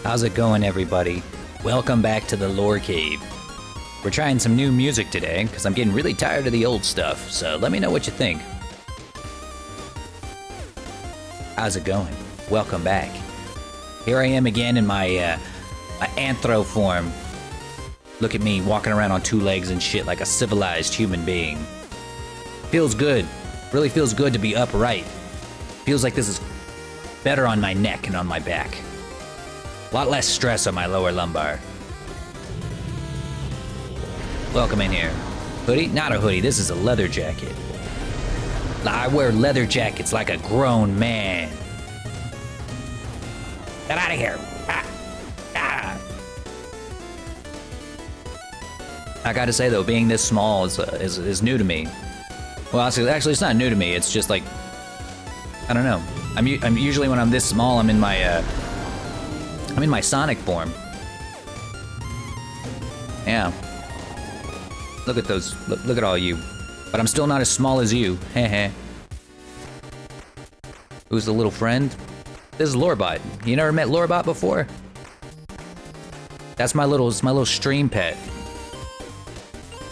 How's it going, everybody? Welcome back to the Lore Cave. We're trying some new music today, because I'm getting really tired of the old stuff, so let me know what you think. How's it going? Welcome back. Here I am again in my anthro form. Look at me walking around on two legs and shit like a civilized human being. Feels good. Really feels good to be upright. Feels like this is better on my neck and on my back. A lot less stress on my lower lumbar. Welcome in here. Hoodie? Not a hoodie, this is a leather jacket. I wear leather jackets like a grown man. Get out of here. I gotta say though, being this small is new to me. Well, actually, it's not new to me. It's just like, I don't know. I'm usually when I'm this small, I'm in my Sonic form. Yeah. Look at those. Look at all you. But I'm still not as small as you. Heh. Who's the little friend? This is Lorebot. You never met Lorebot before? That's my little stream pet.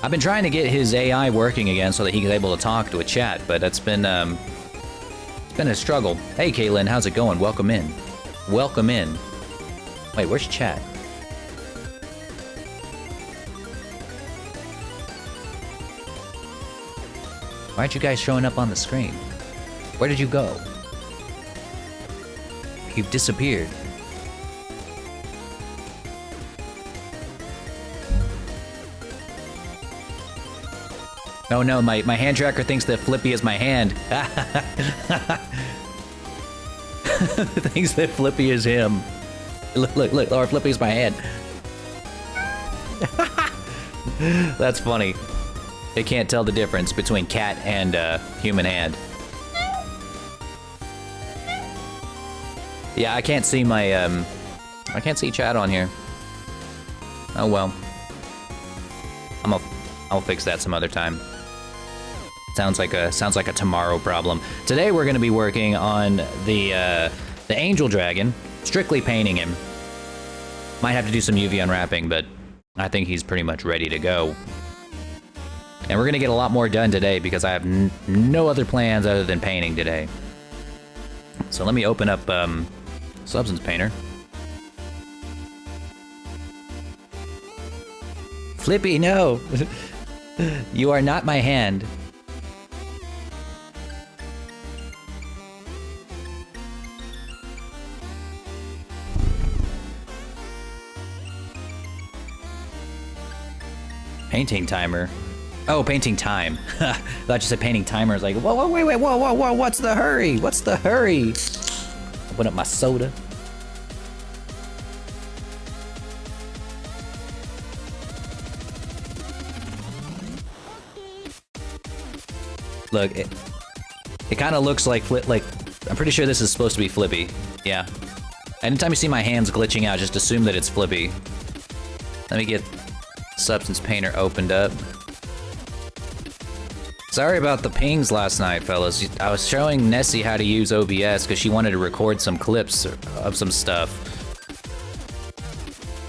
I've been trying to get his AI working again so that he's able to talk to a chat, but it's been a struggle. Hey, Kaylin, how's it going? Welcome in. Welcome in. Wait, where's chat? Why aren't you guys showing up on the screen? Where did you go? You've disappeared. Oh no, my hand tracker thinks that Flippy is my hand. Thinks that Flippy is him. Look, or Flippy's my hand. That's funny. They can't tell the difference between cat and human hand. Yeah, I can't see my I can't see chat on here. Oh well. I'll fix that some other time. Sounds like a tomorrow problem. Today we're gonna be working on the angel dragon, strictly painting him. Might have to do some UV unwrapping, but I think he's pretty much ready to go. And we're gonna get a lot more done today because I have no other plans other than painting today. So let me open up Substance Painter. Flippy, no! You are not my hand. Painting timer. Oh, painting time. I thought you said painting timer. I was like, whoa, wait, whoa, what's the hurry? What's the hurry? Open up my soda. Look, it kind of looks like I'm pretty sure this is supposed to be Flippy. Yeah. Anytime you see my hands glitching out, just assume that it's Flippy. Let me get Substance Painter opened up. Sorry about the pings last night, fellas. I was showing Nessie how to use OBS because she wanted to record some clips of some stuff.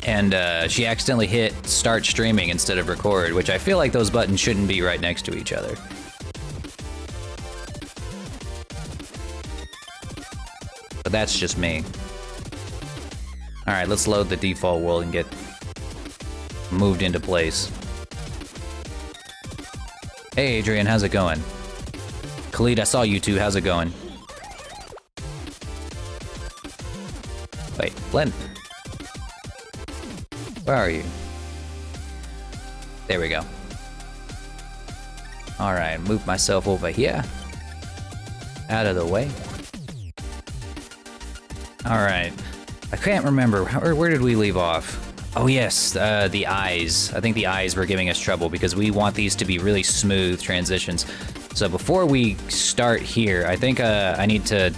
And she accidentally hit start streaming instead of record, which I feel like those buttons shouldn't be right next to each other. But that's just me. Alright, let's load the default world and get moved into place. Hey Adrian, how's it going? Khalid, I saw you two, how's it going? Wait, Glenn. Where are you? There we go. Alright, move myself over here. Out of the way. Alright. I can't remember, where did we leave off? Oh yes, the eyes. I think the eyes were giving us trouble because we want these to be really smooth transitions. So before we start here, I think I need to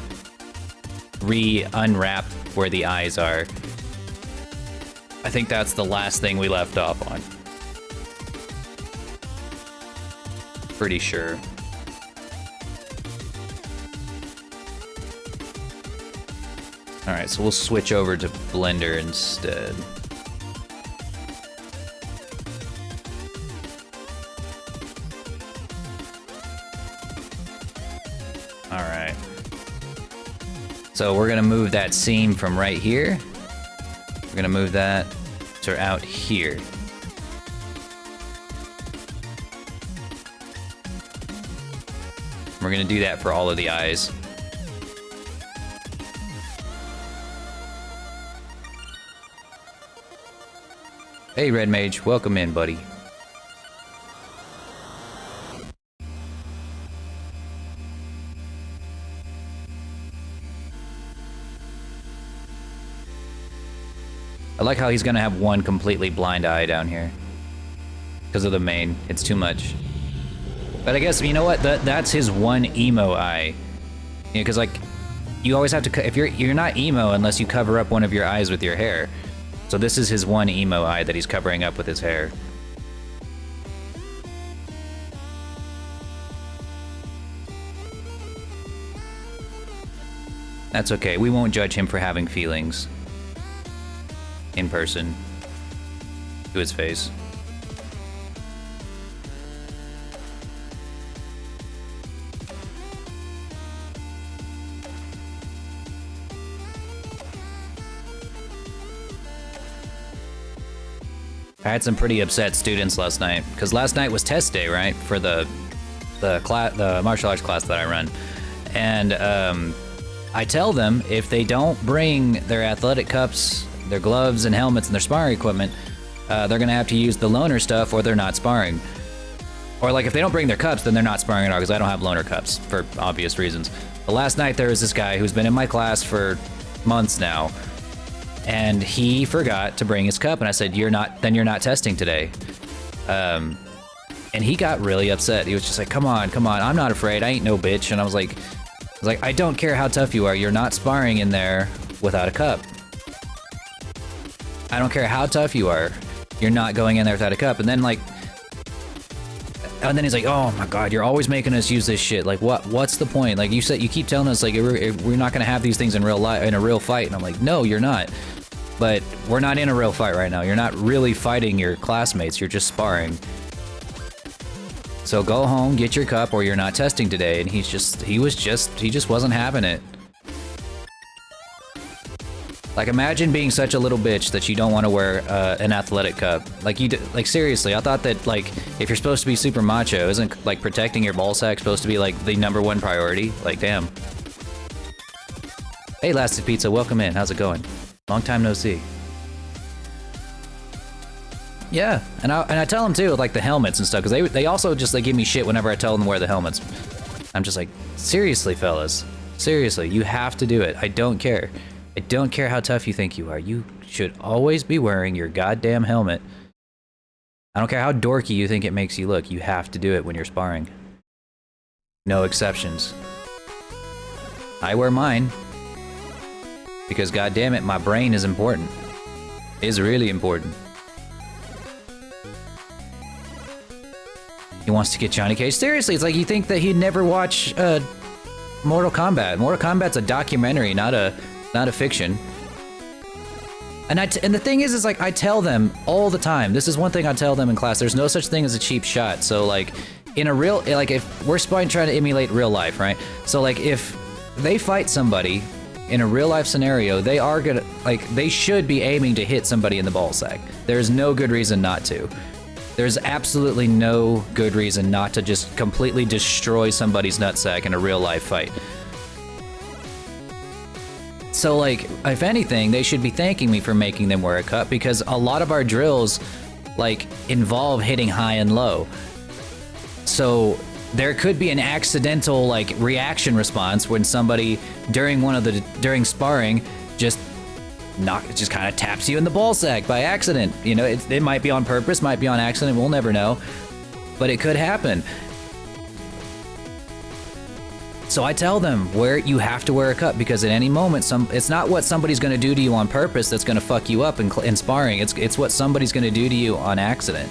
unwrap where the eyes are. I think that's the last thing we left off on. Pretty sure. All right, so we'll switch over to Blender instead. All right. So we're gonna move that seam from right here. We're gonna move that to out here. We're gonna do that for all of the eyes. Hey, Red Mage, welcome in, buddy. I like how he's gonna have one completely blind eye down here. Because of the main, it's too much. But I guess, you know what, that's his one emo eye. You know, because like, you always have to, if you're not emo unless you cover up one of your eyes with your hair. So this is his one emo eye that he's covering up with his hair. That's okay, we won't judge him for having feelings. In person. To his face. I had some pretty upset students last night, because last night was test day, right, for the martial arts class that I run, and I tell them if they don't bring their athletic cups, their gloves and helmets and their sparring equipment, they're gonna have to use the loaner stuff, or they're not sparring. Or like if they don't bring their cups, then they're not sparring at all, because I don't have loaner cups for obvious reasons. But last night there was this guy who's been in my class for months now. And he forgot to bring his cup, and I said, you're not testing today. And he got really upset. He was just like, come on, I'm not afraid, I ain't no bitch. And I was like, I don't care how tough you are, you're not sparring in there without a cup. I don't care how tough you are, you're not going in there without a cup. And then like, and then he's like, oh my god, you're always making us use this shit. Like, what's the point? Like, you keep telling us like we're not gonna have these things in real life, in a real fight. And I'm like, no, you're not. But we're not in a real fight right now. You're not really fighting your classmates, you're just sparring. So go home, get your cup, or you're not testing today. And he just wasn't having it. Like, imagine being such a little bitch that you don't want to wear an athletic cup. Like, like seriously, I thought that like if you're supposed to be super macho, isn't like protecting your ball sack supposed to be like the #1 priority? Like, damn. Hey, Lasted Pizza, welcome in. How's it going? Long time no see. Yeah, and I tell them too with like the helmets and stuff, because they also just like give me shit whenever I tell them to wear the helmets. I'm just like, seriously, fellas, seriously, you have to do it. I don't care. I don't care how tough you think you are. You should always be wearing your goddamn helmet. I don't care how dorky you think it makes you look. You have to do it when you're sparring. No exceptions. I wear mine. Because goddammit, my brain is important. It's really important. He wants to get Johnny Cage. Seriously, it's like you think that he'd never watch Mortal Kombat. Mortal Kombat's a documentary, not a fiction. And the thing is like I tell them all the time. This is one thing I tell them in class. There's no such thing as a cheap shot. So like in a real, like if we're trying to emulate real life, right? So like if they fight somebody in a real life scenario, they are gonna, like, they should be aiming to hit somebody in the ball sack. There's no good reason not to. There's absolutely no good reason not to just completely destroy somebody's nutsack in a real life fight. So like, if anything, they should be thanking me for making them wear a cup, because a lot of our drills like involve hitting high and low. So there could be an accidental like reaction response when somebody during sparring just kind of taps you in the ball sack by accident. You know, it might be on purpose, might be on accident, we'll never know, but it could happen. So I tell them you have to wear a cup, because at any moment it's not what somebody's going to do to you on purpose that's going to fuck you up in sparring. It's what somebody's going to do to you on accident.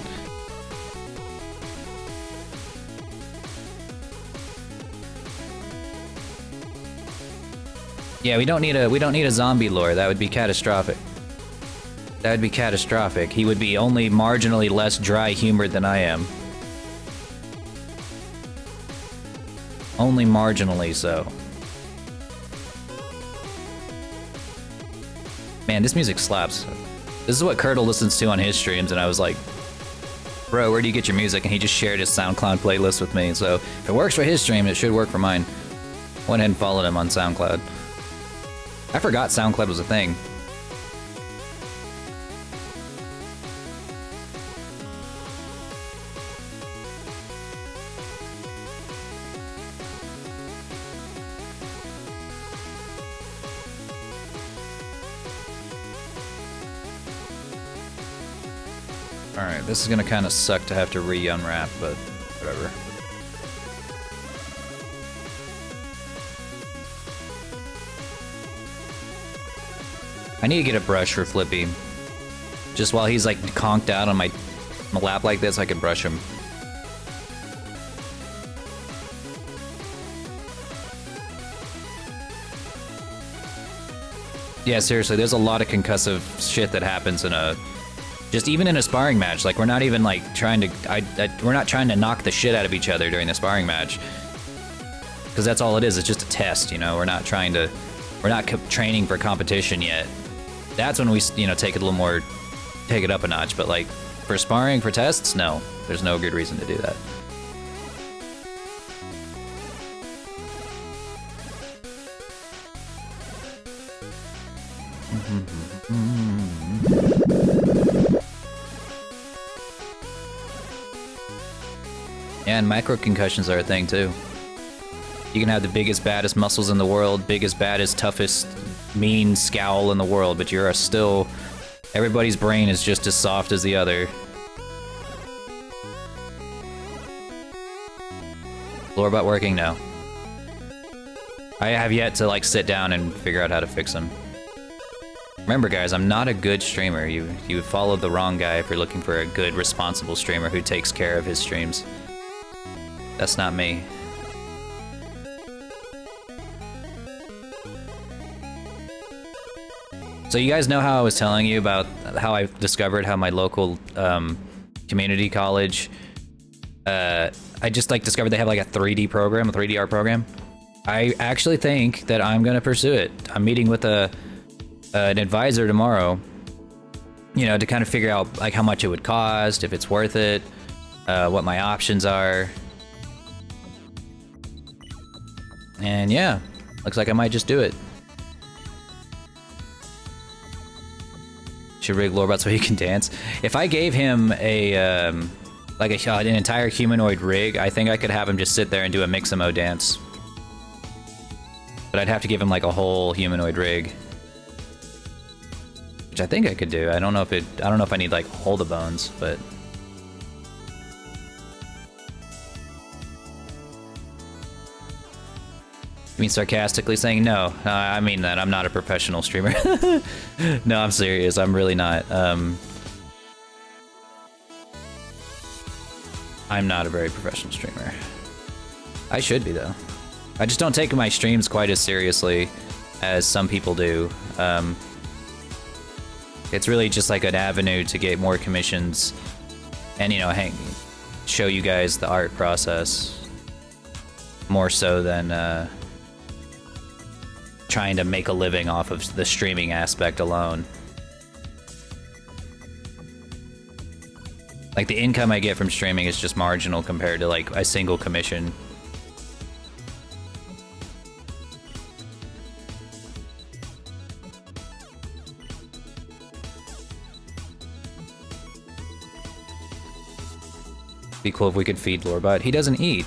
Yeah, we don't need a zombie lore. That would be catastrophic. That would be catastrophic. He would be only marginally less dry humored than I am. Only marginally so. Man, this music slaps. This is what Curdle listens to on his streams, and I was like, bro, where do you get your music? And he just shared his SoundCloud playlist with me. So if it works for his stream, it should work for mine. Went ahead and followed him on SoundCloud. I forgot SoundCloud was a thing. Alright, this is gonna kind of suck to have to re-unwrap, but whatever. I need to get a brush for Flippy. Just while he's like conked out on my lap like this, I can brush him. Yeah, seriously, there's a lot of concussive shit that happens in a... Just even in a sparring match, like we're not even like trying to... we're not trying to knock the shit out of each other during the sparring match. Because that's all it is, it's just a test, you know? We're not trying to... We're not training for competition yet. That's when we, you know, take it a little more... Take it up a notch, but like, for sparring, for tests, no. There's no good reason to do that. Yeah, and micro concussions are a thing too. You can have the biggest, baddest muscles in the world, biggest, baddest, toughest, mean scowl in the world, but you're still... Everybody's brain is just as soft as the other. Lorebot working? No. I have yet to like sit down and figure out how to fix them. Remember guys, I'm not a good streamer. You followed the wrong guy if you're looking for a good, responsible streamer who takes care of his streams. That's not me. So you guys know how I was telling you about how I discovered how my local community college, I just like discovered they have like a 3D program, a 3D art program. I actually think that I'm gonna pursue it. I'm meeting with an advisor tomorrow, you know, to kind of figure out like how much it would cost, if it's worth it, what my options are. And yeah, looks like I might just do it. Should rig Lorebot so he can dance. If I gave him a like an entire humanoid rig, I think I could have him just sit there and do a Mixamo dance. But I'd have to give him like a whole humanoid rig, which I think I could do. I don't know if I need like all the bones, but. You mean sarcastically saying no? I mean that. I'm not a professional streamer. No, I'm serious. I'm really not. I'm not a very professional streamer. I should be, though. I just don't take my streams quite as seriously as some people do. It's really just like an avenue to get more commissions and, you know, show you guys the art process more so than... trying to make a living off of the streaming aspect alone. Like, the income I get from streaming is just marginal compared to, like, a single commission. Be cool if we could feed Lorebot. He doesn't eat.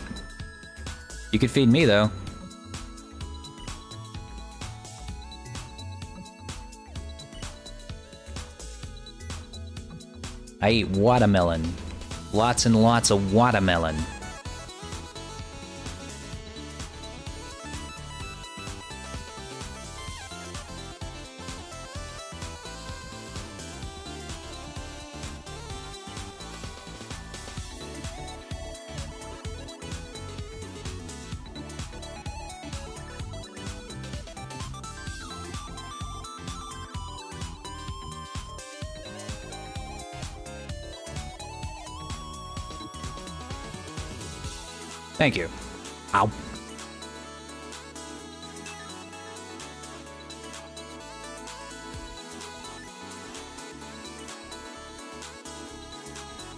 You could feed me, though. I eat watermelon. Lots and lots of watermelon. Thank you. Ow.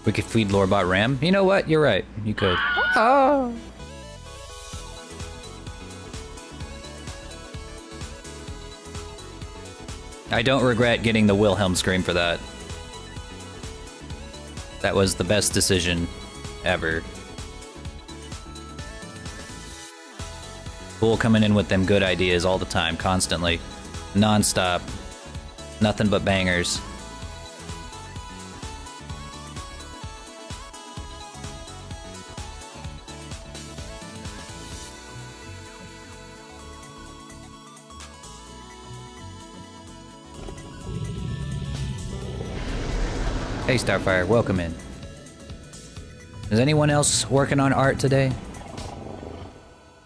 We could feed Lorebot Ram. You know what? You're right. You could. Oh. I don't regret getting the Wilhelm scream for that. That was the best decision ever. Bull coming in with them good ideas all the time, constantly. Non-stop. Nothing but bangers. Hey Starfire, welcome in. Is anyone else working on art today?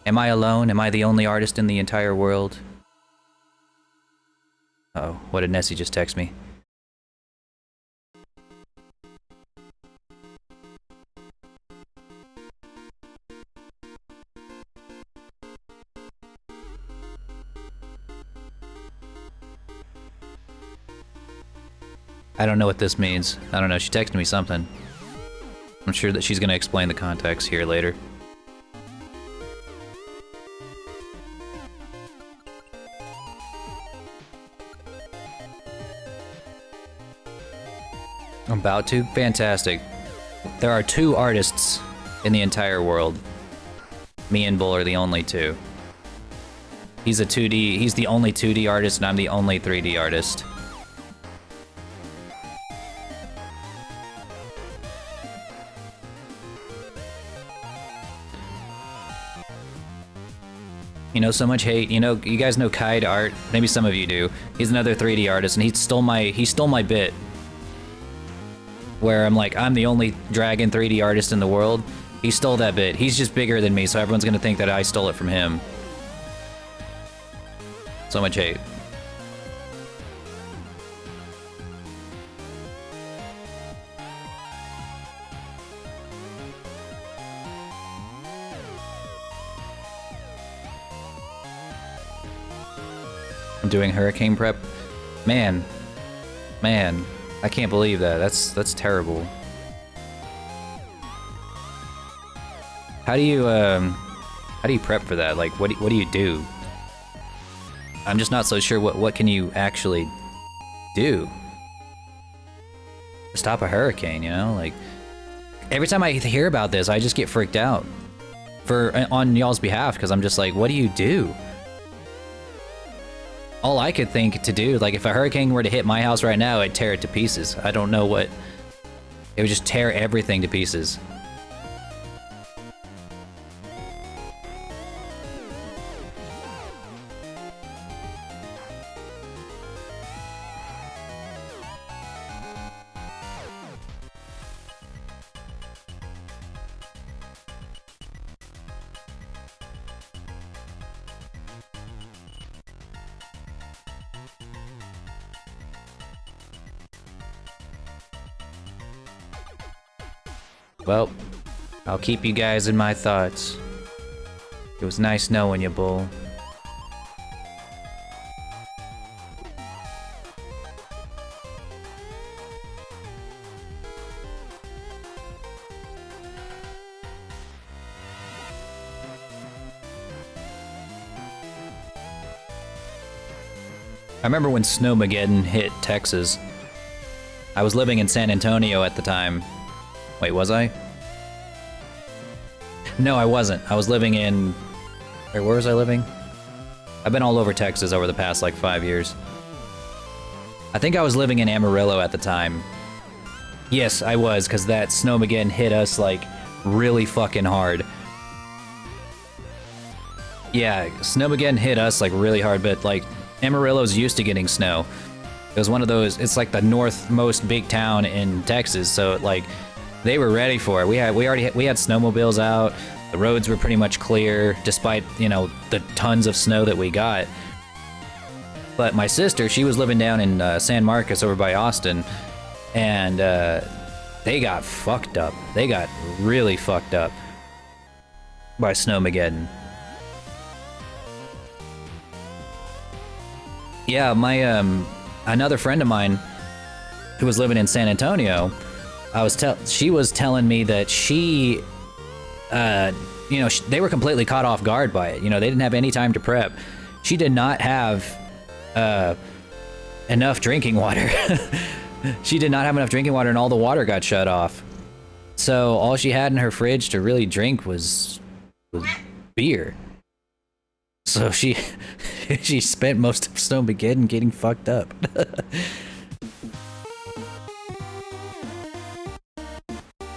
Am I alone? Am I the only artist in the entire world? Uh-oh, what did Nessie just text me? I don't know what this means. I don't know, she texted me something. I'm sure that she's gonna explain the context here later. I'm about to? Fantastic. There are 2 artists in the entire world. Me and Bull are the only 2. He's the only 2D artist and I'm the only 3D artist. You know, so much hate. You know, you guys know Kide Art. Maybe some of you do. He's another 3D artist, and he stole my bit. Where I'm like, I'm the only dragon 3D artist in the world. He stole that bit. He's just bigger than me, so everyone's gonna think that I stole it from him. So much hate. I'm doing hurricane prep. Man, I can't believe that. That's terrible. How do you prep for that? Like, what do you do? I'm just not so sure. What can you actually do to stop a hurricane? You know, like every time I hear about this, I just get freaked out on y'all's behalf because I'm just like, what do you do? All I could think to do, like if a hurricane were to hit my house right now, I'd tear it to pieces. I don't know what... It would just tear everything to pieces. Well, I'll keep you guys in my thoughts. It was nice knowing you, Bull. I remember when Snowmageddon hit Texas. I was living in San Antonio at the time. Wait, was I? No, I wasn't. I was living in... Where was I living? I've been all over Texas over the past, like, 5 years. I think I was living in Amarillo at the time. Yes, I was, because that Snowmageddon hit us, like, really fucking hard. Yeah, Snowmageddon hit us, like, really hard, but, like, Amarillo's used to getting snow. It was one of those... It's, like, the northmost big town in Texas, so, like... They were ready for it. We had snowmobiles out. The roads were pretty much clear, despite, you know, the tons of snow that we got. But my sister, she was living down in San Marcos over by Austin, and they got fucked up. They got really fucked up. by Snowmageddon. Yeah, my another friend of mine who was living in San Antonio, she was telling me that she, you know, they were completely caught off guard by it. You know, they didn't have any time to prep. She did not have enough drinking water. She did not have enough drinking water, and all the water got shut off. So all she had in her fridge to really drink was beer. So she spent most of Snowmageddon getting fucked up.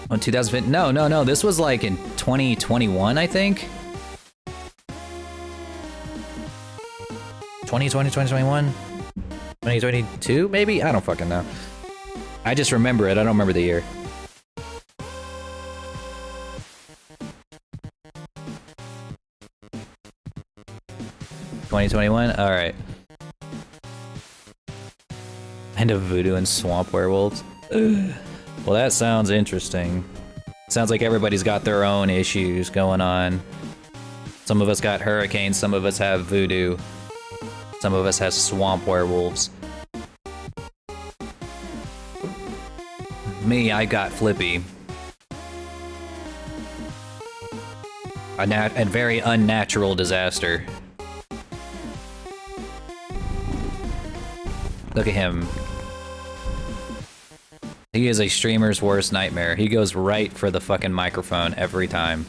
On 2015? No. This was like in 2021, I think. 2020, 2021, 2022, maybe? I don't fucking know. I just remember it. I don't remember the year. $2021? Alright. End of voodoo and swamp werewolves. Ugh. Well, that sounds interesting. Sounds like everybody's got their own issues going on. Some of us got hurricanes, some of us have voodoo. Some of us have swamp werewolves. Me, I got Flippy. A very unnatural disaster. Look at him. He is a streamer's worst nightmare. He goes right for the fucking microphone every time.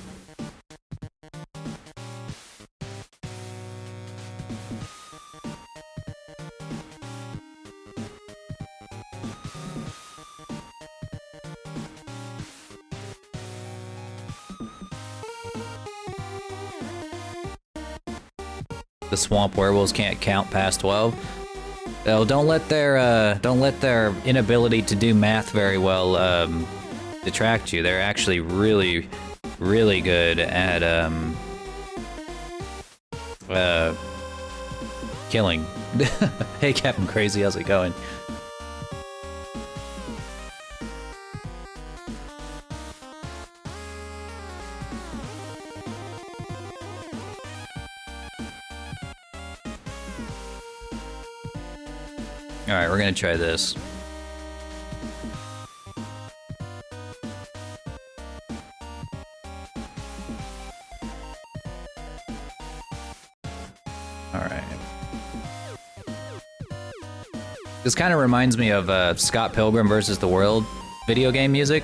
The swamp werewolves can't count past 12. Oh, don't let their inability to do math very well detract you. They're actually really good at killing. Hey, Captain Crazy, how's it going? Alright, we're gonna try this. Alright. This kind of reminds me of Scott Pilgrim versus the World video game music.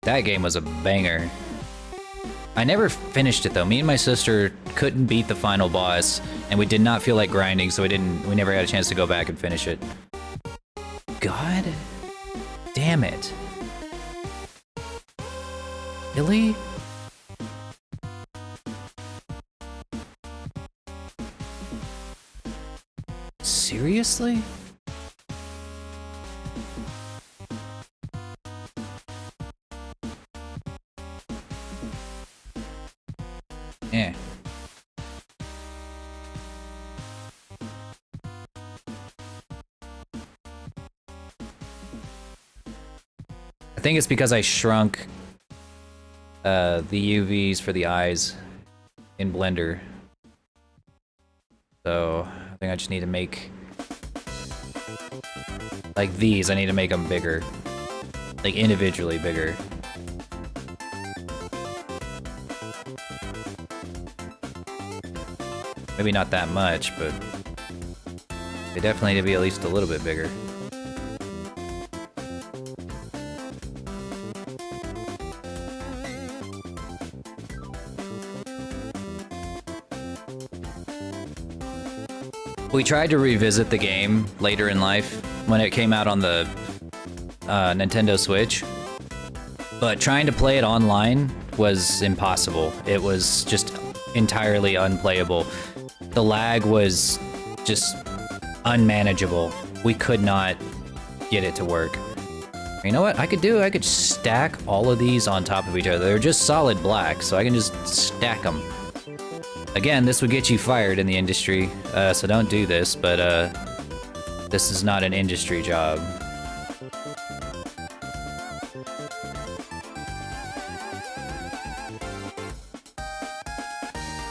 That game was a banger. I never finished it though. Me and my sister couldn't beat the final boss, and we did not feel like grinding, so we never had a chance to go back and finish it. God damn it. Really? Seriously? Yeah. I think it's because I shrunk the UVs for the eyes in Blender. So I think I just need to make like these. I need to make them bigger, like individually bigger. Maybe not that much, but they definitely need to be at least a little bit bigger. We tried to revisit the game later in life when it came out on the Nintendo Switch, but trying to play it online was impossible. It was just entirely unplayable. The lag was just unmanageable. We could not get it to work. You know what I could do? I could stack all of these on top of each other. They're just solid black, so I can just stack them. Again, this would get you fired in the industry, so don't do this, but this is not an industry job.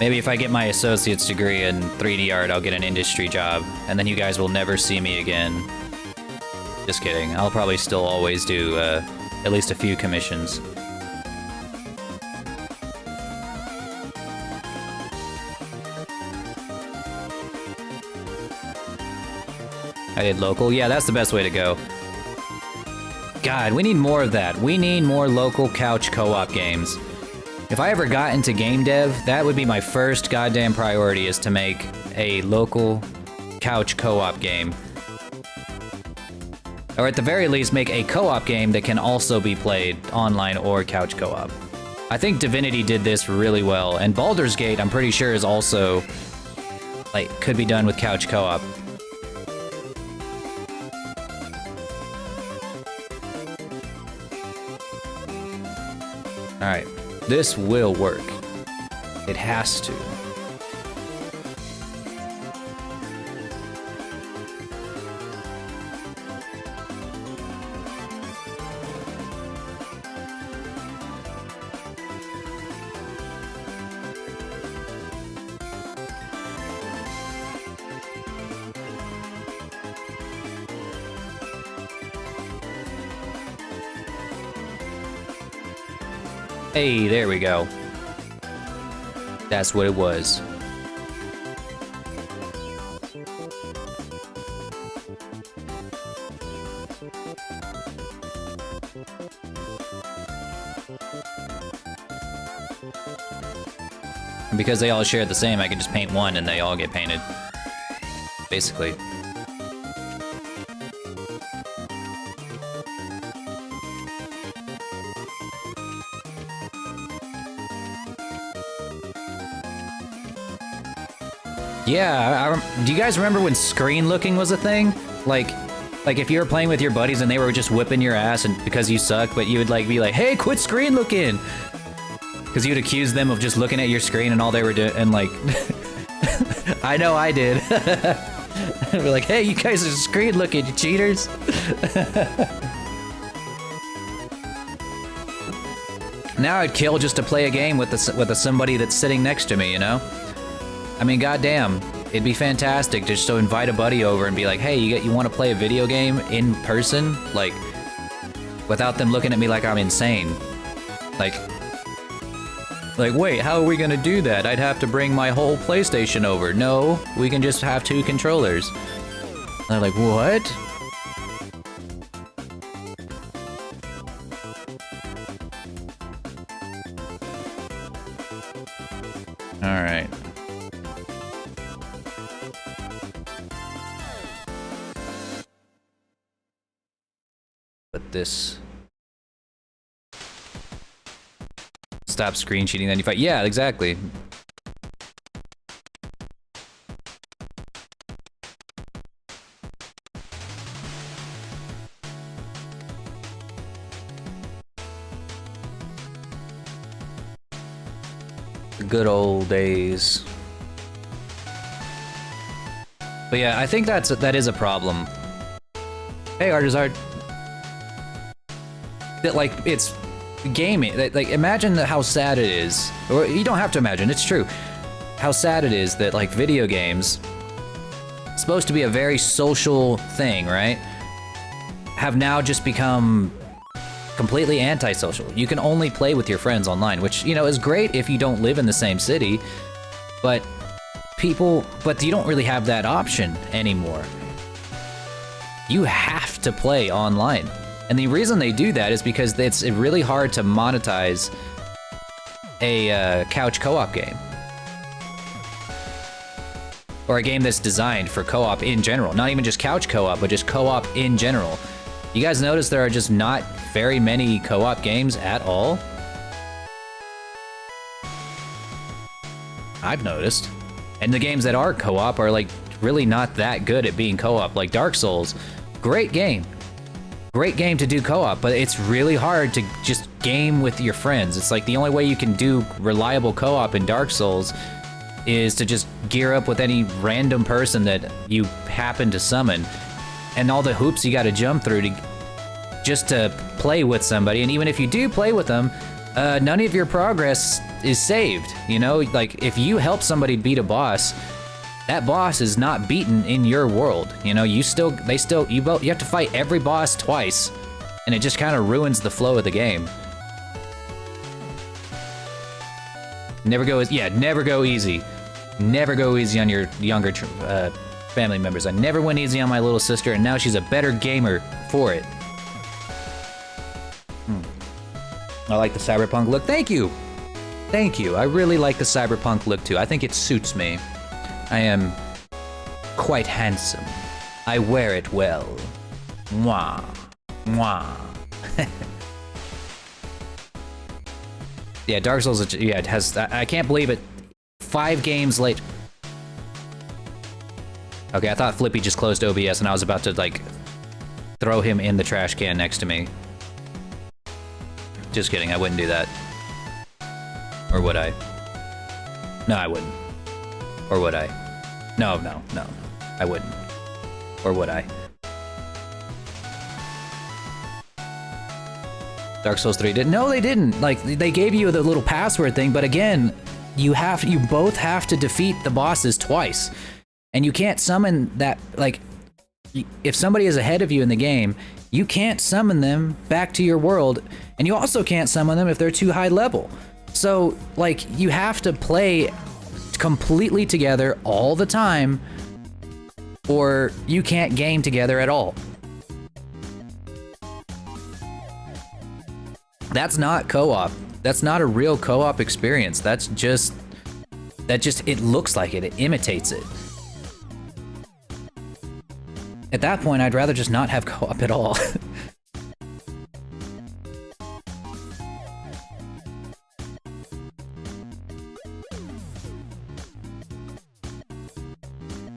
Maybe if I get my associate's degree in 3D art, I'll get an industry job, and then you guys will never see me again. Just kidding. I'll probably still always do at least a few commissions. I did local. Yeah, that's the best way to go. God, we need more of that. We need more local couch co-op games. If I ever got into game dev, that would be my first goddamn priority, is to make a local couch co-op game. Or at the very least, make a co-op game that can also be played online or couch co-op. I think Divinity did this really well, and Baldur's Gate, I'm pretty sure, is also, like, could be done with couch co-op. Alright, this will work. It has to. Hey, there we go. That's what it was. And because they all share the same, I can just paint one and they all get painted. Basically. Yeah, do you guys remember when screen looking was a thing? Like if you were playing with your buddies and they were just whipping your ass and because you suck, but you would like be like, hey, quit screen looking! Because you'd accuse them of just looking at your screen and all they were doing, and like, I know I did. We're like, hey, you guys are screen looking, you cheaters! Now I'd kill just to play a game with somebody that's sitting next to me, you know? I mean, goddamn, it'd be fantastic just to invite a buddy over and be like, hey, you want to play a video game in person? Like, without them looking at me like I'm insane. Like, wait, how are we gonna do that? I'd have to bring my whole PlayStation over. No, we can just have 2 controllers. And they're like, what? All right. But this... Stop screen cheating, then you fight. Yeah, exactly. The good old days. But yeah, I think that is a problem. Hey, Artizard. That, like, it's gaming. Like, imagine how sad it is. Or you don't have to imagine, it's true. How sad it is that, like, video games, supposed to be a very social thing, right? Have now just become completely antisocial. You can only play with your friends online, which, you know, is great if you don't live in the same city, but you don't really have that option anymore. You have to play online. And the reason they do that is because it's really hard to monetize a couch co-op game. Or a game that's designed for co-op in general. Not even just couch co-op, but just co-op in general. You guys notice there are just not very many co-op games at all? I've noticed. And the games that are co-op are like really not that good at being co-op. Like Dark Souls, great game. Great game to do co-op, but it's really hard to just game with your friends. It's like the only way you can do reliable co-op in Dark Souls is to just gear up with any random person that you happen to summon, and all the hoops you gotta jump through just to play with somebody. And even if you do play with them, none of your progress is saved, you know? Like, if you help somebody beat a boss, that boss is not beaten in your world, you know? You have to fight every boss twice, and it just kind of ruins the flow of the game. Never go easy. Never go easy on your younger family members. I never went easy on my little sister, and now she's a better gamer for it. I like the cyberpunk look. Thank you. Thank you. I really like the cyberpunk look too. I think it suits me. I am quite handsome. I wear it well. Mwah. Mwah. Yeah, Dark Souls, yeah, it has, I can't believe it. 5 games late. Okay, I thought Flippy just closed OBS and I was about to, like, throw him in the trash can next to me. Just kidding, I wouldn't do that. Or would I? No, I wouldn't. Or would I? No, I wouldn't. Or would I? Dark Souls 3 didn't. No, they didn't. Like, they gave you the little password thing, but again, you both have to defeat the bosses twice. And you can't summon that, like, if somebody is ahead of you in the game, you can't summon them back to your world, and you also can't summon them if they're too high level. So, like, you have to play completely together all the time, or you can't game together at all. That's not co-op. That's not a real co-op experience. That just, it looks like it. It imitates it. At that point, I'd rather just not have co-op at all.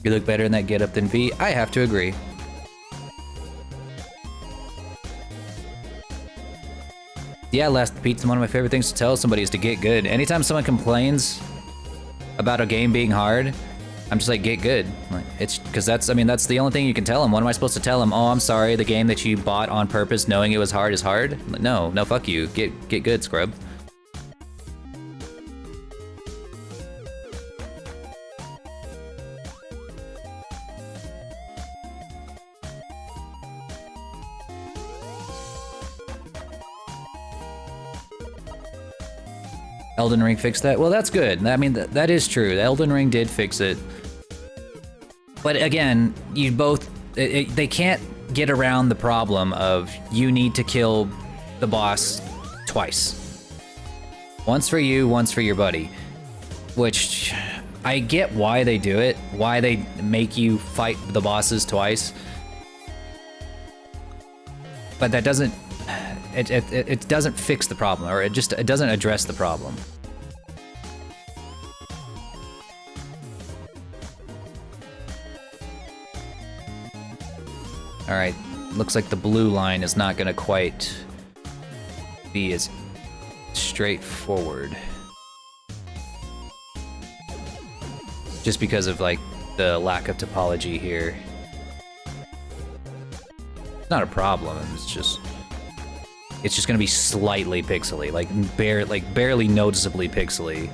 You look better in that getup than V. I have to agree. Yeah, Last Pizza, one of my favorite things to tell somebody is to get good. Anytime someone complains about a game being hard, I'm just like, get good. Like, it's because that's the only thing you can tell them. What am I supposed to tell them? Oh, I'm sorry, the game that you bought on purpose knowing it was hard is hard? Like, no, fuck you. Get good, scrub. Elden Ring fixed that? Well, that's good. I mean, that is true. The Elden Ring did fix it. But again, you both... they can't get around the problem of you need to kill the boss twice. Once for you, once for your buddy. Which, I get why they do it. Why they make you fight the bosses twice. But that doesn't... It doesn't fix the problem, or it doesn't address the problem. Alright, looks like the blue line is not gonna quite be as straightforward. Just because of, like, the lack of topology here. It's not a problem, it's just gonna be slightly pixely, like barely noticeably pixely.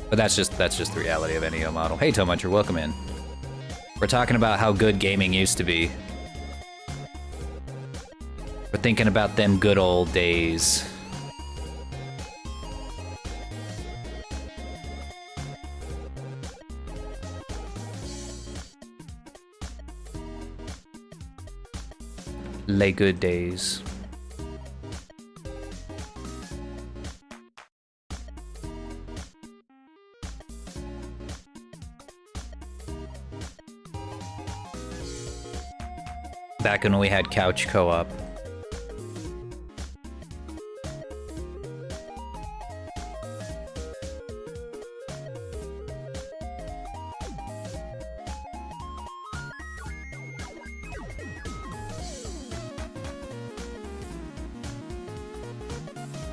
But that's just the reality of any model. Hey Tomuncher, welcome in. We're talking about how good gaming used to be. We're thinking about them good old days. Les good days. Back when we had couch co-op.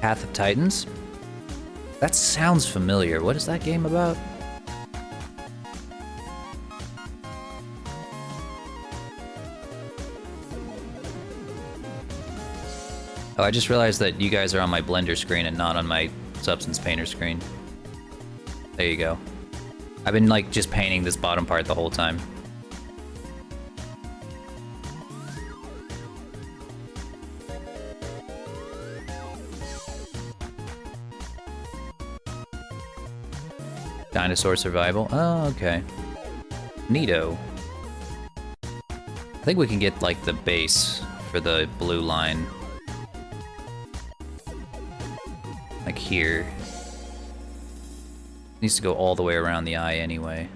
Path of Titans? That sounds familiar. What is that game about? Oh, I just realized that you guys are on my Blender screen and not on my Substance Painter screen. There you go. I've been like just painting this bottom part the whole time. Dinosaur survival. Oh, okay. Neato. I think we can get like the base for the blue line. Like here. Needs to go all the way around the eye anyway.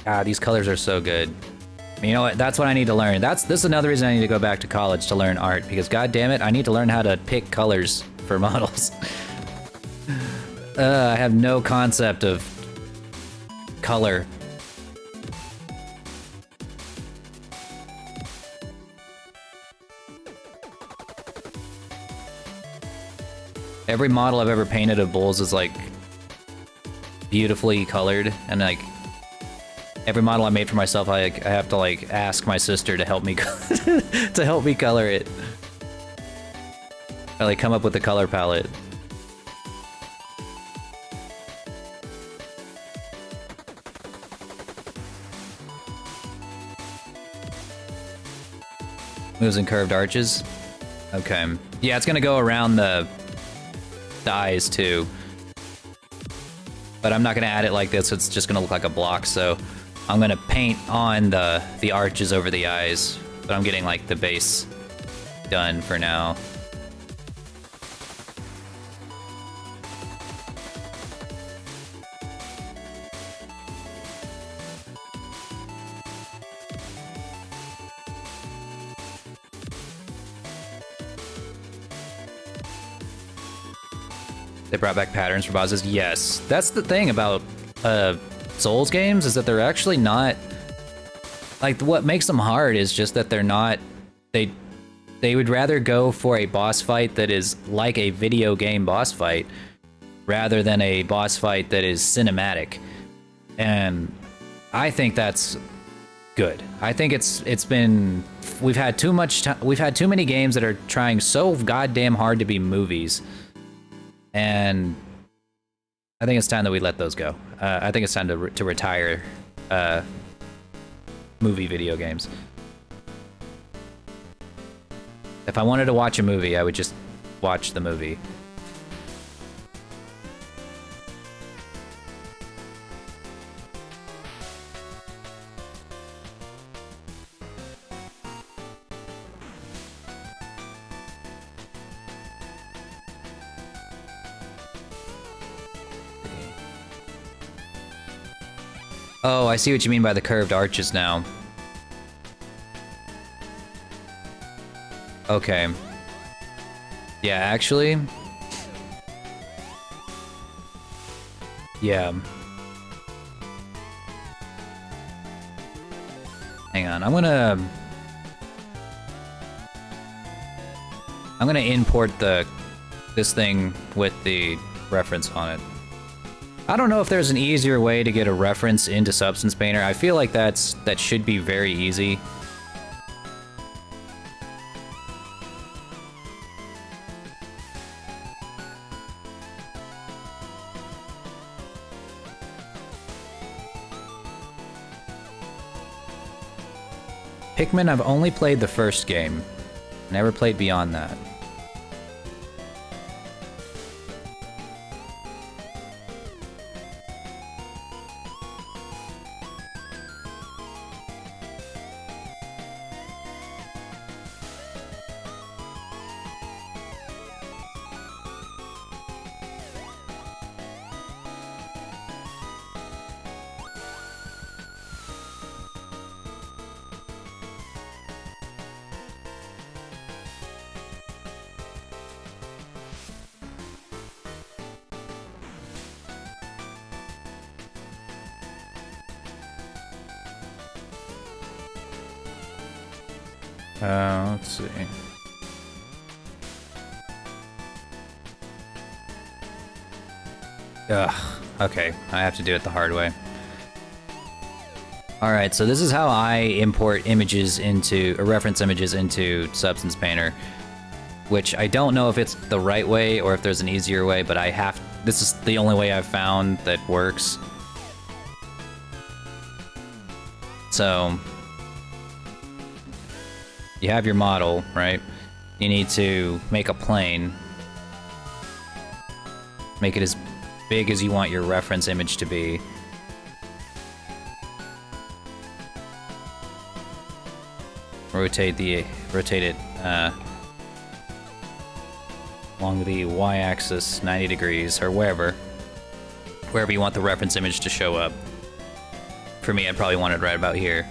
Ah, these colors are so good. You know what? That's what I need to learn. This is another reason I need to go back to college to learn art, because god damn it, I need to learn how to pick colors for models. I have no concept of color. Every model I've ever painted of bulls is like beautifully colored, and like every model I made for myself, I have to like ask my sister to help me to help me color it. I like come up with the color palette. Moves and curved arches. Okay. Yeah, it's gonna go around the eyes too. But I'm not gonna add it like this, it's just gonna look like a block, so I'm gonna paint on the arches over the eyes, but I'm getting like the base done for now. They brought back patterns for bosses. Yes, that's the thing about Souls games, is that they're actually not like, what makes them hard is just that they're not, they would rather go for a boss fight that is like a video game boss fight rather than a boss fight that is cinematic. And I think that's good. I think we've had too many games that are trying so goddamn hard to be movies. And I think it's time that we let those go. I think it's time to retire movie video games. If I wanted to watch a movie, I would just watch the movie. Oh, I see what you mean by the curved arches now. Okay. Yeah, actually... Yeah. Hang on, I'm gonna import this thing with the reference on it. I don't know if there's an easier way to get a reference into Substance Painter. I feel like that should be very easy. Pikmin, I've only played the first game. Never played beyond that. Let's see. Ugh, okay, I have to do it the hard way. Alright, so this is how I import images into, or reference images into Substance Painter, which I don't know if it's the right way or if there's an easier way, but this is the only way I've found that works. So, you have your model, right? You need to make a plane. Make it as big as you want your reference image to be. Rotate it along the y-axis 90 degrees, or wherever you want the reference image to show up. For me, I'd probably want it right about here.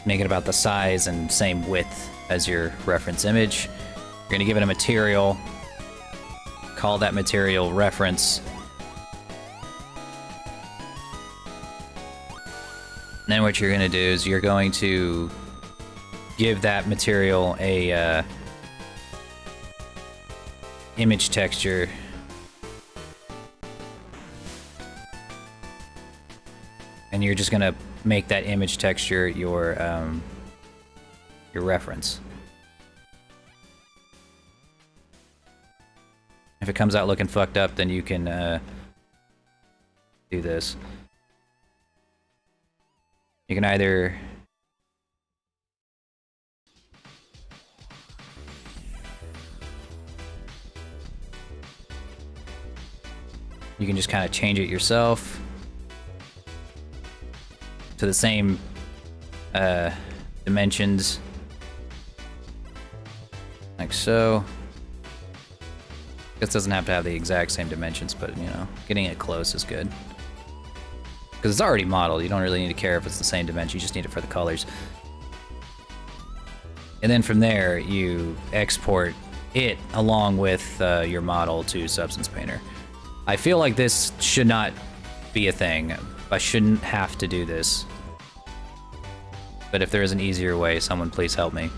Make it about the size and same width as your reference image. You're gonna give it a material. Call that material reference. And then what you're gonna do is you're going to give that material a image texture. And you're just gonna make that image texture your reference. If it comes out looking fucked up, then you can do this. You can either just kind of change it yourself to the same dimensions, like so. This doesn't have to have the exact same dimensions, but you know, getting it close is good. Because it's already modeled, you don't really need to care if it's the same dimension, you just need it for the colors. And then from there, you export it along with your model to Substance Painter. I feel like this should not be a thing. I shouldn't have to do this. But if there is an easier way, someone please help me.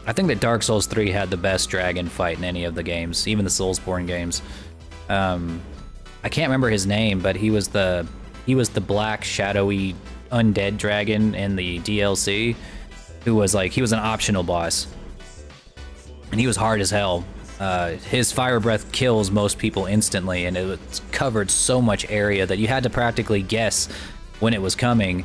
I think that Dark Souls 3 had the best dragon fight in any of the games, even the Soulsborne games. I can't remember his name, but he was the black shadowy undead dragon in the DLC, who was like, he was an optional boss. And he was hard as hell. His fire breath kills most people instantly, and it covered so much area that you had to practically guess when it was coming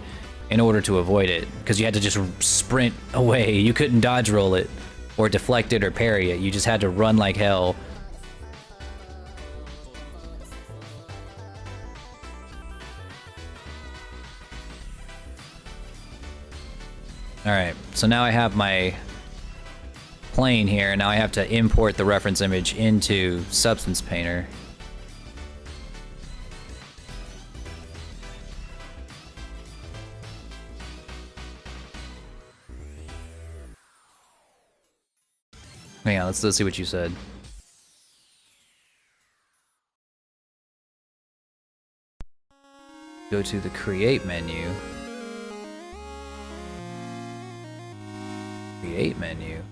in order to avoid it, because you had to just sprint away. You couldn't dodge roll it, or deflect it, or parry it. You just had to run like hell. Alright, so now I have my plane here. Now I have to import the reference image into Substance Painter. Hang on, let's see what you said. Go to the Create menu. Create menu.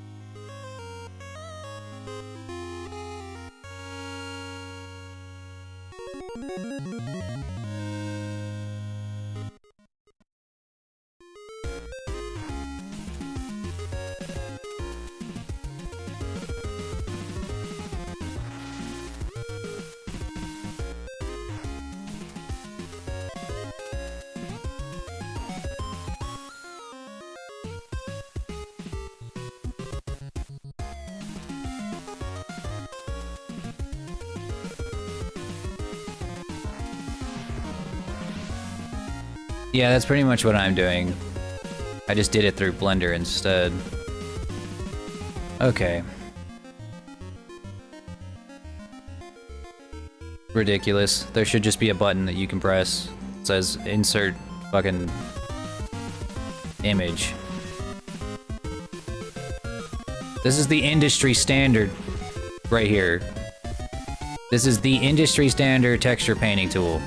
Yeah, that's pretty much what I'm doing. I just did it through Blender instead. Okay. Ridiculous. There should just be a button that you can press. It says insert fucking image. This is the industry standard right here. This is the industry standard texture painting tool.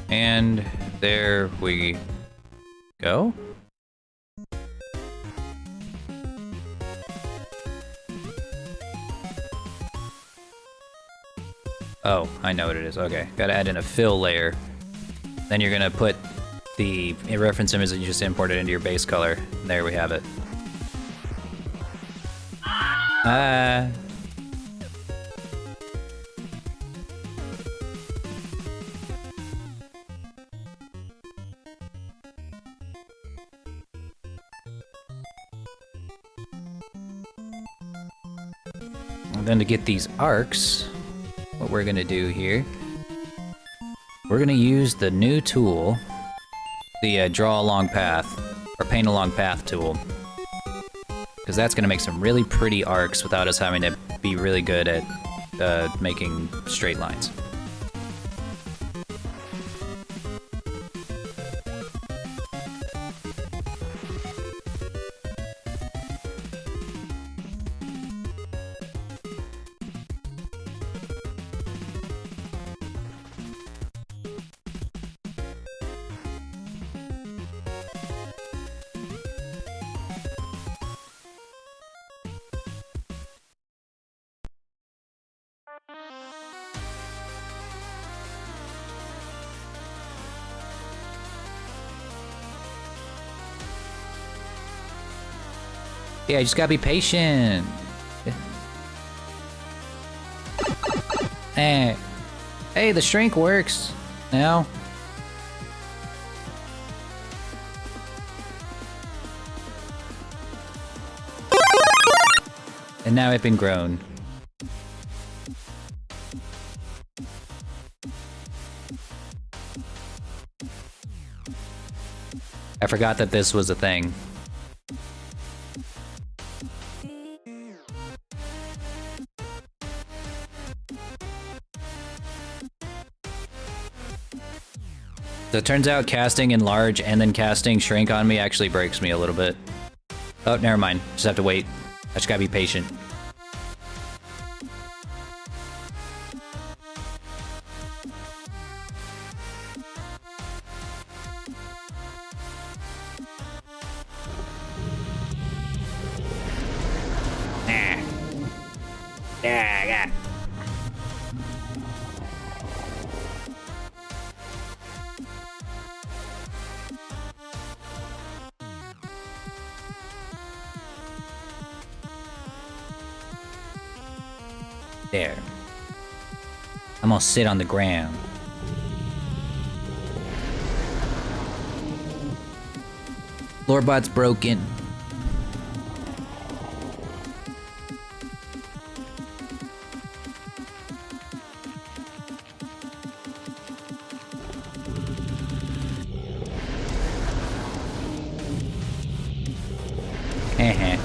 And there we go. Oh, I know what it is. Okay, gotta add in a fill layer. Then you're gonna put the reference image that you just imported into your base color. There we have it. And then to get these arcs, what we're gonna do here, we're gonna use the new tool, the draw a long path, or paint a long path tool, because that's gonna make some really pretty arcs without us having to be really good at making straight lines. Yeah, you just gotta be patient. Hey, the shrink works now. And now it's been grown. I forgot that this was a thing. So it turns out casting enlarge and then casting shrink on me actually breaks me a little bit. Oh, never mind. Just have to wait. I just gotta be patient. There. I'm gonna sit on the ground. Loorbot's broken. Heh.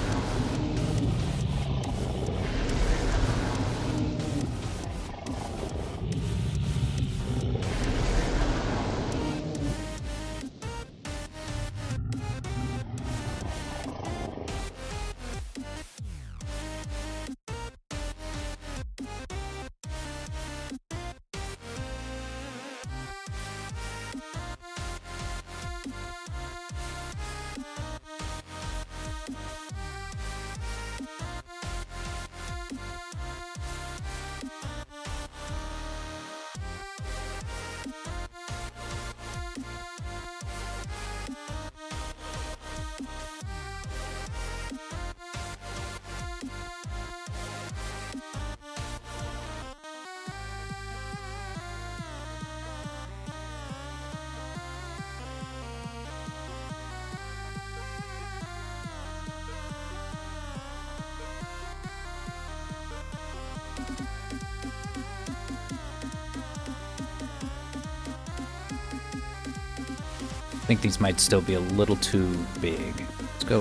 think these might still be a little too big. Let's go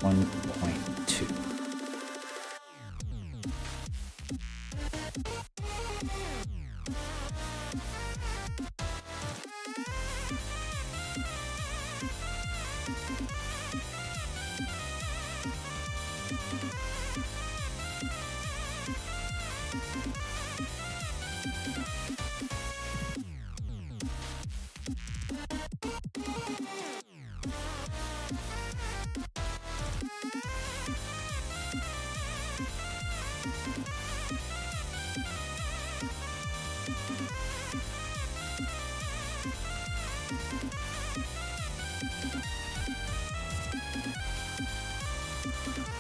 1.2.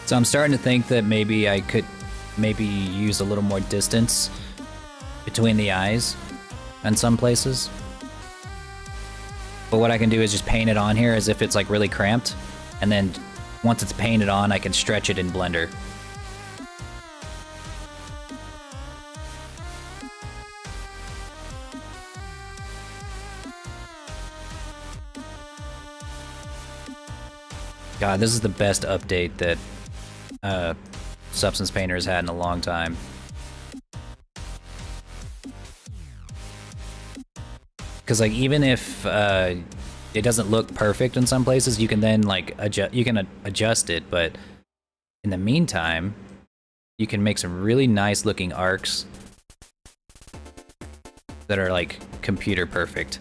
So I'm starting to think that maybe I could use a little more distance between the eyes in some places. But what I can do is just paint it on here as if it's like really cramped, and then once it's painted on, I can stretch it in Blender. God, this is the best update that Substance Painter has had in a long time. Because like even if it doesn't look perfect in some places, you can then like adjust it. But in the meantime, you can make some really nice looking arcs that are like computer perfect.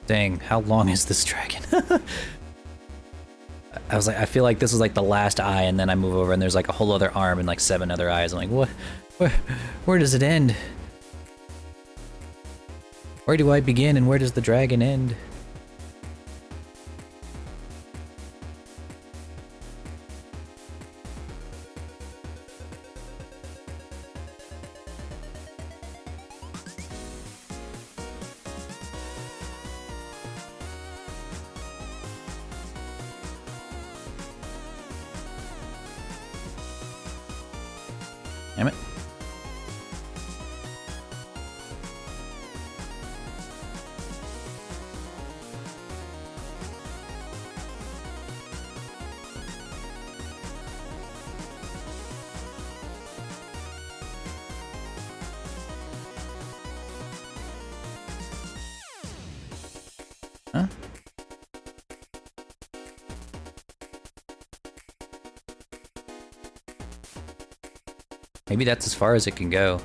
Dang, how long is this dragon? I was like, I feel like this is like the last eye, and then I move over and there's like a whole other arm and like 7 other eyes. I'm like, what? Where does it end? Where do I begin and where does the dragon end? Damn it. Maybe that's as far as it can go.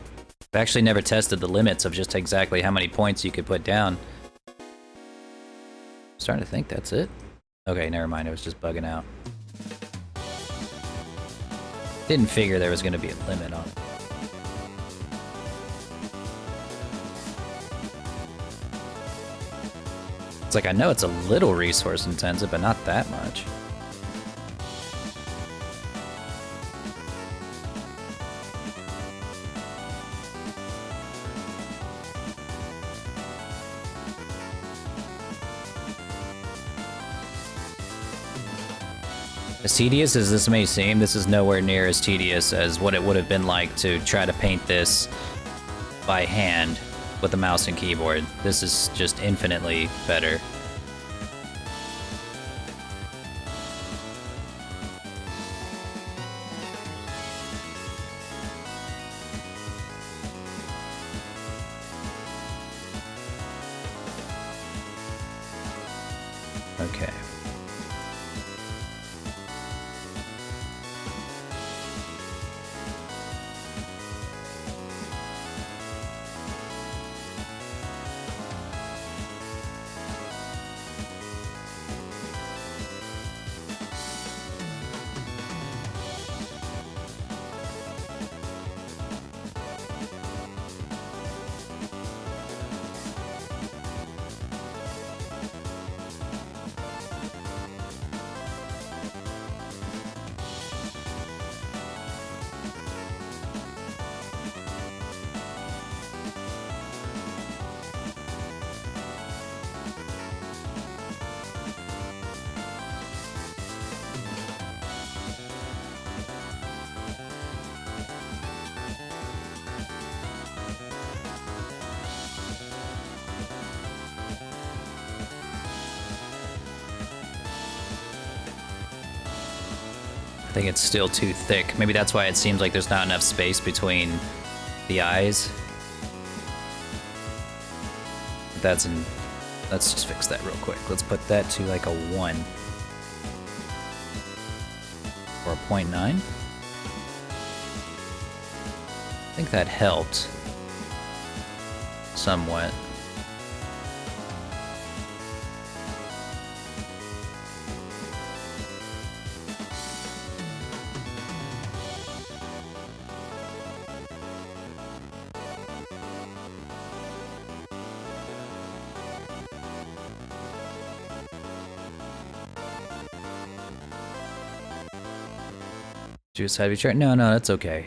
I've actually never tested the limits of just exactly how many points you could put down. I'm starting to think that's it. Okay, never mind, it was just bugging out. Didn't figure there was going to be a limit on it. It's like, I know it's a little resource intensive, but not that much. As tedious as this may seem, this is nowhere near as tedious as what it would have been like to try to paint this by hand with a mouse and keyboard. This is just infinitely better. Okay. I think it's still too thick. Maybe that's why it seems like there's not enough space between the eyes. Let's just fix that real quick. Let's put that to like a 1. Or a 0.9. I think that helped somewhat. Juice heavy chart? No, that's okay.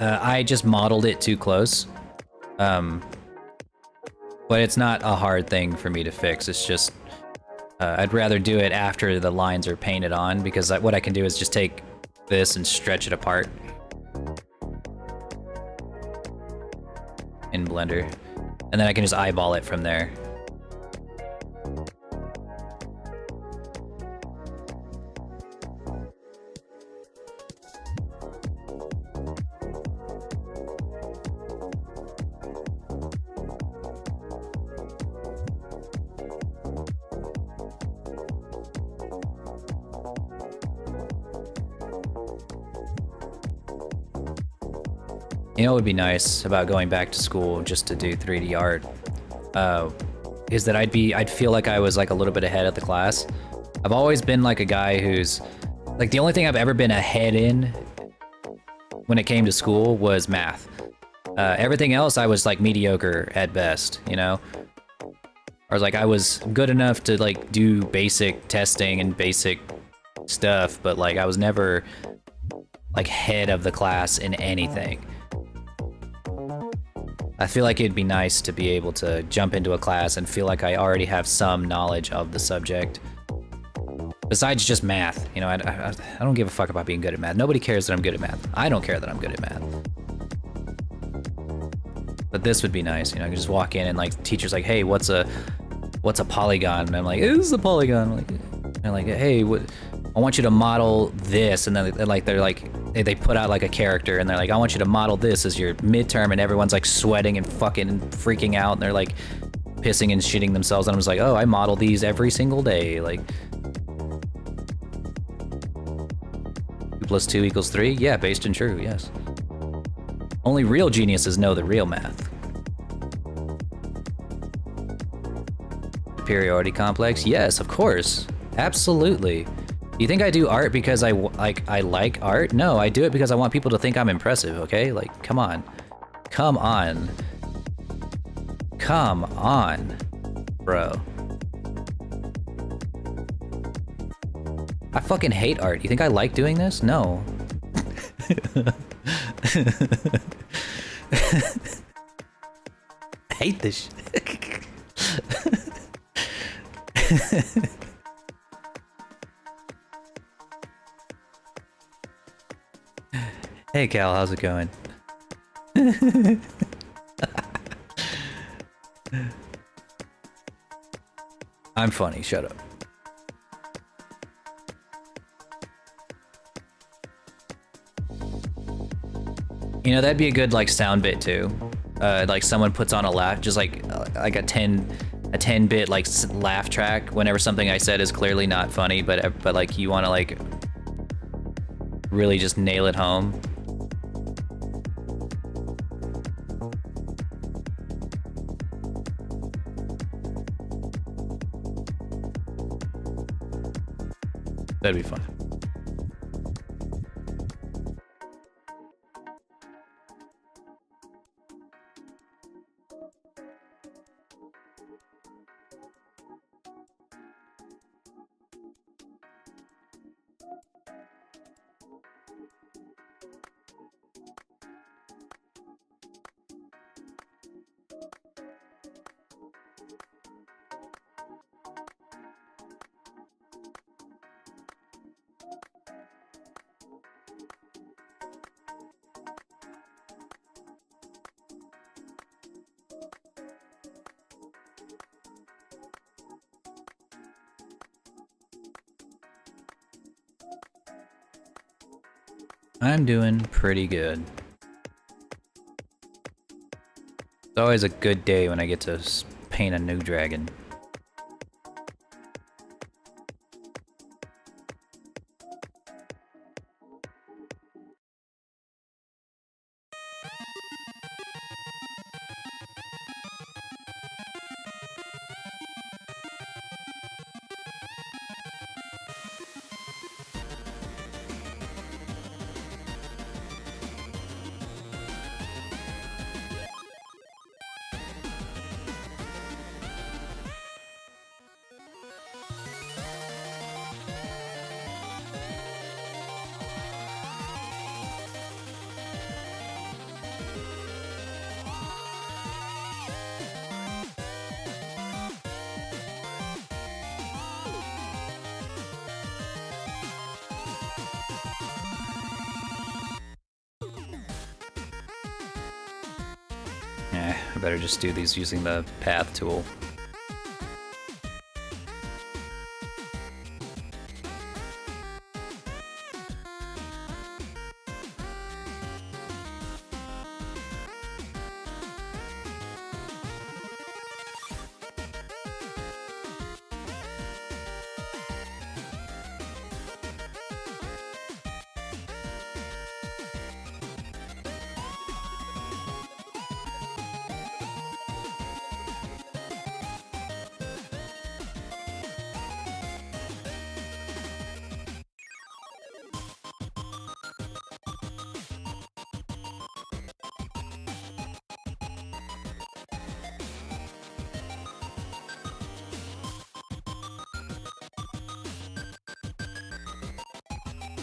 I just modeled it too close. But it's not a hard thing for me to fix. It's just, I'd rather do it after the lines are painted on, because what I can do is just take this and stretch it apart in Blender. And then I can just eyeball it from there. You know what would be nice about going back to school just to do 3D art, is that I'd feel like I was like a little bit ahead of the class. I've always been like a guy who's, like, the only thing I've ever been ahead in when it came to school was math. Everything else I was like mediocre at best, you know? Or like I was good enough to like do basic testing and basic stuff, but like I was never like head of the class in anything. I feel like it'd be nice to be able to jump into a class and feel like I already have some knowledge of the subject. Besides just math, you know, I don't give a fuck about being good at math. Nobody cares that I'm good at math. I don't care that I'm good at math. But this would be nice, you know, I could just walk in and like, teacher's like, hey, what's a polygon? And I'm like, this is a polygon. And like, hey, I want you to model this. And then they're like, they put out like a character and they're like, I want you to model this as your midterm, and everyone's like sweating and fucking freaking out, and they're like pissing and shitting themselves, and I'm just like, oh, I model these every single day. Like, who plus 2 equals 3? Yeah, based and true, yes. Only real geniuses know the real math. Superiority complex? Yes, of course. Absolutely. You think I do art because I like art? No, I do it because I want people to think I'm impressive, okay? Like, come on. Come on. Come on, bro. I fucking hate art. You think I like doing this? No. I hate this shit. Hey Cal, how's it going? I'm funny, shut up. You know, that'd be a good like sound bit too. Like someone puts on a laugh, just like a 10-bit like laugh track whenever something I said is clearly not funny, but like you want to like really just nail it home. That'd be fun. I'm doing pretty good. It's always a good day when I get to paint a new dragon. I better just do these using the path tool.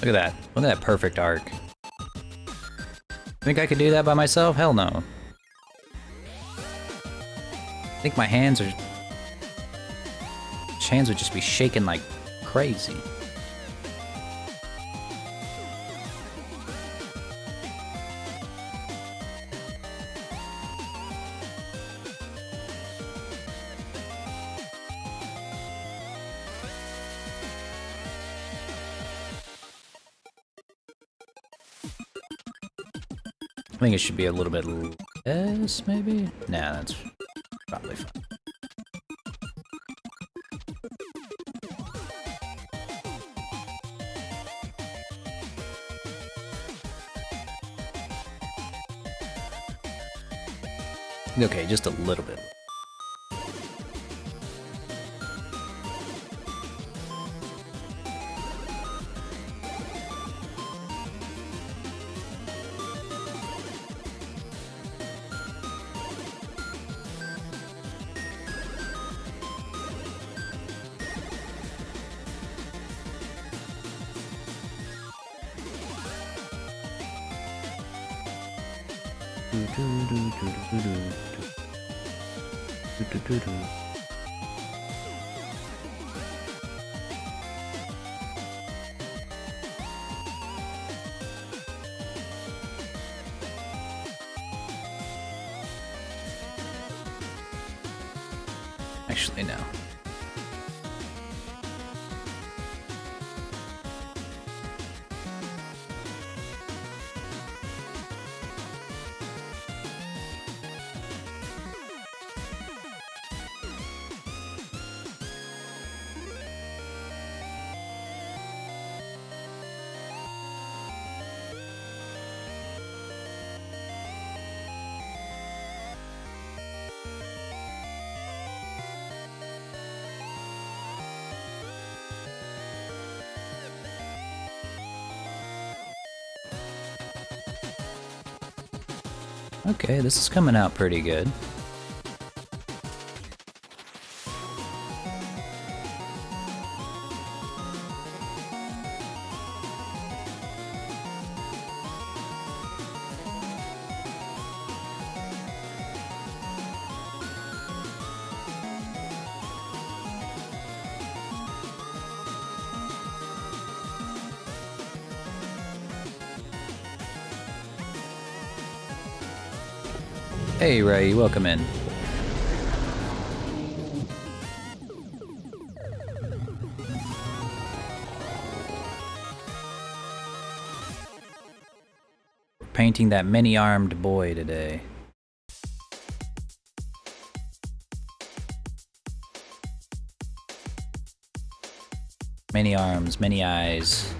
Look at that. Look at that perfect arc. Think I could do that by myself? Hell no. I think my hands would just be shaking like crazy. I think it should be a little bit less, maybe? Nah, that's probably fine. Okay, just a little bit. Actually, no. Okay, this is coming out pretty good. Hey Ray, welcome in. We're painting that many-armed boy today. Many arms, many eyes.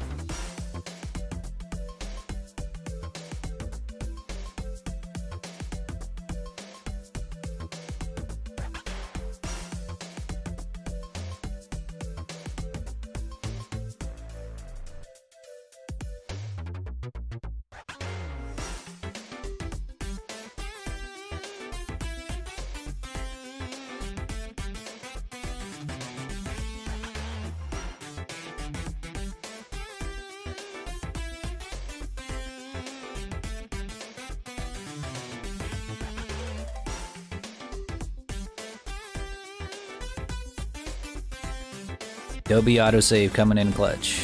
Adobe autosave coming in clutch.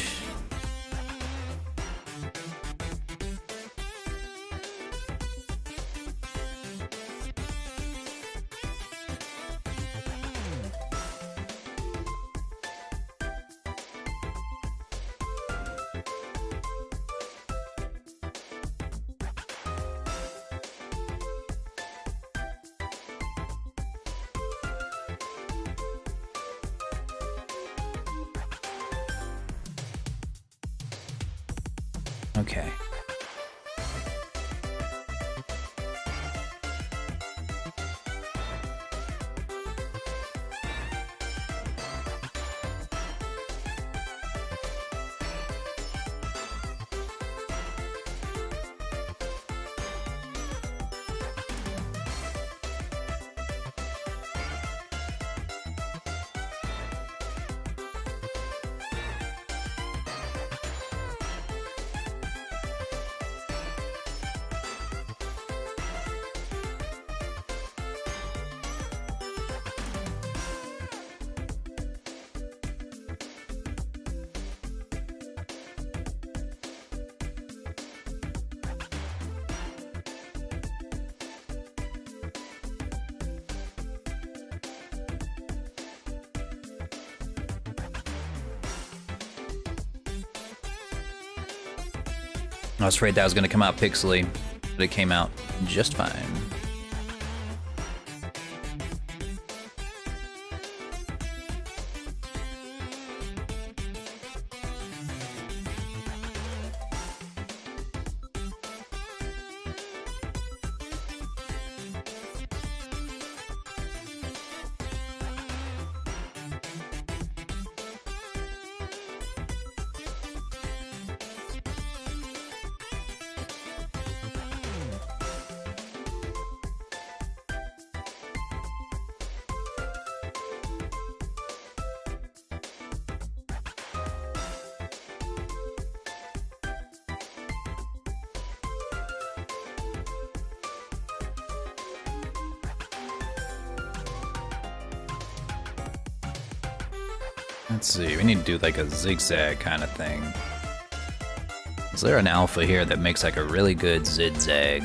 Okay. I was afraid that was going to come out pixely, but it came out just fine. Let's see, we need to do like a zigzag kind of thing. Is there an alpha here that makes like a really good zigzag?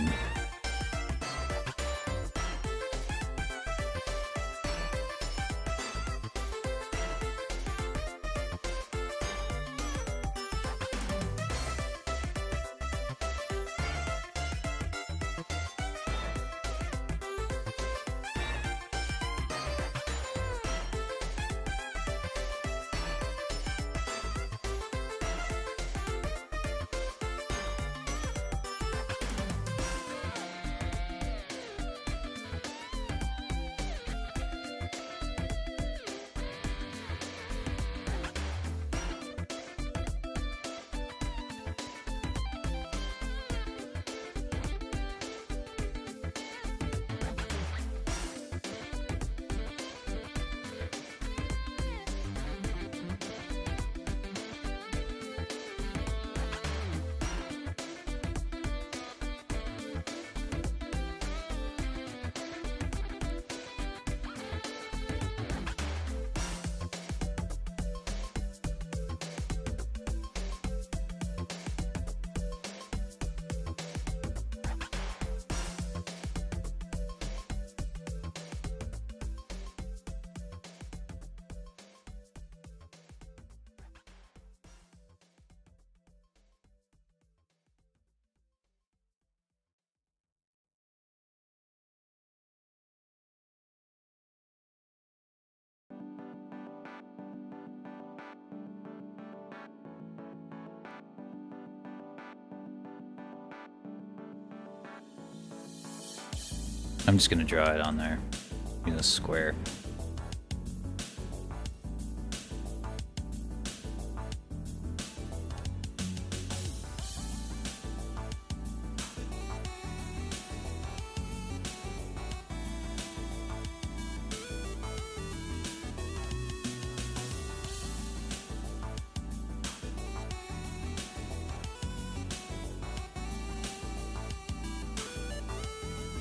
I'm just gonna draw it on there. Use a square.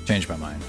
Changed my mind.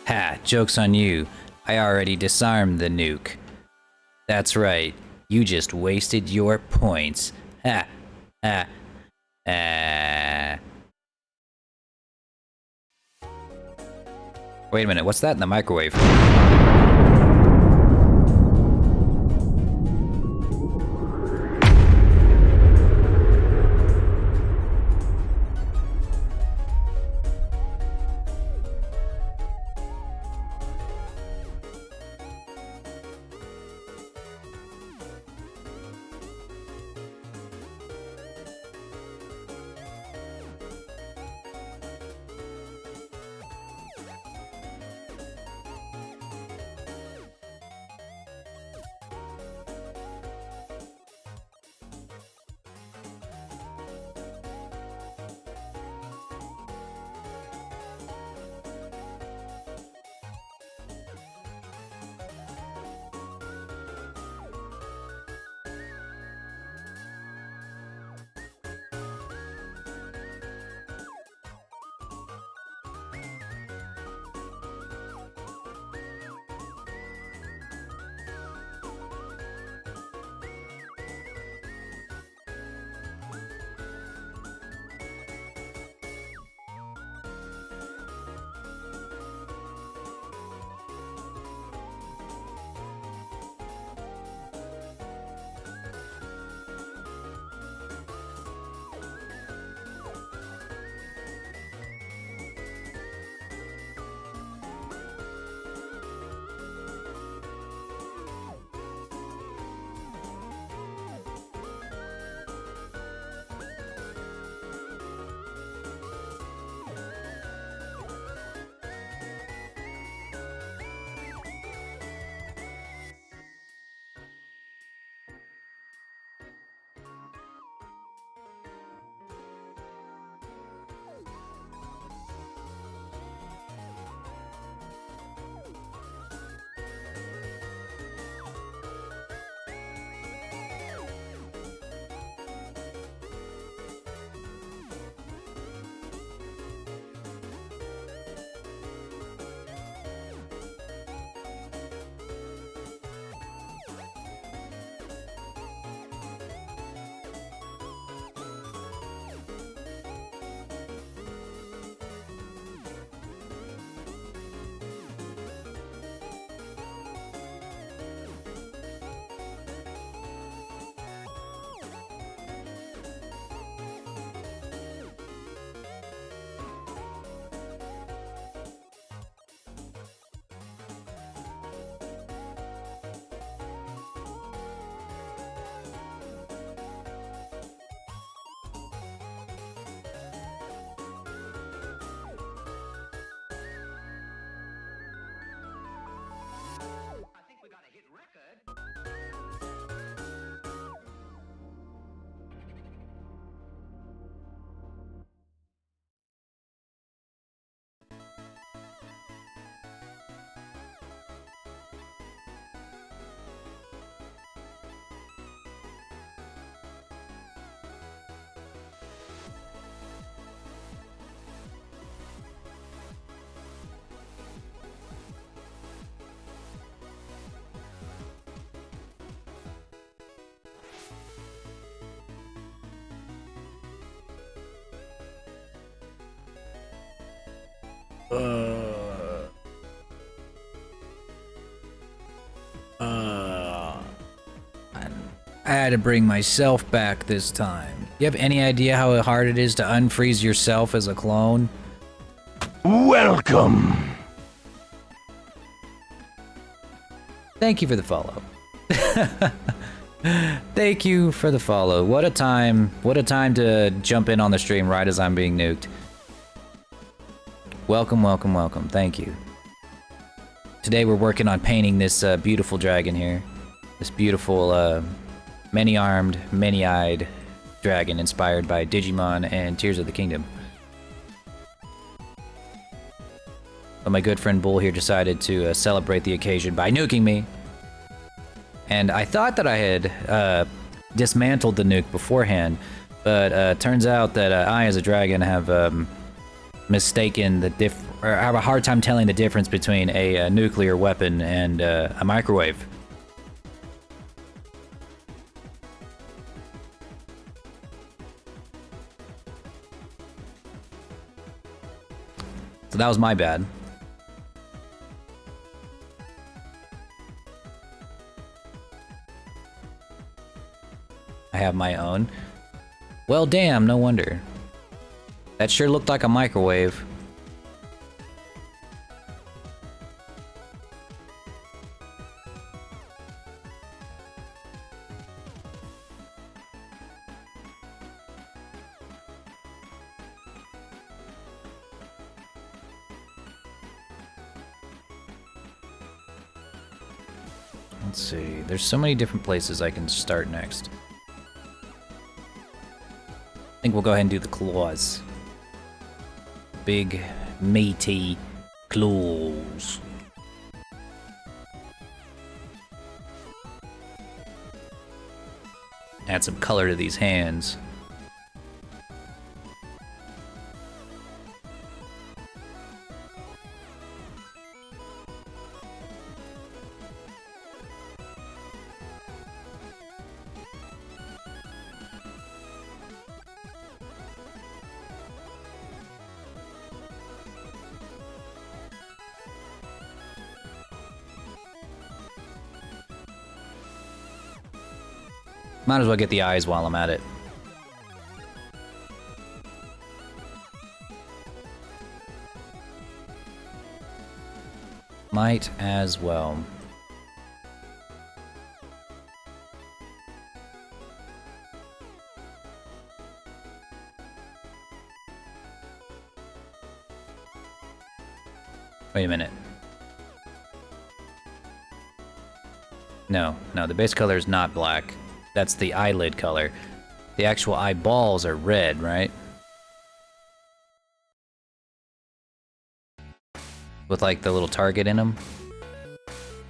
Ha, joke's on you. I already disarmed the nuke. That's right. You just wasted your points. Ha, ha, ah. Wait a minute, what's that in the microwave? I had to bring myself back this time. You have any idea how hard it is to unfreeze yourself as a clone? Welcome. Thank you for the follow. Thank you for the follow. What a time to jump in on the stream right as I'm being nuked. Welcome, welcome, welcome. Thank you. Today we're working on painting this beautiful dragon here. This beautiful, many-armed, many-eyed dragon inspired by Digimon and Tears of the Kingdom. But my good friend Bull here decided to celebrate the occasion by nuking me. And I thought that I had dismantled the nuke beforehand, but turns out that I, as a dragon, have mistaken or have a hard time telling the difference between a nuclear weapon and a microwave. So that was my bad. I have my own. Well, damn, no wonder. That sure looked like a microwave. Let's see. There's so many different places I can start next. I think we'll go ahead and do the claws. Big, meaty claws. Add some color to these hands. Might as well get the eyes while I'm at it. Might as well. Wait a minute. No, the base color is not black. That's the eyelid color. The actual eyeballs are red, right? With like the little target in them?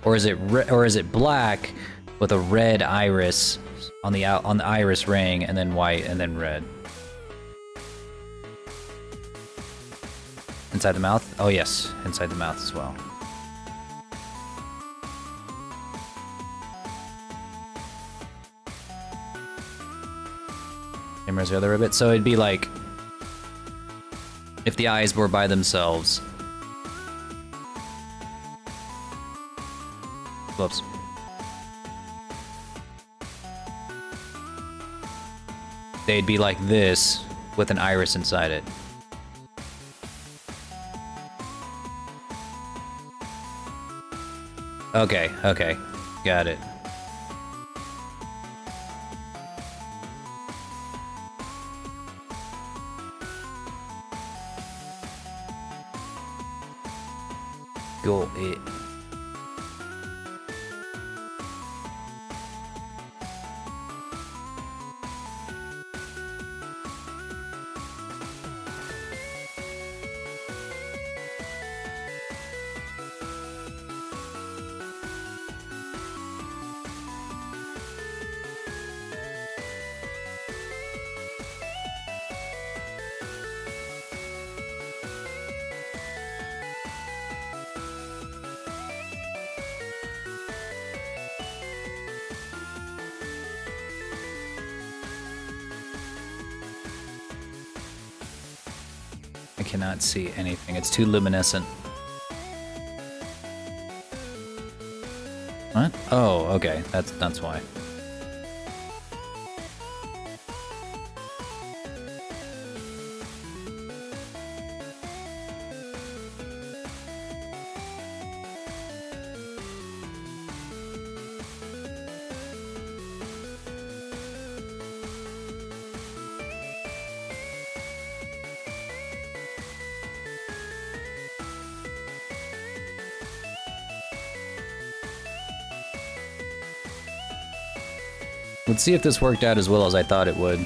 Or is it black with a red iris on the iris ring and then white and then red? Inside the mouth? Oh yes, inside the mouth as well. Where's the other ribbit? So it'd be like if the eyes were by themselves. Whoops. They'd be like this with an iris inside it. Okay, got it. Got it. I cannot see anything. It's too luminescent. What? Oh, okay. That's why. Let's see if this worked out as well as I thought it would.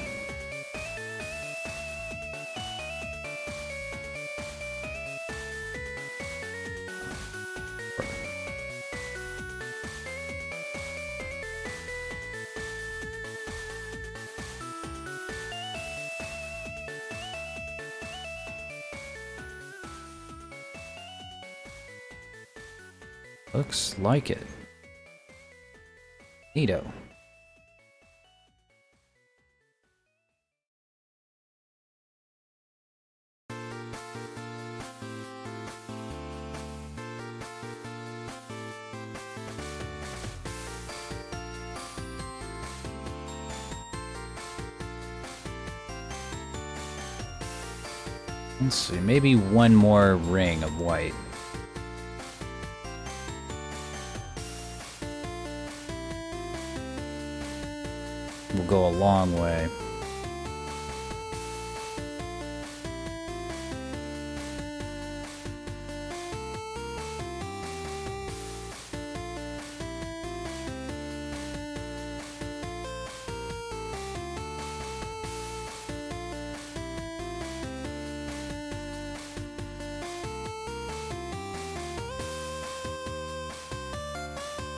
Looks like it. Neato. Let's see, maybe one more ring of white. Will go a long way.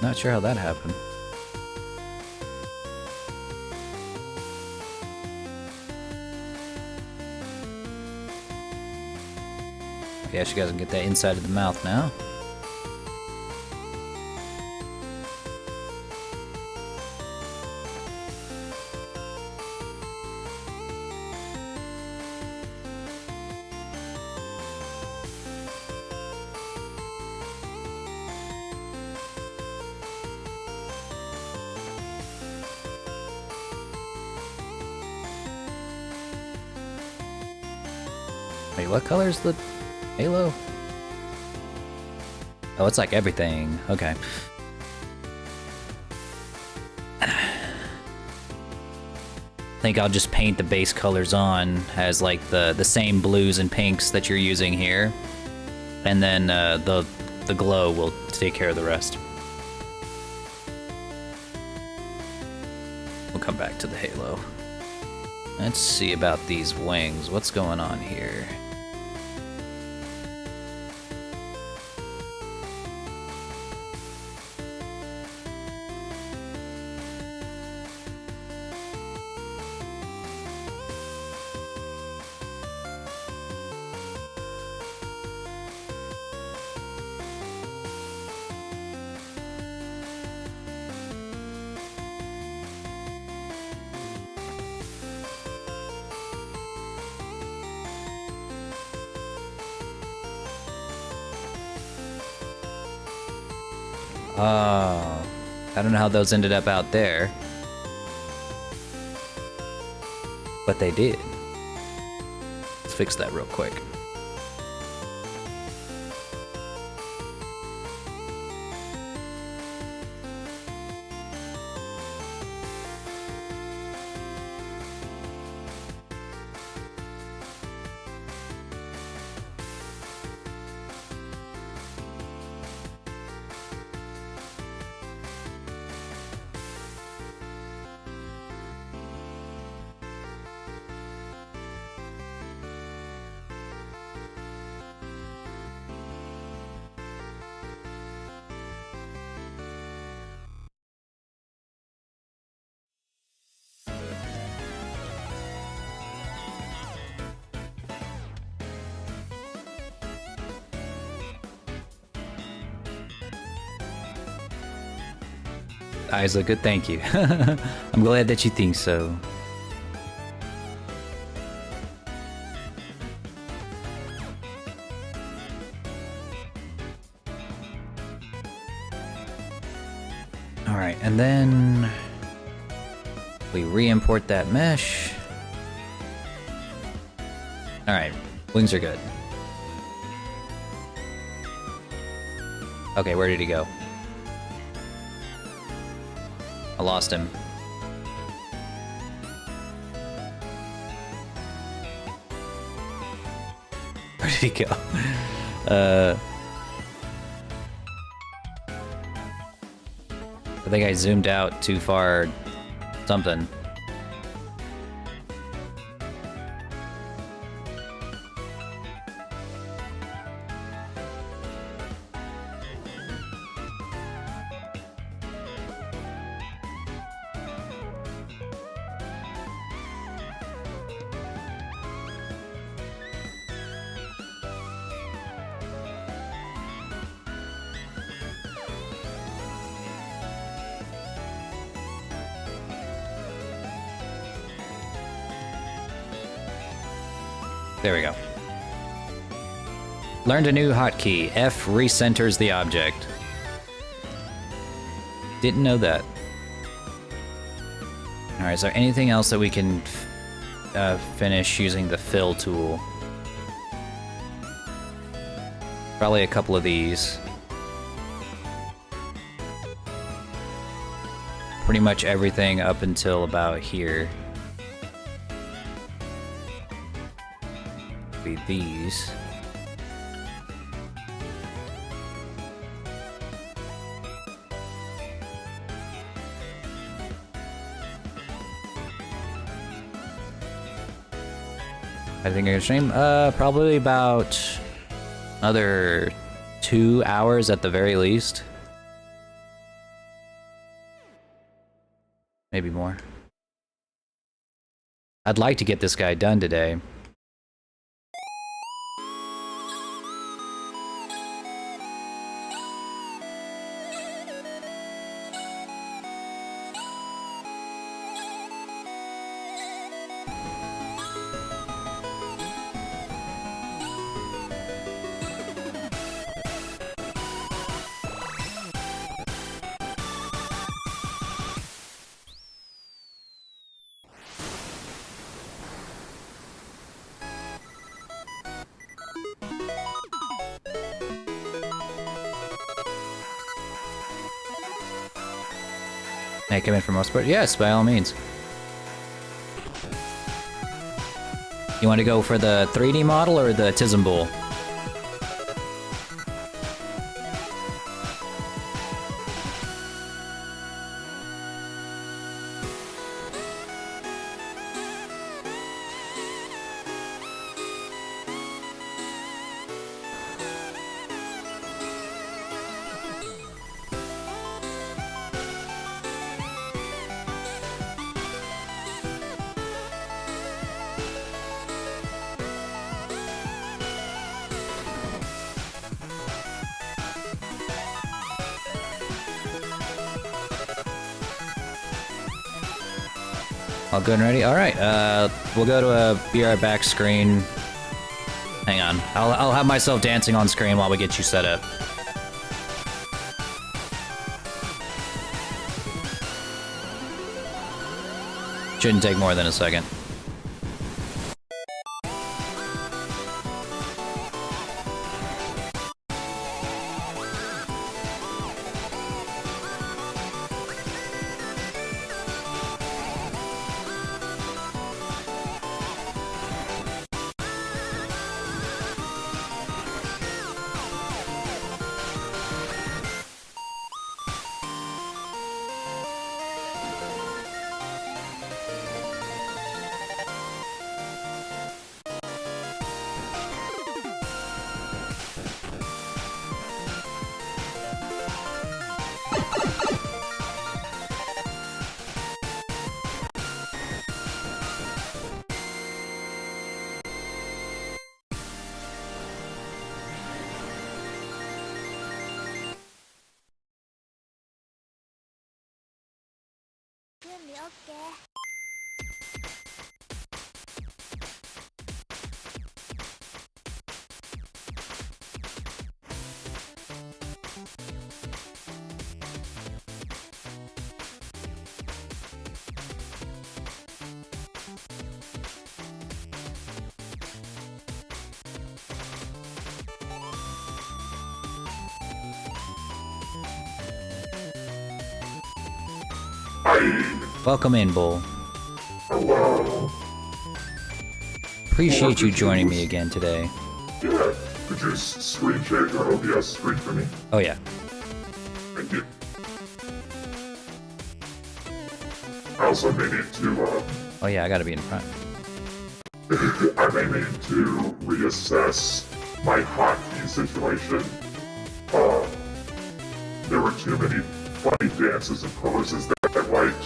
Not sure how that happened. Okay, I should guys can get that inside of the mouth now. Wait, what color is the halo? Oh, it's like everything. Okay. I think I'll just paint the base colors on as like the same blues and pinks that you're using here. And then the glow will take care of the rest. We'll come back to the halo. Let's see about these wings. What's going on here? Oh, I don't know how those ended up out there, but they did. Let's fix that real quick. Eyes look good, thank you. I'm glad that you think so. Alright, and then we re-import that mesh. Alright, wings are good. Okay, where did he go? I lost him. Where did he go? I think I zoomed out too far. Something. There we go. Learned a new hotkey. F recenters the object. Didn't know that. Alright, is there anything else that we can finish using the fill tool? Probably a couple of these. Pretty much everything up until about here. Be these. I think I can stream probably about another 2 hours at the very least. Maybe more. I'd like to get this guy done today. Hey, come in for most part? Yes, by all means. You want to go for the 3D model or the Tism Bowl? All good and ready? Alright, we'll go to a BR back screen. Hang on. I'll have myself dancing on screen while we get you set up. Shouldn't take more than a second. Welcome in, Bull. Hello. Appreciate you joining me again today. Yeah. Could you screen share your OBS screen for me? Oh yeah. Thank you. I also may need to, Oh yeah, I gotta be in front. I may need to reassess my hotkey situation. There were too many funny dances and poses that I liked.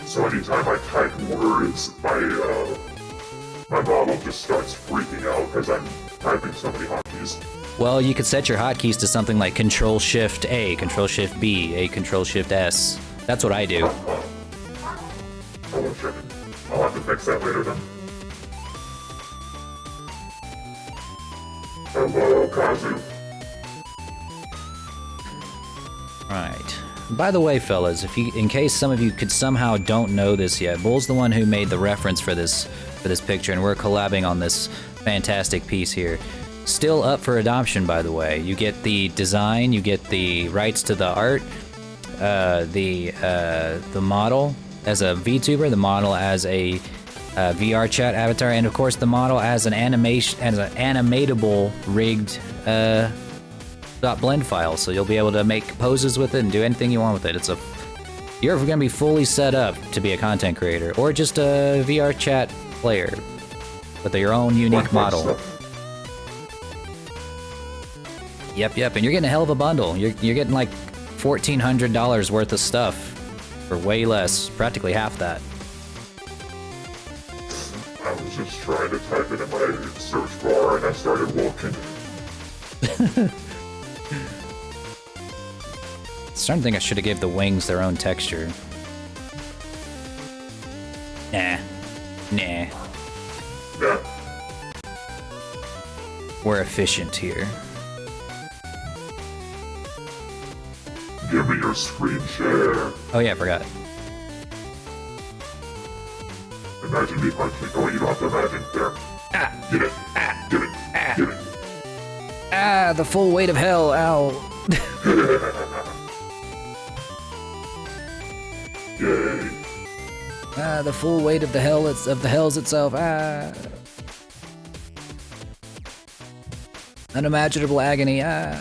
So anytime I type words, my model just starts freaking out because I'm typing so many hotkeys. Well, you could set your hotkeys to something like Control-Shift-A, Control-Shift-B, A Control-Shift-S. That's what I do. Oh shit. I'll have to fix that later then. Kazu. Right. By the way, fellas, in case some of you could somehow don't know this yet, Bull's the one who made the reference for this picture, and we're collabing on this fantastic piece here. Still up for adoption, by the way. You get the design, you get the rights to the art, the model as a VTuber, the model as a VRChat avatar, and of course the model as an animatable rigged .blend file. So you'll be able to make poses with it and do anything you want with it. You're gonna be fully set up to be a content creator or just a VRChat player with your own unique model. Yep, and you're getting a hell of a bundle. You're getting like $1,400 worth of stuff for way less, practically half that. I was just trying to type it in my search bar and I started walking. Starting to think I should have gave the wings their own texture. Nah. Yeah. We're efficient here. Give me your screen share. Oh yeah, I forgot. Imagine me punching. Oh, you don't have to imagine. There. Ah! Get it. Get it. Ah! Get it. Ah, the full weight of hell, ow. Yay. Ah, the full weight of the hells itself, ah. Unimaginable agony, ah.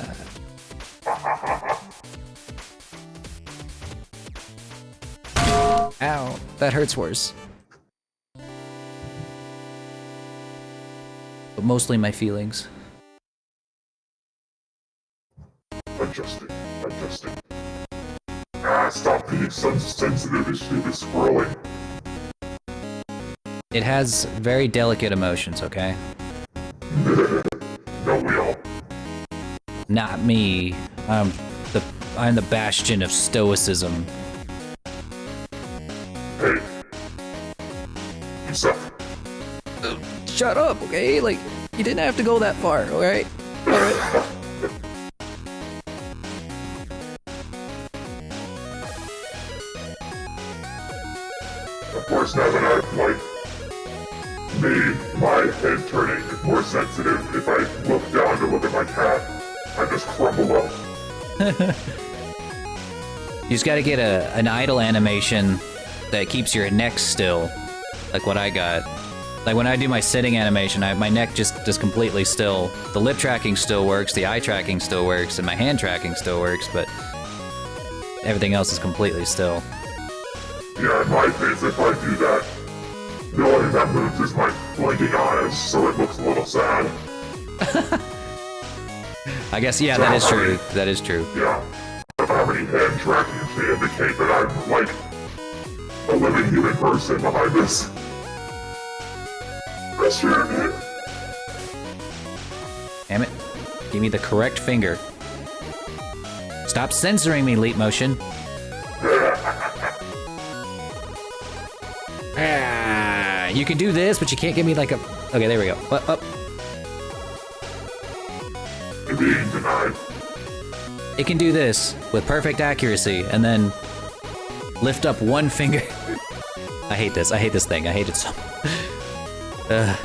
Ow, that hurts worse. But mostly my feelings. Adjusting. Stop being so sensitive and stupid scrolling. It has very delicate emotions, okay? No, we all. Not me. I'm the bastion of stoicism. Hey. You suck. Shut up, okay? Like, you didn't have to go that far, alright? Alright. Of course, now that I've, made my head turning more sensitive, if I look down to look at my cat, I just crumble up. You just gotta get an idle animation that keeps your neck still, like what I got. Like when I do my sitting animation, my neck just completely still. The lip tracking still works, the eye tracking still works, and my hand tracking still works, but everything else is completely still. Yeah, in my case, if I do that, the only thing that moves is my blinking eyes, so it looks a little sad. I guess, yeah, that is true. That is true. Yeah. I don't have any hand tracking to indicate that I'm, a living human person behind this. Press your hand. Damn it. Give me the correct finger. Stop censoring me, Leap Motion. Ah, you can do this, but you can't give me like a... Okay, there we go. Up. You're being denied. It can do this with perfect accuracy, and then lift up one finger. I hate this thing. I hate it so much. Oh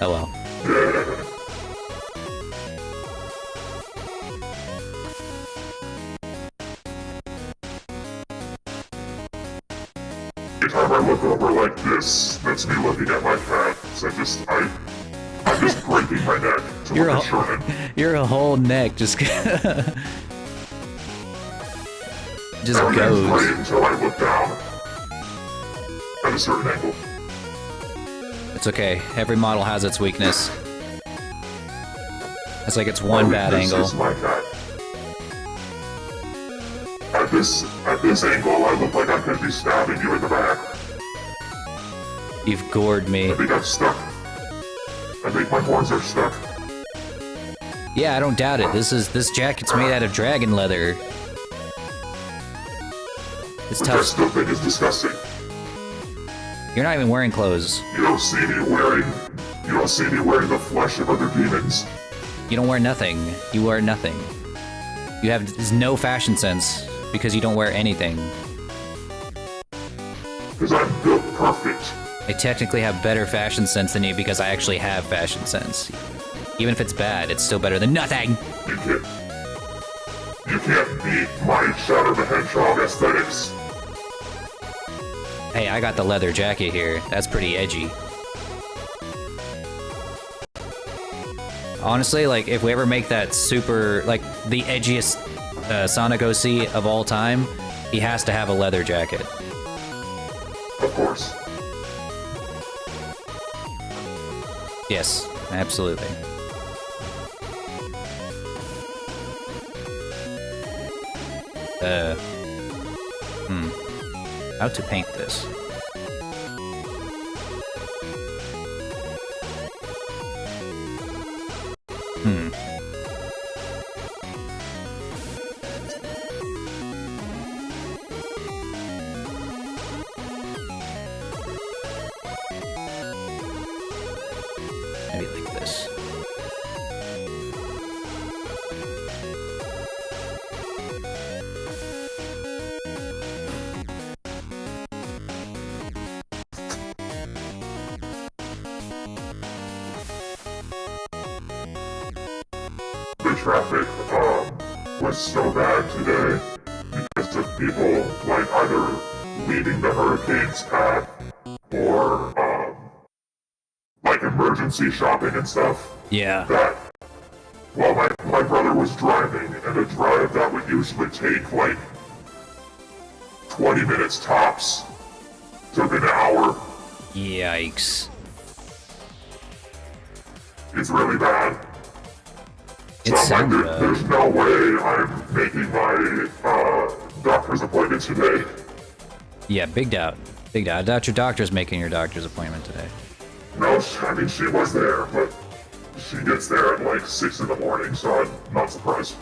well. Every time I look over like this, that's me looking at my cat. So I'm just breaking my neck to look at Sherman. You're a whole neck just Everything's goes. great until I look down at a certain angle. It's okay. Every model has its weakness. It's like it's one bad angle. This is my cat. At this angle, I look like I could be stabbing you in the back. You've gored me. I think I'm stuck. I think my horns are stuck. Yeah, I don't doubt it. This jacket's made out of dragon leather. It's Which I tough. still think is disgusting. You're not even wearing clothes. You don't see me wearing the flesh of other demons. You don't wear nothing. You wear nothing. You have no fashion sense because you don't wear anything. Because I'm built perfect. I technically have better fashion sense than you because I actually have fashion sense. Even if it's bad, it's still better than nothing. You can't beat my Shadow the Hedgehog aesthetics. Hey, I got the leather jacket here. That's pretty edgy. Honestly, like, if we ever make that super, like, the edgiest Sonic OC of all time, he has to have a leather jacket. Of course. Yes, absolutely. How to paint this? Maybe like this. The traffic was so bad today because of people like either leaving the hurricane's path or like emergency shopping and stuff. Yeah. That while my brother was driving, and a drive that would usually take like 20 minutes tops took an hour. Yikes. It's really bad. It So I'm sounds like, bad. there's no way I'm making my doctor's appointment today. Yeah, big doubt. Big doubt. I doubt your doctor's making your doctor's appointment today. No, I mean, she was there, but she gets there at like 6 in the morning, so I'm not surprised.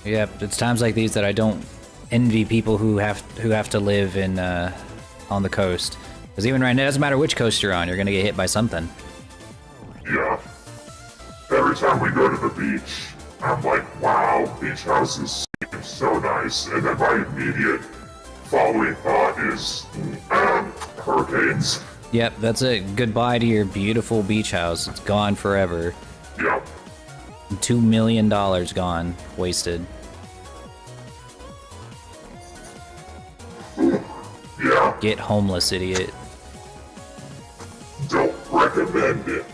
Yep, it's times like these that I don't envy people who have to live in on the coast. Because even right now, it doesn't matter which coast you're on, you're gonna get hit by something. Yeah. Every time we go to the beach, I'm like, wow, beach houses seem so nice. And then my immediate following thought is, hurricanes. Yep, that's it. Goodbye to your beautiful beach house. It's gone forever. Yep. $2 million gone, wasted. Yeah. Get homeless, idiot. Don't recommend it.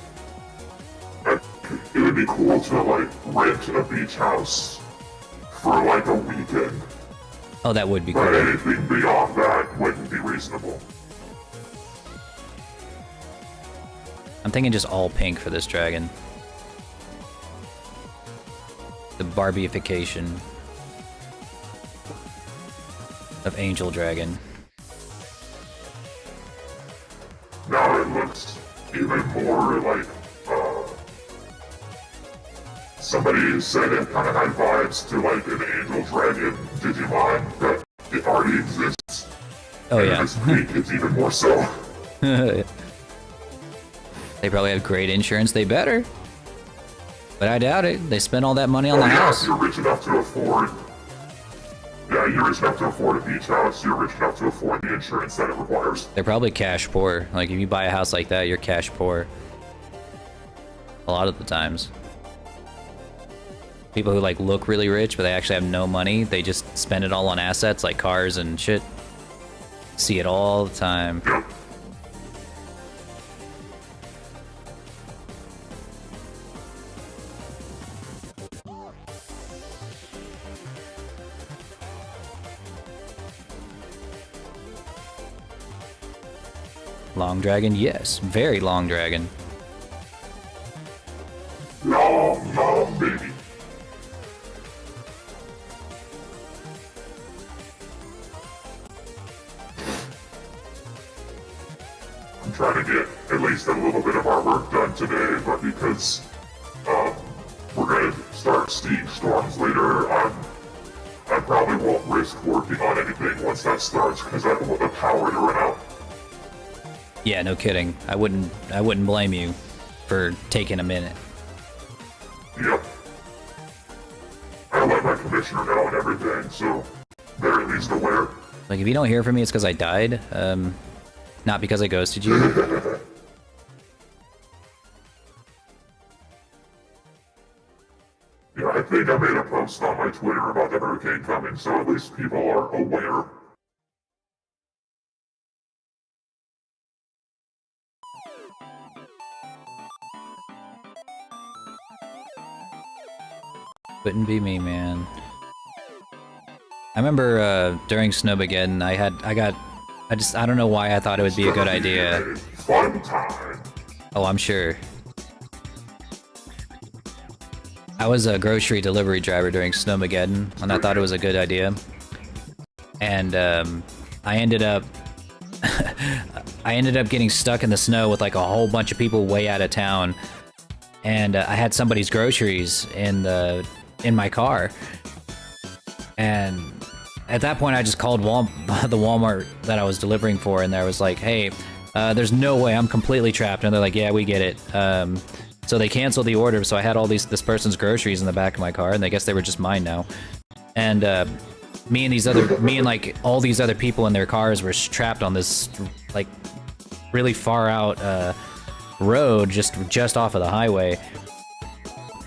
It would be cool to like rent a beach house for like a weekend. Oh, that would be But cool. anything beyond that wouldn't be reasonable. I'm thinking just all pink for this dragon. The Barbieification of Angel Dragon. Now it looks even more like, somebody said it kind of had vibes to like an Angel Dragon Digimon that it already exists. Oh and yeah. this week it's even more so. They probably have great insurance. They better. But I doubt it. They spent all that money on the Yeah, house. if you're rich enough to afford. Yeah, you're rich enough to afford a beach house. You're rich enough to afford the insurance that it requires. They're probably cash poor. Like, if you buy a house like that, you're cash poor. A lot of the times. People who, like, look really rich, but they actually have no money, they just spend it all on assets, like cars and shit. See it all the time. Yep. Long dragon, yes. Very long dragon. Long, baby. I'm trying to get at least a little bit of our work done today, but because we're going to start seeing storms later, I probably won't risk working on anything once that starts because I don't want the power to run out. Yeah, no kidding. I wouldn't blame you for taking a minute. Yep. I let my commissioner know and everything, so they're at least aware. Like, if you don't hear from me, it's because I died. Not because I ghosted you. Yeah, I think I made a post on my Twitter about the hurricane coming, so at least people are aware. Wouldn't be me, man. I remember during Snowmageddon, I don't know why I thought it would be a good idea. Fun time. Oh, I'm sure. I was a grocery delivery driver during Snowmageddon, and I thought it was a good idea. And I ended up getting stuck in the snow with like a whole bunch of people way out of town, and I had somebody's groceries in my car. And at that point, I just called the Walmart that I was delivering for, and there was like, "Hey, there's no way, I'm completely trapped." And they're like, "Yeah, we get it." So they canceled the order, so I had all this person's groceries in the back of my car, and I guess they were just mine now. And me and like all these other people in their cars were trapped on this like really far out road just off of the highway.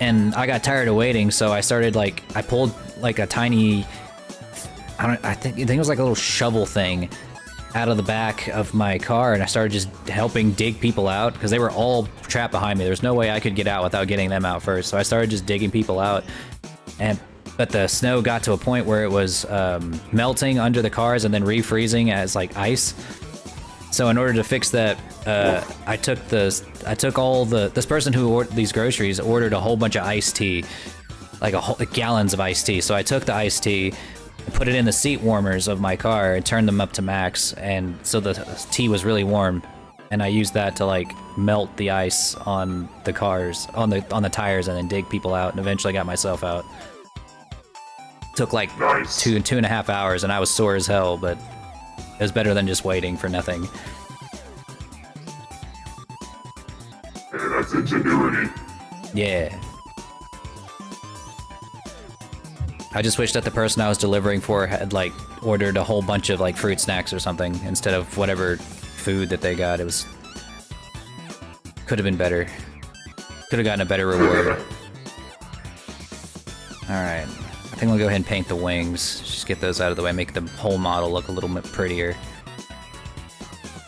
And I got tired of waiting, so I started I pulled like a tiny, I think it was like a little shovel thing out of the back of my car, and I started just helping dig people out because they were all trapped behind me. There's no way I could get out without getting them out first. So I started just digging people out, but the snow got to a point where it was melting under the cars and then refreezing as like ice. So in order to fix that, this person who ordered these groceries ordered a whole bunch of iced tea, like gallons of iced tea. So I took the iced tea, put it in the seat warmers of my car, and turned them up to max, and so the tea was really warm, and I used that to like melt the ice on the cars, on the tires, and then dig people out, and eventually got myself out. Took like Nice. 2.5 hours, and I was sore as hell, but it was better than just waiting for nothing. Hey, that's ingenuity. Yeah. I just wish that the person I was delivering for had like ordered a whole bunch of like fruit snacks or something instead of whatever food that they got. It could have been better. Could have gotten a better reward. Alright. I think we'll go ahead and paint the wings. Just get those out of the way, make the whole model look a little bit prettier.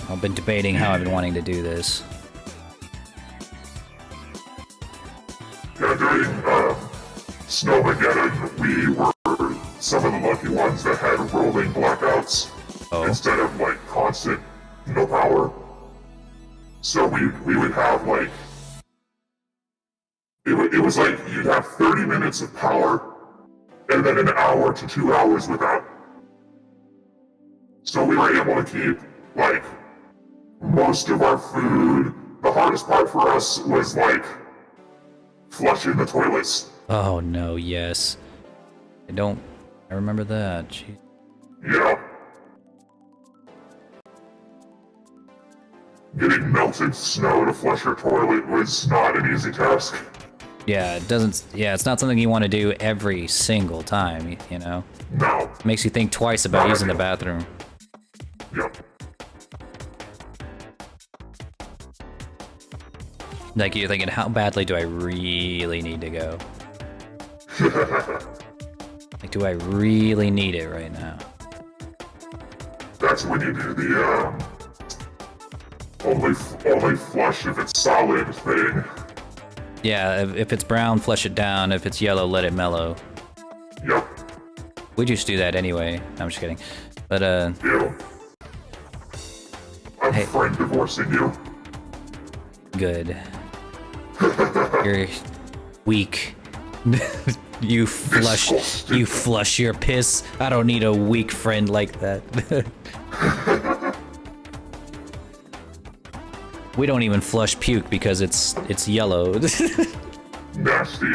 I've been debating how I've been wanting to do this. Yeah, during Snowmageddon, we were some of the lucky ones that had rolling blackouts instead of like constant no power. So we would have like it was like you'd have 30 minutes of power and then an hour to 2 hours without. So we were able to keep like most of our food. The hardest part for us was like flushing the toilets. Oh no, yes. I remember that. Jeez. Yeah. Getting melted snow to flush your toilet was not an easy task. Yeah, it's not something you want to do every single time, you know? No. Makes you think twice about using the bathroom. Yep. Like, you're thinking, how badly do I really need to go? Like, do I really need it right now? That's when you do the only flush if it's solid thing. Yeah, if it's brown, flush it down. If it's yellow, let it mellow. Yep. We just do that anyway. I'm just kidding. But, Yeah. I a Hey. friend divorcing you. Good. You're weak. You flush your piss. I don't need a weak friend like that. We don't even flush puke because it's yellow. Nasty.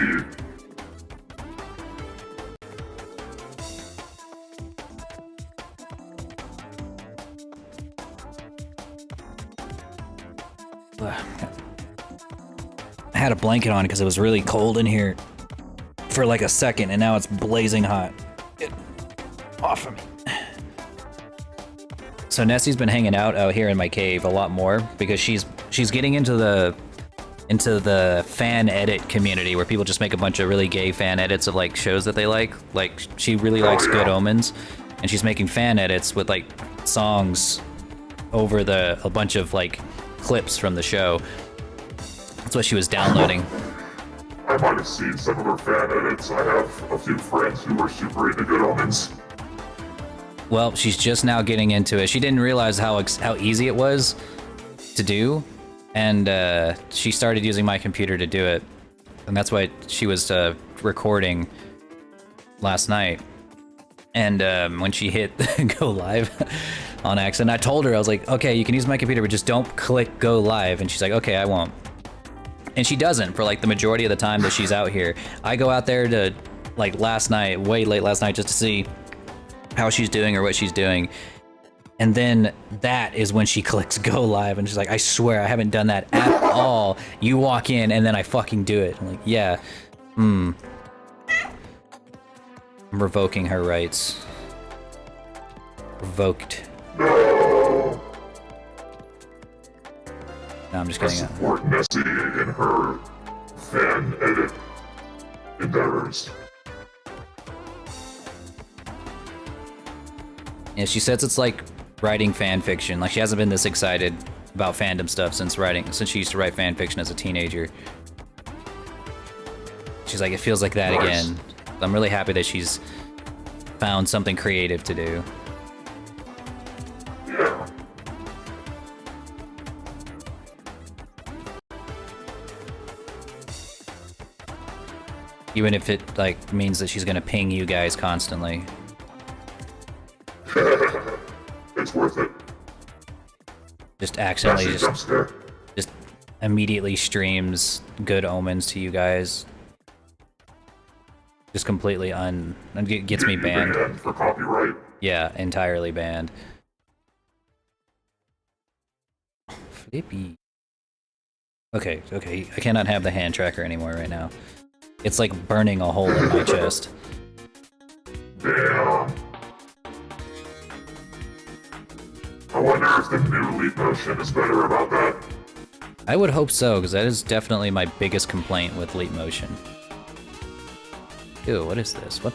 I had a blanket on because it was really cold in here for like a second, and now it's blazing hot. Get off of me. So Nessie's been hanging out here in my cave a lot more because she's getting into the fan edit community where people just make a bunch of really gay fan edits of like shows that they like. Like she really likes Good Omens, and she's making fan edits with like songs over a bunch of like clips from the show. That's what she was downloading. I might have seen some of her fan edits. I have a few friends who are super into Good Omens. Well, she's just now getting into it. She didn't realize how easy it was to do, and she started using my computer to do it. And that's why she was recording last night. And when she hit go live on accident, I told her, I was like, okay, you can use my computer, but just don't click go live. And she's like, okay, I won't. And she doesn't for like the majority of the time that she's out here. I go out there to like last night, way late last night, just to see how she's doing or what she's doing. And then that is when she clicks go live and she's like, I swear I haven't done that at all. You walk in and then I fucking do it. I'm like, yeah. I'm revoking her rights. Revoked. No. No, I'm just I kidding. support Nessie in her fan edit endeavors. Yeah, she says it's like writing fan fiction. Like she hasn't been this excited about fandom stuff since she used to write fan fiction as a teenager. She's like, it feels like that Nice. again. I'm really happy that she's found something creative to do. Yeah. Even if it like means that she's gonna ping you guys constantly. It's worth it. Just accidentally Nasty jump scare. just immediately streams Good Omens to you guys. Just completely gets me banned. For copyright. Yeah, entirely banned. Flippy. Okay, I cannot have the hand tracker anymore right now. It's like burning a hole in my chest. Damn. I wonder if the new Leap Motion is better about that. I would hope so, because that is definitely my biggest complaint with Leap Motion. Ew, what is this? What?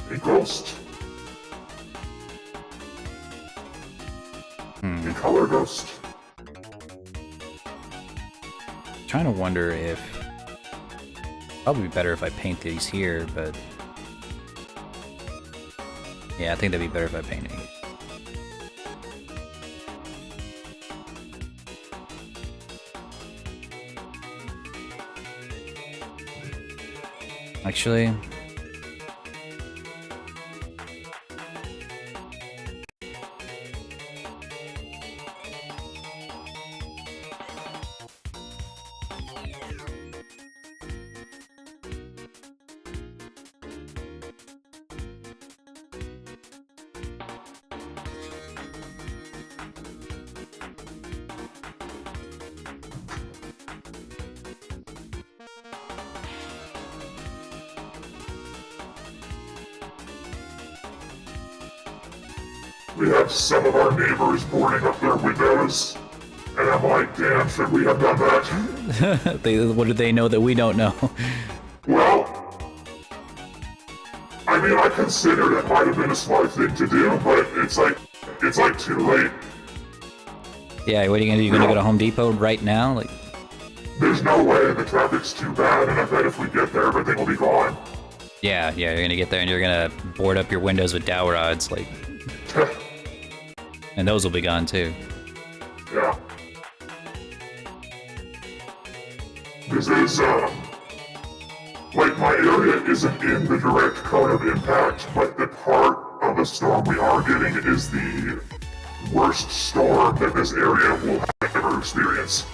A ghost. A color ghost. Trying to wonder if... Probably be better if I paint these here, but... Yeah, I think that'd be better if I painted it. Actually... We have some of our neighbors boarding up their windows, and I'm like, damn, should we have done that? what do they know that we don't know? Well, I mean, I considered it might have been a smart thing to do, but it's like too late. Yeah, what are you gonna do? You gonna go to Home Depot right now? Like, There's no way the traffic's too bad, and I bet if we get there, everything will be gone. Yeah, yeah, you're gonna get there and you're gonna board up your windows with dowel rods, like, and those will be gone too. Yeah. This is, like, my area isn't in the direct cone of impact, but the part of the storm we are getting is the worst storm that this area will ever experience.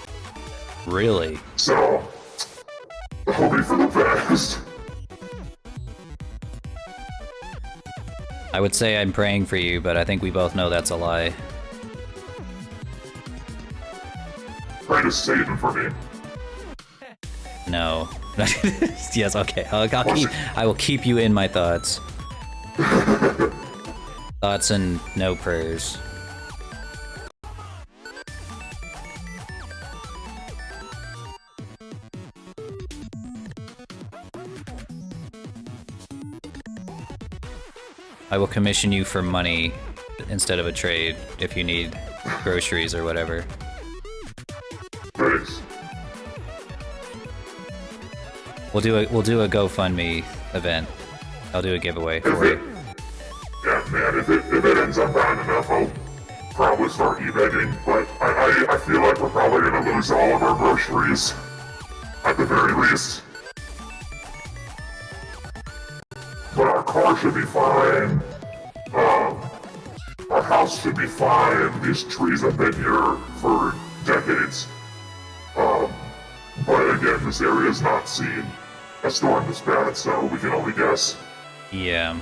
Really? So, hoping for the best. I would say I'm praying for you, but I think we both know that's a lie. Try to save him for me. No. Yes, okay. I will keep you in my thoughts. Thoughts and no prayers. I will commission you for money instead of a trade if you need groceries or whatever. Thanks. We'll do a GoFundMe event. I'll do a giveaway for you. Yeah, man, if it ends up bad enough, I'll probably start e-begging, but I feel like we're probably gonna lose all of our groceries. At the very least. But our car should be fine. Our house should be fine. These trees have been here for decades. But again, this area has not seen a storm this bad, so we can only guess. Yeah.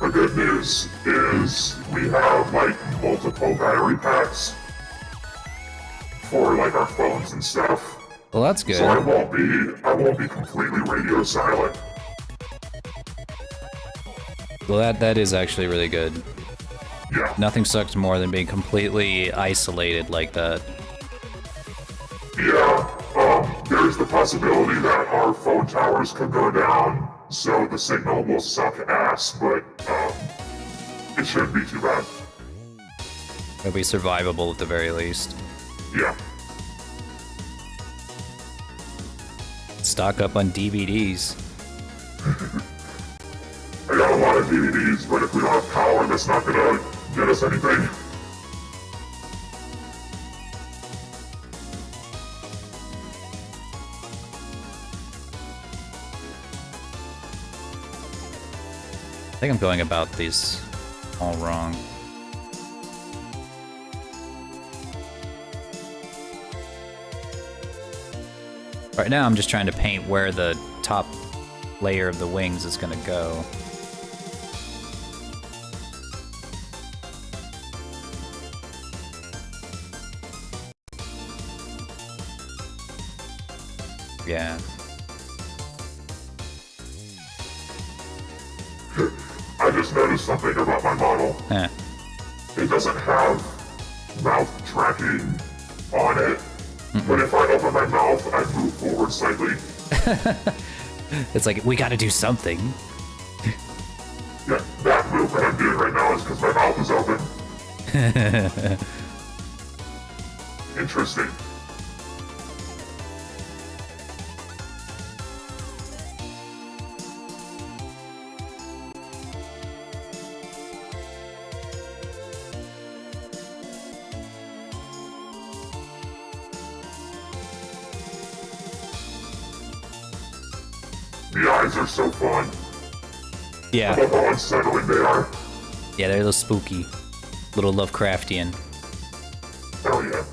The good news is we have like multiple battery packs for like our phones and stuff. Well, that's good. So I won't be completely radio silent. Well, that is actually really good. Yeah. Nothing sucks more than being completely isolated like that. Yeah, there's the possibility that our phone towers could go down, so the signal will suck ass, but it shouldn't be too bad. It'll be survivable at the very least. Yeah. Stock up on DVDs. I got a lot of DVDs, but if we don't have power, that's not gonna get us anything. I think I'm going about these all wrong. Right now I'm just trying to paint where the top layer of the wings is gonna go. Yeah. I just noticed something about my model. Eh. It doesn't have mouth tracking on it, but if I open my mouth, I move forward slightly. It's like, we gotta do something. Yeah, that movement I'm doing right now is because my mouth is open. Interesting. The eyes are so fun. I Yeah. love how unsettling they are. Yeah, they're a little spooky. Little Lovecraftian. Hell yeah.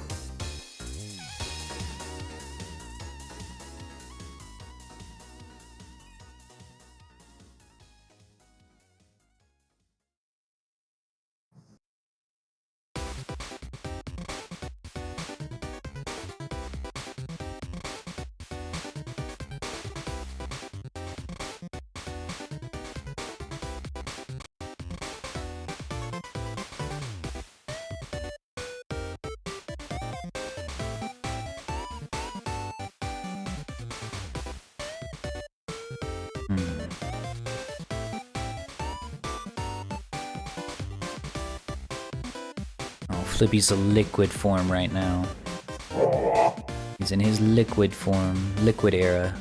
Flippy's a liquid form right now. Aw. He's in his liquid form, liquid era.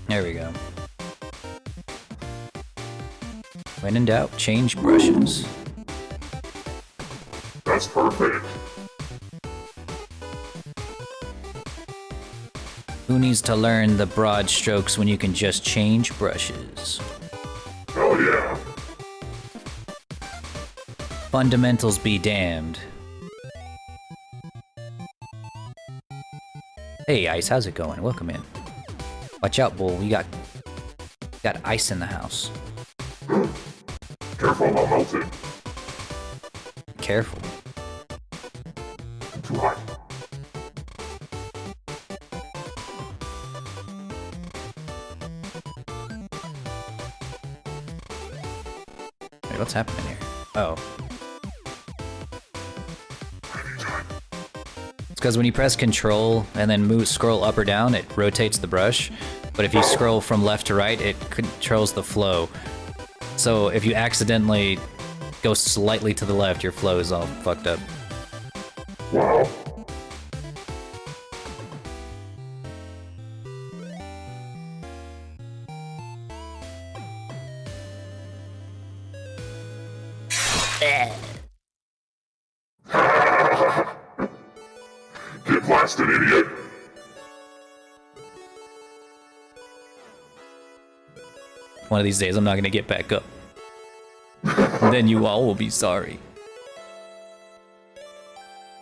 There we go. When in doubt, change brushes. That's perfect. Who needs to learn the broad strokes when you can just change brushes? Oh yeah. Fundamentals be damned. Hey Ice, how's it going? Welcome in. Watch out, Bull. We got ice in the house. Careful, I'm melting. Careful. Too hot. Wait, what's happening here? Oh. It's because when you press Control and then scroll up or down, it rotates the brush. But if you scroll from left to right, it controls the flow. So if you accidentally go slightly to the left, your flow is all fucked up. Wow. Get blasted, idiot. One of these days, I'm not gonna get back up. Then you all will be sorry.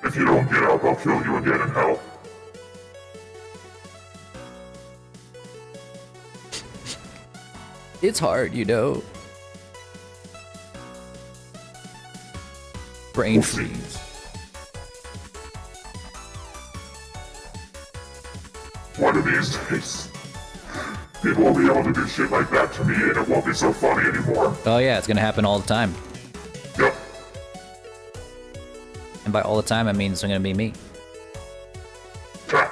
If you don't get up, I'll kill you again in hell. It's hard, you know. Brain freeze. One of these days, people will be able to do shit like that to me and it won't be so funny anymore. Oh yeah, it's gonna happen all the time. Yep. And by all the time, I mean it's gonna be me. Ha.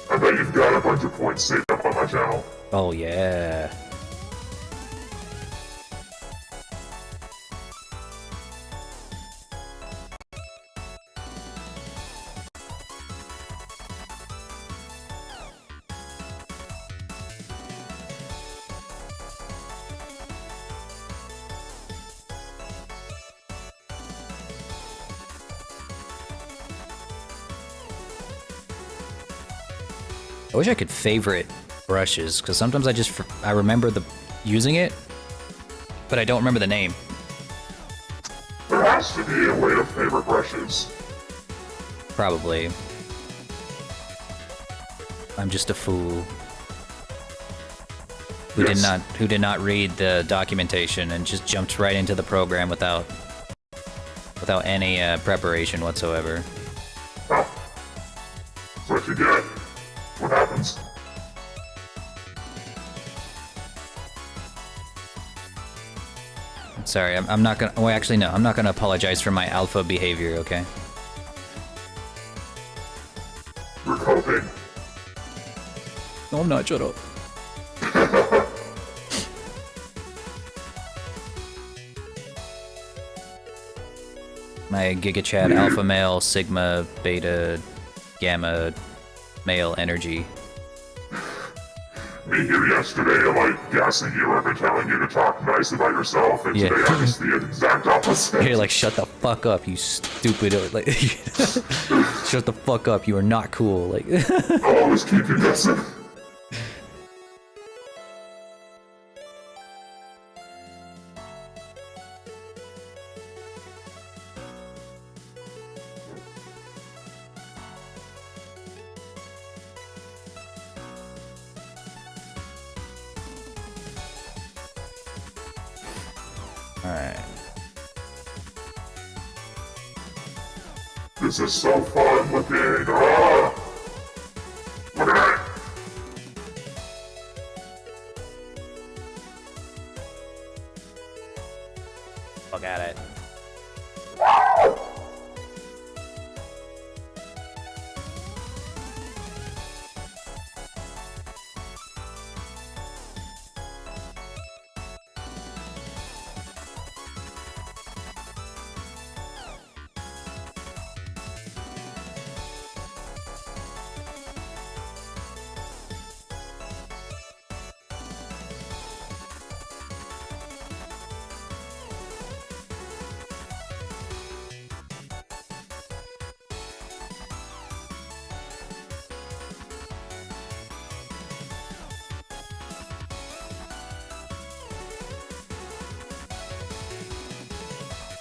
I bet you've got a bunch of points saved up on my channel. Oh yeah. I wish I could favorite brushes, because sometimes I remember using it, but I don't remember the name. There has to be a way to favorite brushes. Probably. I'm just a fool. Who did not read the documentation and just jumped right into the program without any preparation whatsoever. Huh. That's what you get. What happens? I'm sorry, I'm not gonna. Oh, actually, no, I'm not gonna apologize for my alpha behavior. Okay. You're coping. No, I'm not. Shut up. My GigaChat alpha male sigma beta gamma male energy. Me here yesterday, like gassing you up and telling you to talk nice about yourself, and Yeah. today I'm just the exact opposite. You're like, shut the fuck up, you stupid. Like, shut the fuck up. You are not cool. Like, I'll always keep you guessing. Alright. This is so fun looking. Ah! Look at that. Look at it.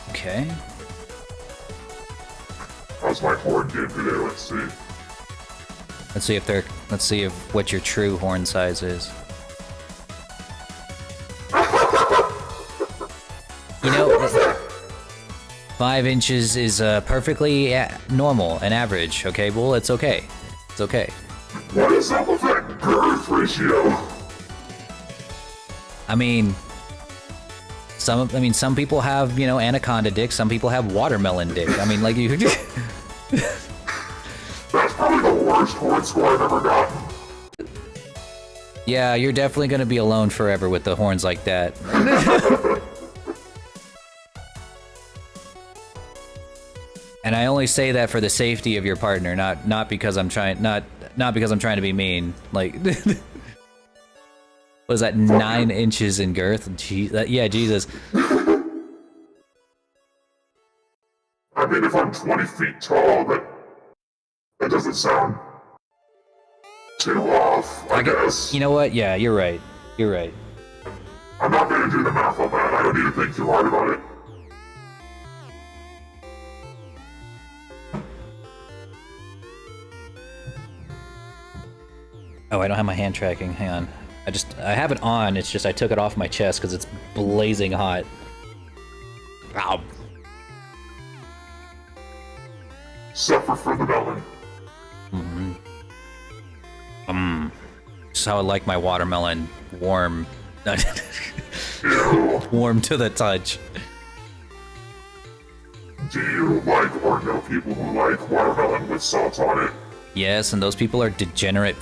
Okay. How's my horn game today? Let's see. Let's see if what your true horn size is. You know, 5 inches is perfectly normal and average. Okay, well, it's okay. It's okay. What is up with that girth ratio? I mean, some people have, you know, anaconda dick. Some people have watermelon dick. I mean, like you. That's probably the worst horn score I've ever gotten. Yeah, you're definitely gonna be alone forever with the horns like that. And I only say that for the safety of your partner, not because I'm trying because I'm trying to be mean. Like, was that 9 inches in girth? Yeah, Jesus. I mean, if I'm 20 feet tall, that doesn't sound too off, I guess. You know what? Yeah, you're right. You're right. I'm not gonna do the math on that. I don't need to think too hard about it. Oh, I don't have my hand tracking. Hang on. I have it on. It's just I took it off my chest because it's blazing hot. Ow. Suffer for the melon. Just how I like my watermelon warm. Ew. Warm to the touch. Do you like or know people who like watermelon with salt on it? Yes, and those people are degenerate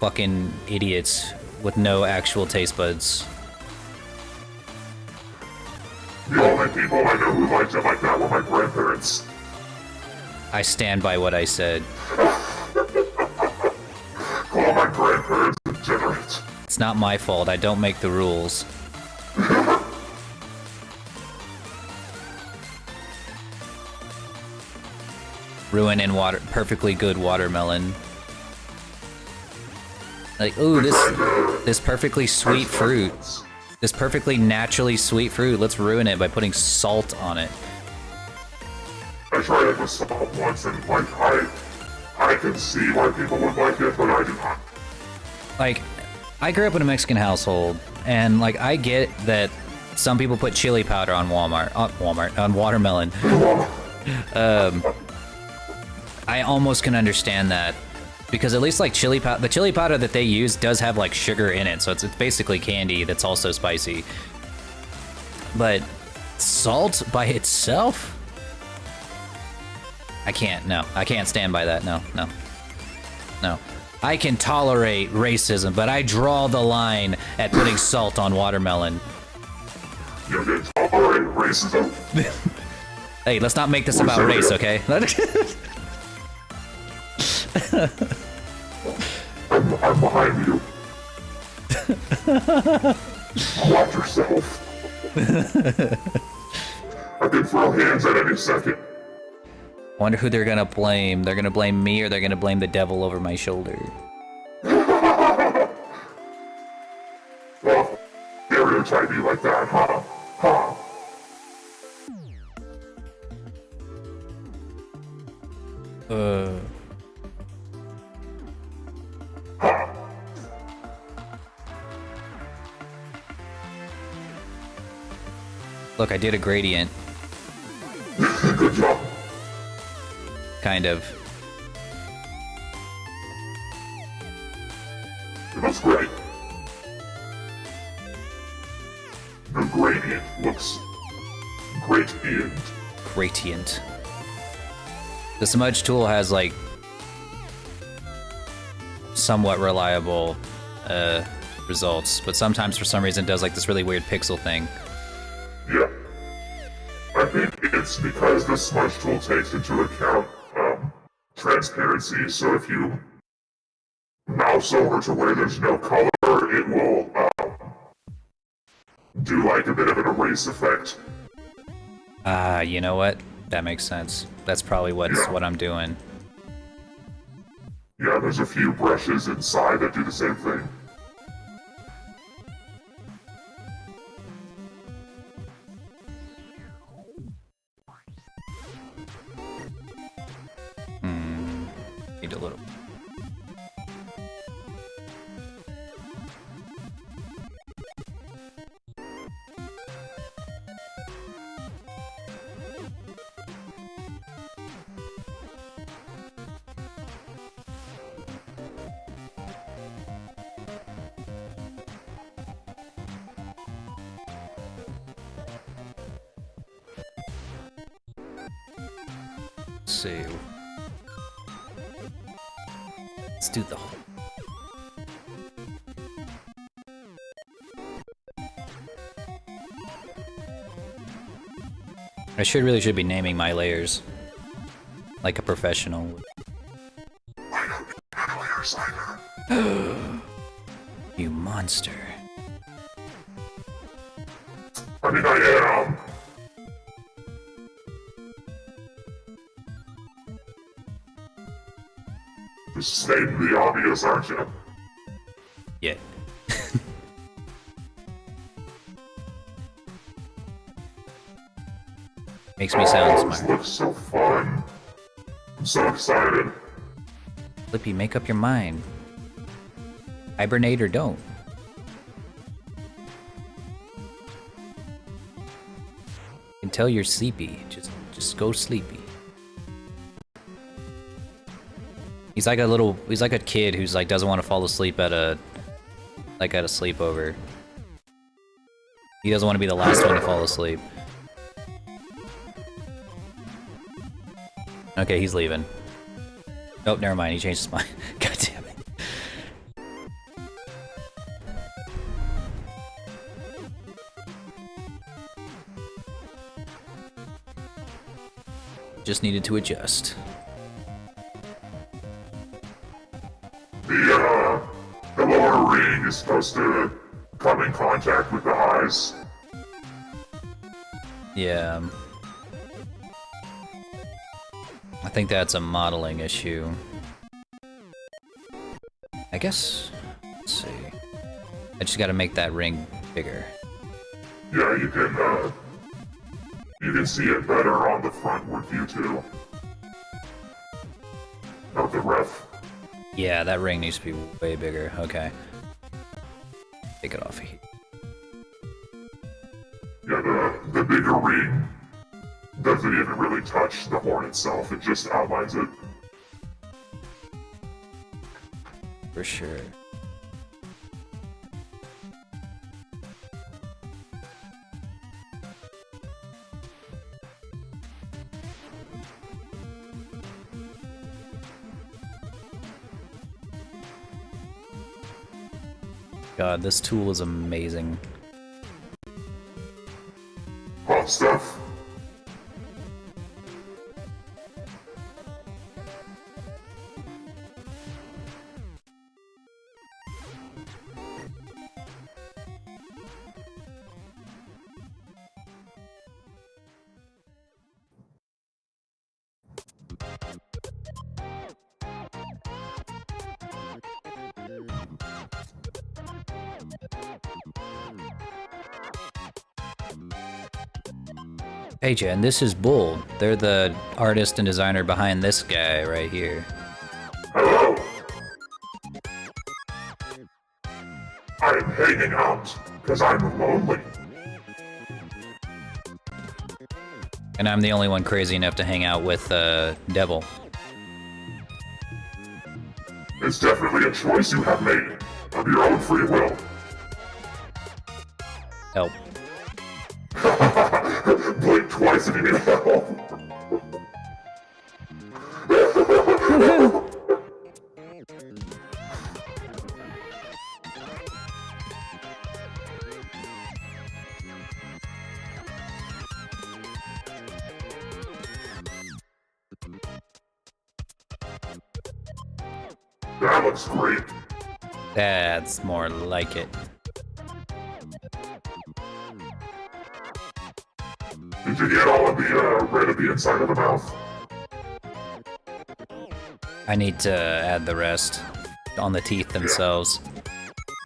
fucking idiots with no actual taste buds. The only people I know who liked it like that were my grandparents. I stand by what I said. Call my grandparents degenerate. It's not my fault. I don't make the rules. Ruin perfectly good watermelon. Like, ooh, this perfectly sweet fruit. This perfectly naturally sweet fruit. Let's ruin it by putting salt on it. I tried it with salt once, and like I can see why people would like it, but I do not. Like, I grew up in a Mexican household, and like I get that some people put chili powder on on watermelon. I almost can understand that, because at least like the chili powder that they use does have like sugar in it, so it's basically candy that's also spicy. But salt by itself? I can't stand by that. No. I can tolerate racism, but I draw the line at putting salt on watermelon. You can tolerate racism? Hey, let's not make this about race, okay? I'm behind you. Watch yourself. I can throw hands at any second. I wonder who they're gonna blame. They're gonna blame me, or they're gonna blame the devil over my shoulder. Well, stereotype you like that, huh? Huh? Look, I did a gradient. Good job. Kind of. It looks great. The gradient looks gradient. Gradient. The smudge tool has, like, somewhat reliable results, but sometimes for some reason it does, like, this really weird pixel thing. Yeah. I think it's because the smudge tool takes into account transparency, so if you mouse over to where there's no color, it will do like a bit of an erase effect. You know what? That makes sense. That's probably what I'm doing. Yeah, there's a few brushes inside that do the same thing. Need a little. Let's see. Let's do the whole. I really should be naming my layers like a professional. I don't need layers either. You monster. I mean, I am. Just stating the obvious, aren't you? Yeah. Makes me sound This smart. looks so fun. I'm so excited. Flippy, make up your mind. Hibernate or don't. You can tell you're sleepy. Just go sleepy. He's like a kid who's like doesn't want to fall asleep at a sleepover. He doesn't want to be the last one to fall asleep. Okay, he's leaving. Oh, never mind, he changed his mind. God damn it. Just needed to adjust. The lower ring is supposed to come in contact with the highs. Yeah. I think that's a modeling issue. I guess, let's see. I just gotta make that ring bigger. Yeah, you can see it better on the frontward view too. Of the ref. Yeah, that ring needs to be way bigger. Okay. Take it off of here. Yeah, the bigger ring doesn't even really touch the horn itself, it just outlines it. For sure. God, this tool is amazing. Hot stuff. Hey Jen, this is Bull. They're the artist and designer behind this guy right here. Hello. I'm hanging out because I'm lonely. And I'm the only one crazy enough to hang out with Devil. It's definitely a choice you have made, of your own free will. Help. Blink twice if you need help. That looks great. That's more like it. Did you get all of the red of the inside of the mouth? I need to add the rest on the teeth themselves.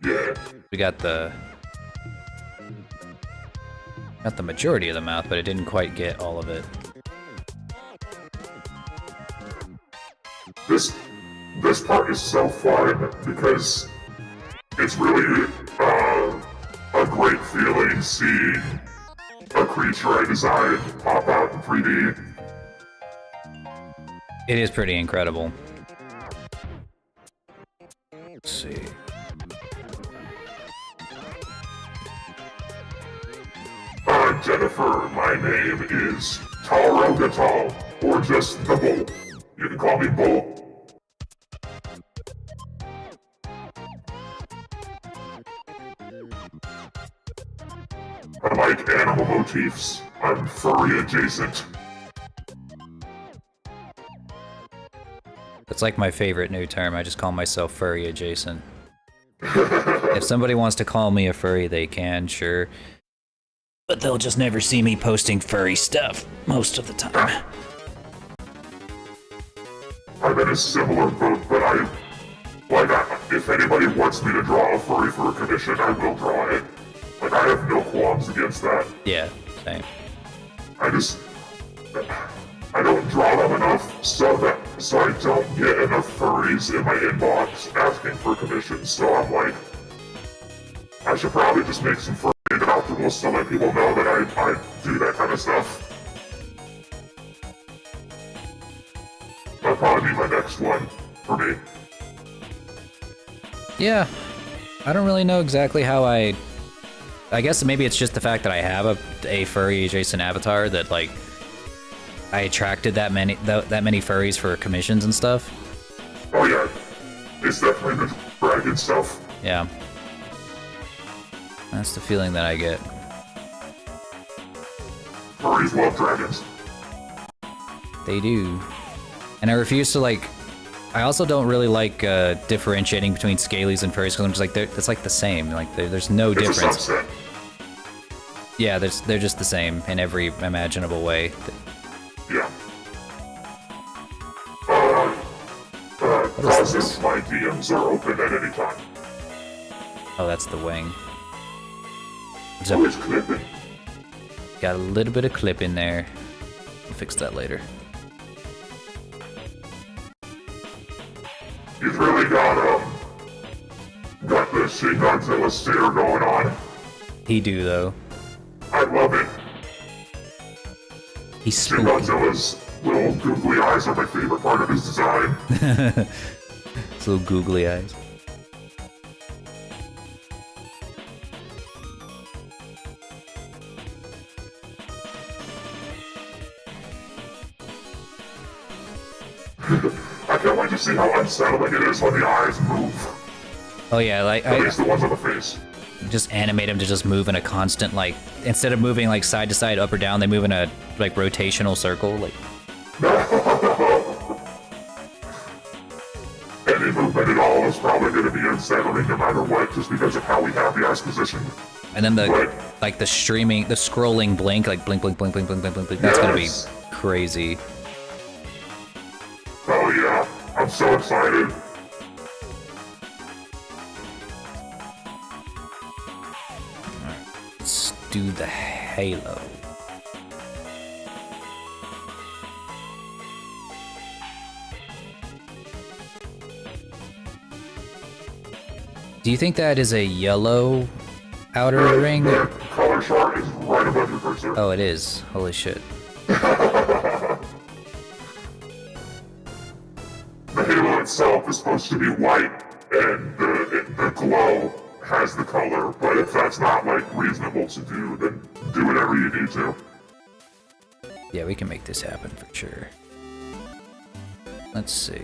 Yeah. We got the majority of the mouth, but it didn't quite get all of it. This part is so fun because it's really a great feeling seeing a creature I designed pop out in 3D. It is pretty incredible. Let's see. Jennifer, my name is Tarogatal, or just the Bull. You can call me Bull. I like animal motifs. I'm furry adjacent. That's like my favorite new term. I just call myself furry adjacent. If somebody wants to call me a furry, they can, sure. But they'll just never see me posting furry stuff most of the time. I'm in a similar boat, but if anybody wants me to draw a furry for a commission, I will draw it. Like, I have no qualms against that. Yeah, same. I don't draw them enough so I don't get enough furries in my inbox asking for commissions. So I'm like, I should probably just make some furry adoptables to let people know that I do that kind of stuff. That'll probably be my next one for me. Yeah, I don't really know exactly how I guess maybe it's just the fact that I have a furry adjacent avatar that, like, I attracted that many furries for commissions and stuff. Oh yeah, it's definitely the dragon stuff. Yeah. That's the feeling that I get. Furries love dragons. They do. And I refuse to, like, I also don't really like differentiating between scalies and furries because I'm just like, it's like the same. Like, there's no difference. It's a subset. Yeah, they're just the same in every imaginable way. Yeah. What is this? My DMs are open at any time. Oh, that's the wing. Always clipping. Got a little bit of clip in there. I'll fix that later. He's really got the Shin Godzilla stare going on. He do, though. I love it. He's Shin spooky. Godzilla's little googly eyes are my favorite part of his design. His little googly eyes. I can't wait to see how unsettling it is when the eyes move. Oh yeah, like At least the ones on the face. just animate them to just move in a constant, like, instead of moving like side to side, up or down, they move in a like rotational circle. Like, any movement at all is probably going to be unsettling no matter what, just because of how we have the eyes positioned. and then the Right. like the scrolling blink, like blink, blink, blink, blink, blink, blink, blink, blink. That's gonna be Yes. crazy. Oh yeah, I'm so excited. Let's do the halo. Do you think that is a yellow outer ring? The color chart is right above your cursor. Oh, it is. Holy shit. The halo itself is supposed to be white, and the glow has the color, but if that's not, like, reasonable to do, then do whatever you need to. Yeah, we can make this happen for sure. Let's see.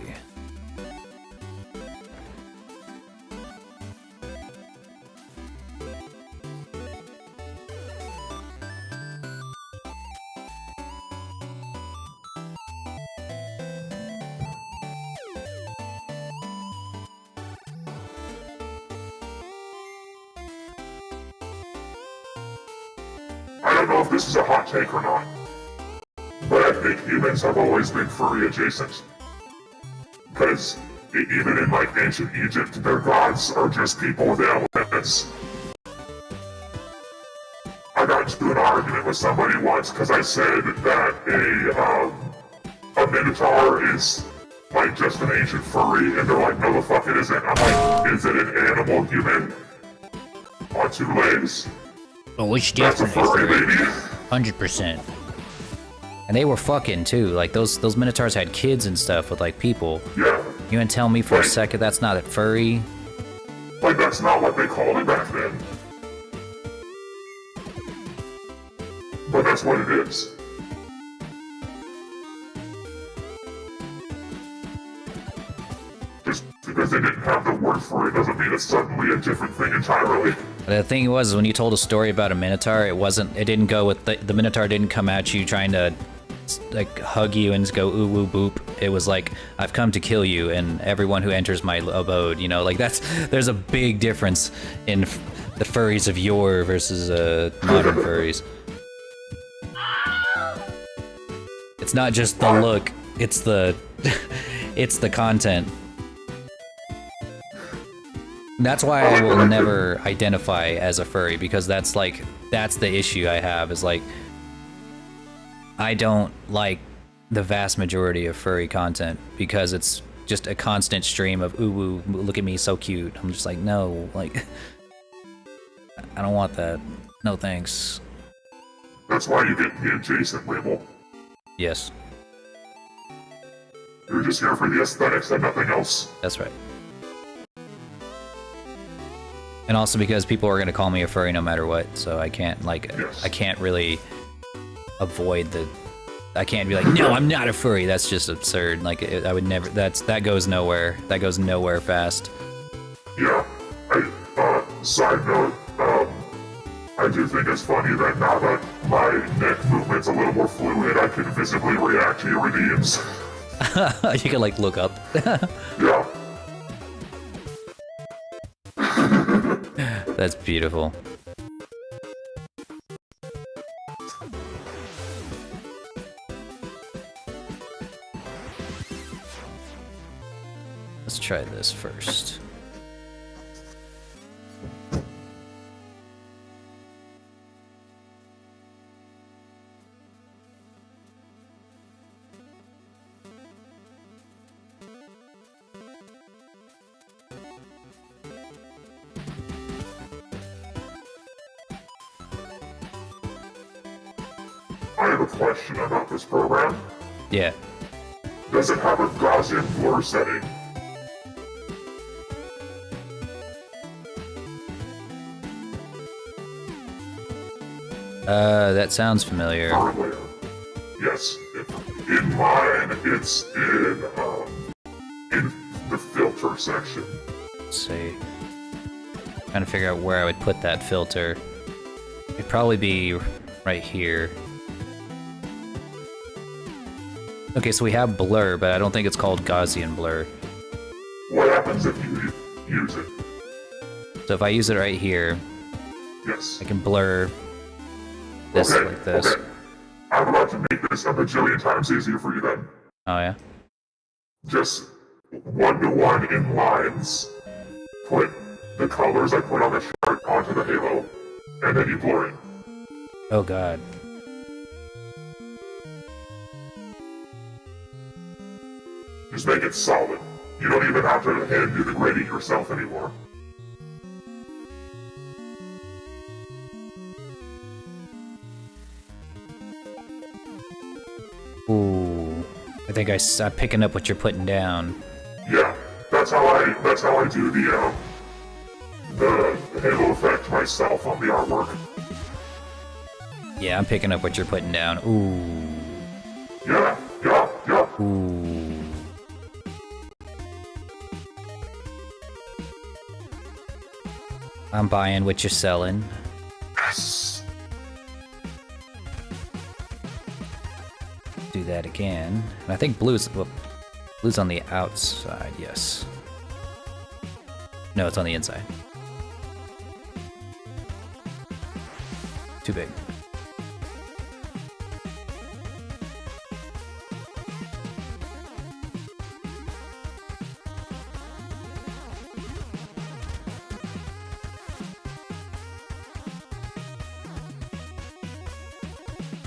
I don't know if this is a hot take or not, but I think humans have always been furry adjacent. Because even in, like, ancient Egypt, their gods are just people with elements. I got into an argument with somebody once because I said that a minotaur is, like, just an ancient furry, and they're like, no the fuck it isn't. I'm like, is it an animal human on 2 legs? Oh, it's That's a furry, baby. 100%. And they were fucking too. Like those minotaurs had kids and stuff with like people. Yeah. You gonna tell me for a second that's not a furry? Like, that's not what they called it back then. But that's what it is. Just because they didn't have the word for it doesn't mean it's suddenly a different thing entirely. The thing was, when you told a story about a minotaur, it didn't go with the minotaur didn't come at you trying to like hug you and go ooh woo boop. It was like, I've come to kill you and everyone who enters my abode, you know, like there's a big difference in the furries of yore versus modern furries. It's not just the look, it's the it's the content. That's why I will never identify as a furry, because that's the issue I have, is like, I don't like the vast majority of furry content because it's just a constant stream of ooh woo, look at me, so cute. I'm just like, no, like, I don't want that. No thanks. That's why you get the adjacent label. Yes. You're just here for the aesthetics and nothing else. That's right. And also because people are gonna call me a furry no matter what, so I can't, like, Yes. I can't really avoid I can't be like, no, I'm not a furry. That's just absurd. Like, I would never. That goes nowhere. That goes nowhere fast. Yeah. Side note, I do think it's funny that now that my neck movement's a little more fluid, I can visibly react to your redeems. You can like look up. Yeah. That's beautiful. Let's try this first. I have a question about this program. Yeah. Does it have a Gaussian blur setting? That sounds familiar. Earlier. Yes. In mine, it's in the filter section. Let's see. Trying to figure out where I would put that filter. It'd probably be right here. Okay, so we have blur, but I don't think it's called Gaussian blur. What happens if you use it? So if I use it right here, Yes. I can blur this like this. Okay. I'm about to make this a bajillion times easier for you then. Oh yeah? Just 1-to-1 in lines. Put the colors I put on the chart onto the halo, and then you blur it. Oh god. Just make it solid. You don't even have to hand do the grading yourself anymore. Ooh, I think I'm picking up what you're putting down. Yeah, that's how I do the halo effect myself on the artwork. Yeah, I'm picking up what you're putting down. Ooh. Yeah. Ooh. I'm buying what you're selling. Yes. Do that again. And I think blue's on the outside, yes. No, it's on the inside. Too big.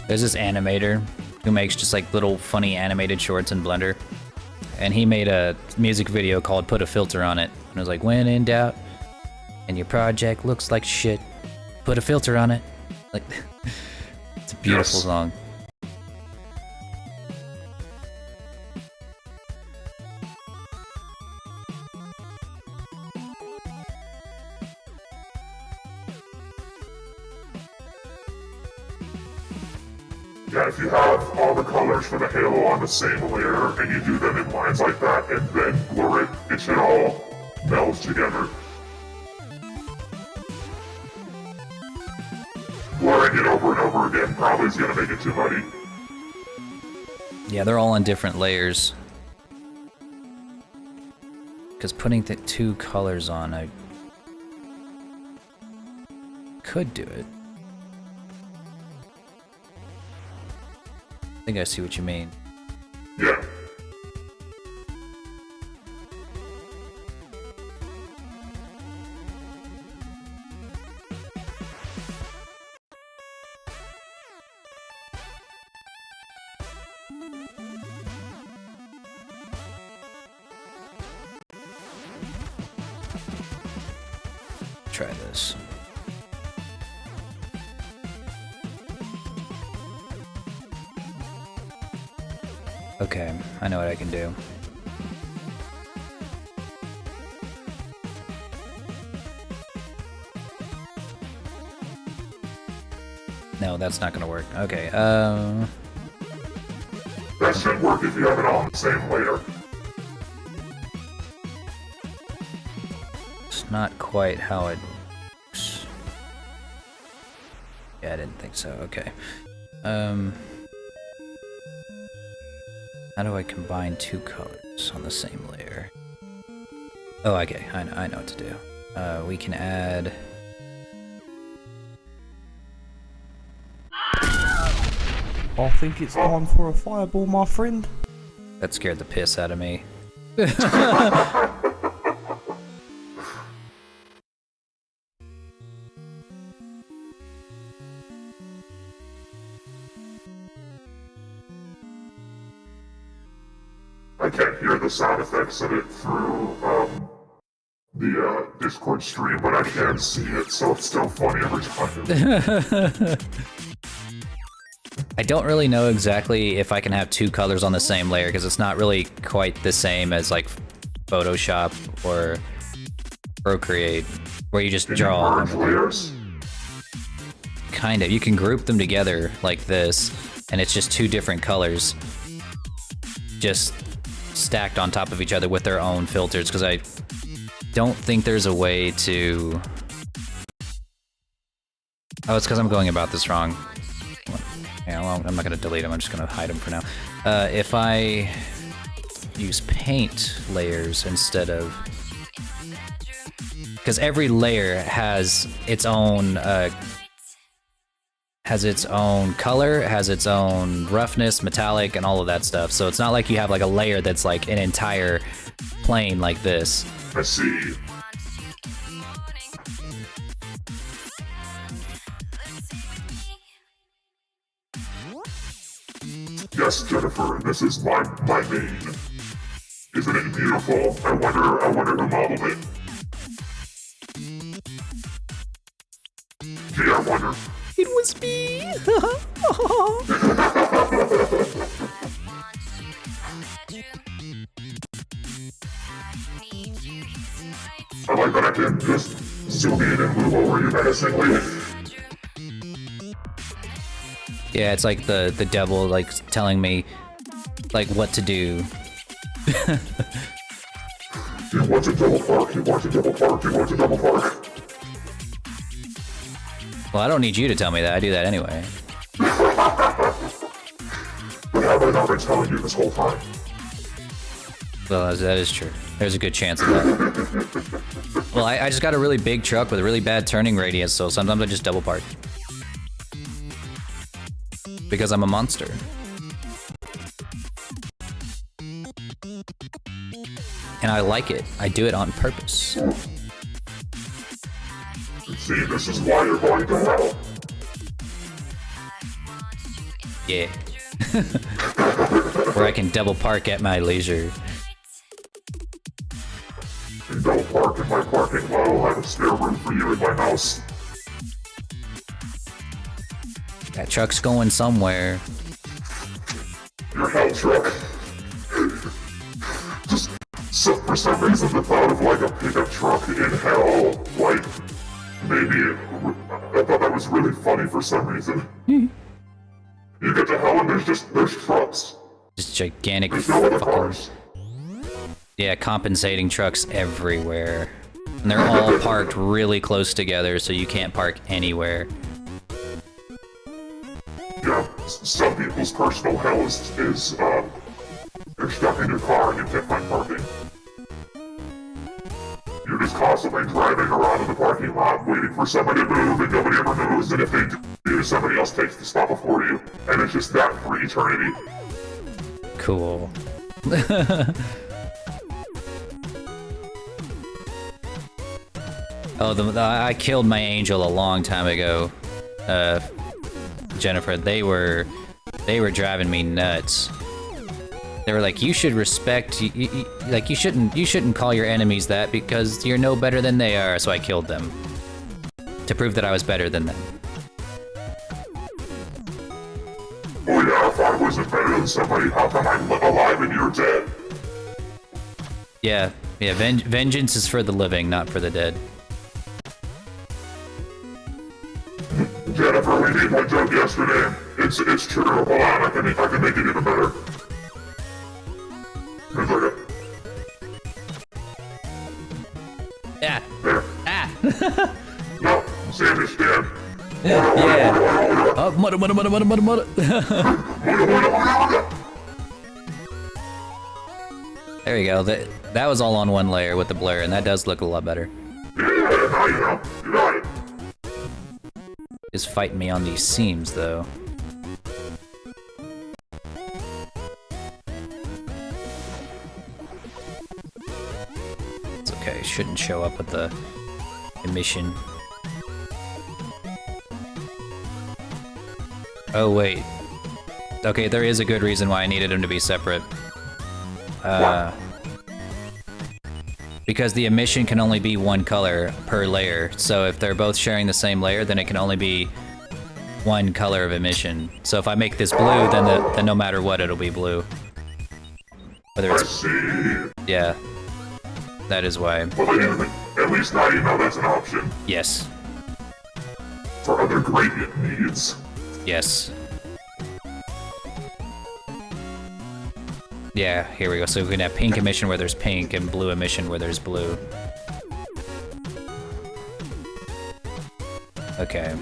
There's this animator who makes just like little funny animated shorts in Blender. And he made a music video called Put a Filter on It. And it was like, when in doubt and your project looks like shit, put a filter on it. Like, it's a beautiful song. Yeah, if you have all the colors for the halo on the same layer and you do them in lines like that and then blur it, it should all meld together. Blurring it over and over again probably is going to make it too muddy. Yeah, they're all on different layers. Because putting the two colors on, I could do it. I think I see what you mean. Yeah. Try this. Okay, I know what I can do. No, that's not gonna work. Okay, That should work if you have it all on the same layer. it's not quite how it works. Yeah, I didn't think so. Okay. How do I combine two colors on the same layer? Oh, okay, I know what to do. We can add... I think it's time for a fireball, my friend. That scared the piss out of me. I can't hear the sound effects of it through the Discord stream, but I can see it, so it's still funny every time. I don't really know exactly if I can have two colors on the same layer, because it's not really quite the same as like Photoshop or Procreate, where you just draw merge layers. Kind of. You can group them together like this, and it's just two different colors, just stacked on top of each other with their own filters, because I don't think there's a way to... Oh, it's because I'm going about this wrong. Yeah, well, I'm not going to delete them, I'm just going to hide them for now. If I use paint layers instead of... Because every layer has its own color, has its own roughness, metallic, and all of that stuff. So it's not like you have like a layer that's like an entire plane like this. I see. Yes, Jennifer, this is my main. Isn't it beautiful? I wonder who modeled it. Gee, I wonder. It was me! I like that I can just zoom in and move over you menacingly. Yeah, it's like the devil like telling me like what to do. You want to double park, you want to double park, you want to double park. Well, I don't need you to tell me that. I do that anyway. But have I not been telling you this whole time? Well, that is true. There's a good chance of that. Well, I just got a really big truck with a really bad turning radius, so sometimes I just double park. Because I'm a monster. And I like it. I do it on purpose. See, this is why you're going to hell. Yeah. Where I can double park at my leisure. And double park in my parking lot. I'll have a spare room for you in my house. That truck's going somewhere. Your hell truck. Just so for some reason the thought of like a pickup truck in hell, like maybe I thought that was really funny for some reason. You get to hell and there's trucks. Just gigantic There's no other fucking... cars. Yeah, compensating trucks everywhere. And they're all parked really close together, so you can't park anywhere. Yeah, some people's personal hell is they're stuck in your car and you can't find parking. You're just constantly driving around in the parking lot, waiting for somebody to move, and nobody ever moves, and if they do, somebody else takes the spot before you, and it's just that for eternity. Cool. Oh, I killed my angel a long time ago. Jennifer, they were driving me nuts. They were like, you should respect, like you shouldn't call your enemies that because you're no better than they are. So I killed them to prove that I was better than them. Oh yeah, if I wasn't better than somebody, how come I'm alive and you're dead? Yeah, vengeance is for the living, not for the dead. Jennifer, we made my joke yesterday. It's true. Hold on, I can make it even better. Here's like a... Yeah. There. Ah. No, Sammy's dead. Yeah. Oh, mudda. There we go. That was all on one layer with the blur, and that does look a lot better. Yeah, now you know. You got it. Is fighting me on these seams, though. It's okay. Shouldn't show up with the emission. Oh, wait. Okay, there is a good reason why I needed them to be separate. Because the emission can only be one color per layer. So if they're both sharing the same layer, then it can only be one color of emission. So if I make this blue, then no matter what, it'll be blue. Whether it's... Yeah. That is why. Well, at least now you know that's an option. Yes. For other gradient needs. Yes. Yeah, here we go. So we can have pink emission where there's pink and blue emission where there's blue. Okay.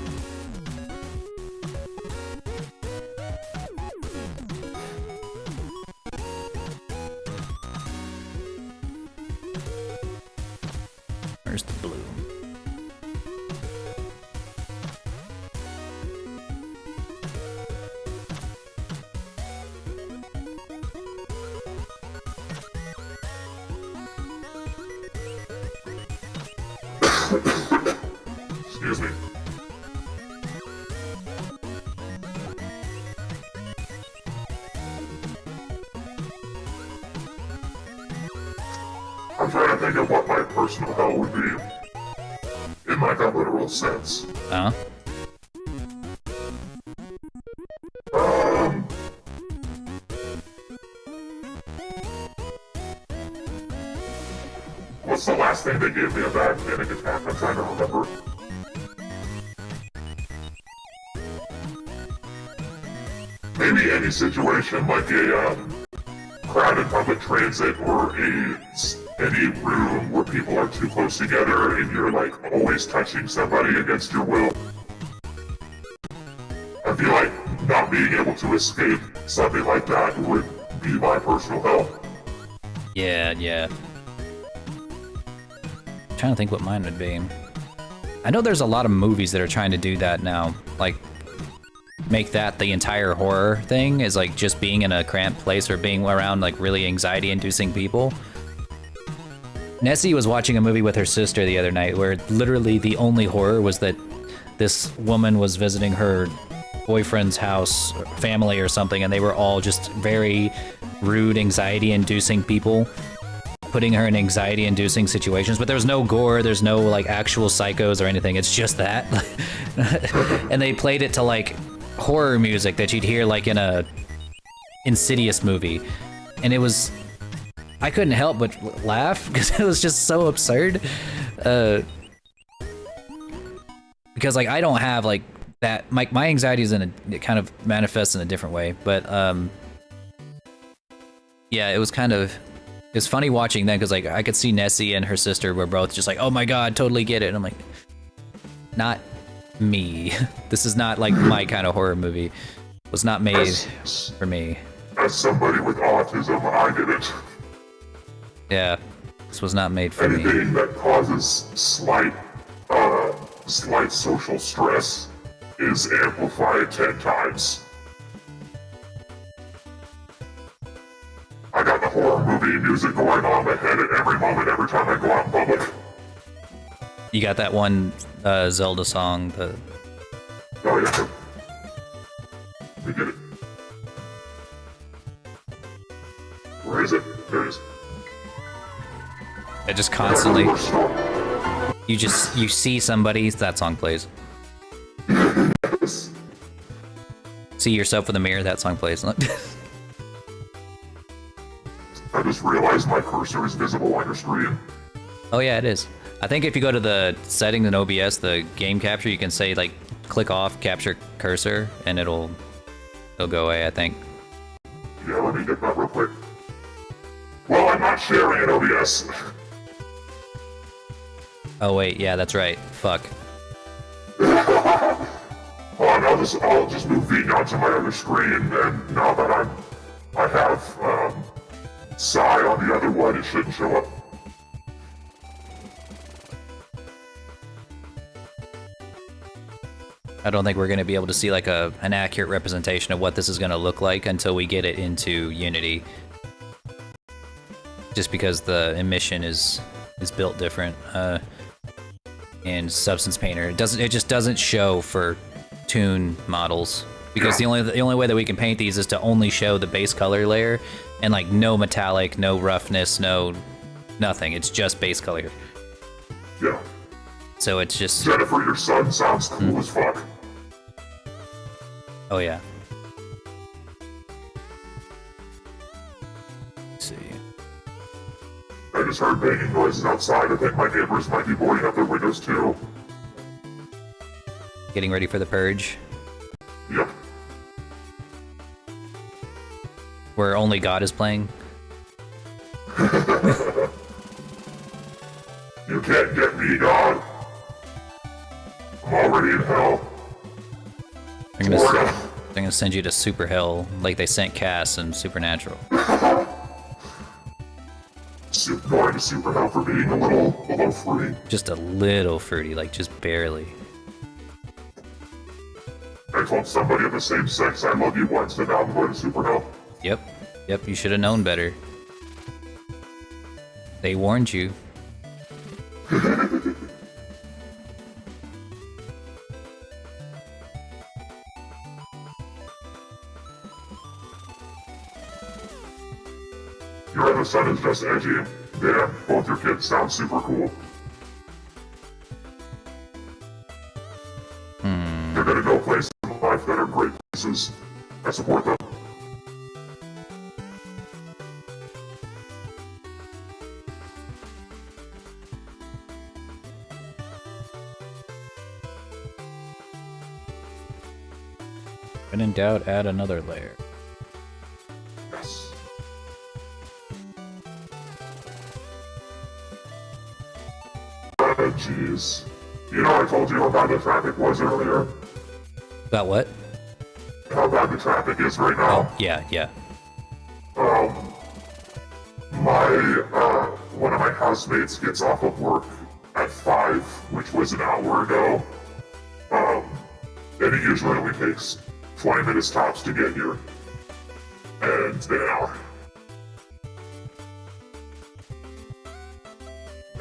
Where's the blue? Excuse me. I'm trying to think of what my personal hell would be. In like a literal sense. Huh? thing that gave me a bad panic attack? I'm trying to remember. Maybe any situation like a crowded public transit or any room where people are too close together and you're like always touching somebody against your will. I feel like not being able to escape something like that would be my personal hell. Yeah. I'm trying to think what mine would be. I know there's a lot of movies that are trying to do that now, like make that the entire horror thing is like just being in a cramped place or being around like really anxiety-inducing people. Nessie was watching a movie with her sister the other night where literally the only horror was that this woman was visiting her boyfriend's house, family or something, and they were all just very rude, anxiety-inducing people, putting her in anxiety-inducing situations. But there was no gore, there's no like actual psychos or anything, it's just that. And they played it to like horror music that you'd hear like in a Insidious movie, and it was, I couldn't help but laugh because it was just so absurd. Because like I don't have like that, my anxiety is it kind of manifests in a different way, but yeah, it was funny watching that because like I could see Nessie and her sister were both just like, oh my god, totally get it, and I'm like, not me. This is not like my kind of horror movie. It was not made for me. As somebody with autism, I get it. Yeah, this was not made for me. Anything that causes slight social stress is amplified 10 times. I got the horror movie music going on in my head at every moment, every time I go out in public. You got that one Zelda song, Oh yeah. We get it. Where is it? There it is. it just constantly, you see somebody, that song plays. Yes. See yourself in the mirror, that song plays. I just realized my cursor is visible on your screen. Oh yeah, it is. I think if you go to the settings in OBS, the game capture, you can say like click off capture cursor and it'll go away, I think. Yeah, let me get that real quick. Well, I'm not sharing in OBS. Oh wait, yeah, that's right. Fuck. Hold on, I'll just move V onto my other screen, and now that I have Psy on the other one, it shouldn't show up. I don't think we're going to be able to see like an accurate representation of what this is going to look like until we get it into Unity. Just because the emission is built different. In Substance Painter, it just doesn't show for Toon models because the only way that we can paint these is to only show the base color layer and like no metallic, no roughness, no nothing. It's just base color. Yeah. So it's just Jennifer, your son sounds cool as fuck. Oh yeah. Let's see. I just heard banging noises outside. I think my neighbors might be boarding up their windows too. Getting ready for the purge. Yep. Where only God is playing. You can't get me, God. I'm already in hell. They're gonna send you to super hell like they sent Cass in Supernatural. Going to super hell for being a little fruity. Just a little fruity, like just barely. I told somebody of the same sex I love you once, and now I'm going to super hell. Yep, you should have known better. They warned you. Your other son is just edgy. Damn, both your kids sound super cool. They're gonna go places in life that are great places. I support them. When in doubt, add another layer. Yes. Jeez. You know, I told you how bad the traffic was earlier. About what? How bad the traffic is right now. Oh, yeah. One of my housemates gets off of work at 5, which was an hour ago. And it usually only takes 20 minutes tops to get here. And it's been an hour.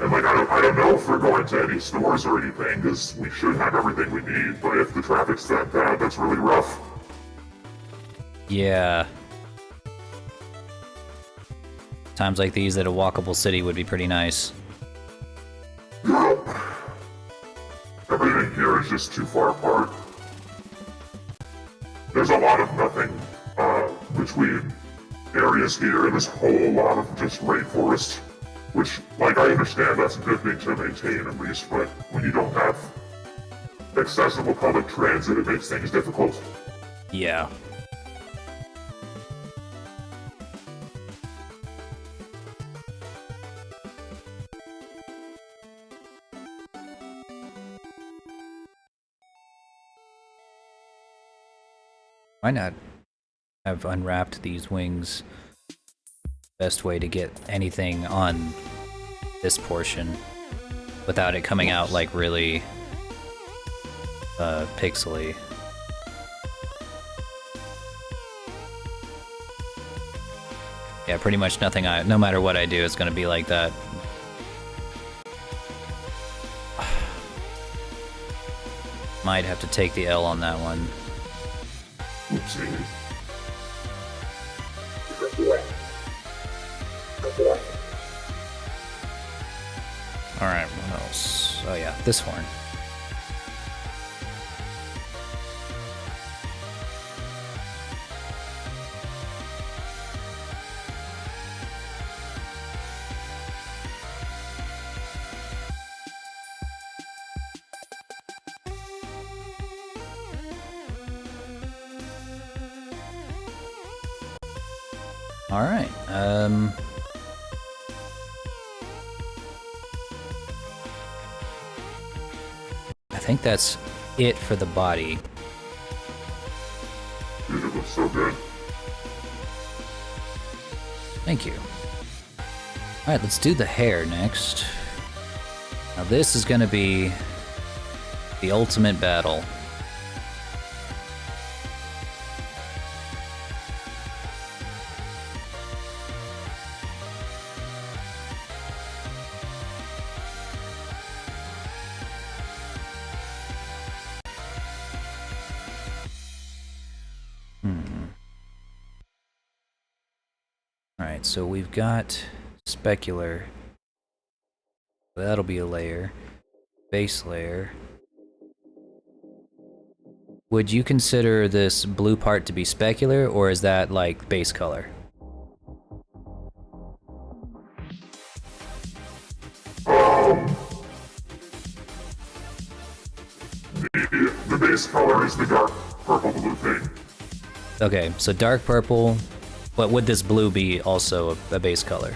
And like, I don't know if we're going to any stores or anything, because we should have everything we need, but if the traffic's that bad, that's really rough. Yeah. Times like these at a walkable city would be pretty nice. Everything here is just too far apart. There's a lot of nothing between areas here, and there's a whole lot of just rainforest. Which, like, I understand that's a good thing to maintain at least, but when you don't have accessible public transit, it makes things difficult. Yeah. Why not have unwrapped these wings? Best way to get anything on this portion without it coming out like really pixely. Yeah, pretty much nothing no matter what I do, it's gonna be like that. Might have to take the L on that one. Oopsie. Alright, what else? Oh yeah, this horn. Alright, I think that's it for the body. Dude, it looks so good. Thank you. Alright, let's do the hair next. Now this is gonna be the ultimate battle. Alright, so we've got specular. That'll be a layer. Base layer. Would you consider this blue part to be specular, or is that like base color? The base color is the dark purple blue thing. Okay, so dark purple, but would this blue be also a base color?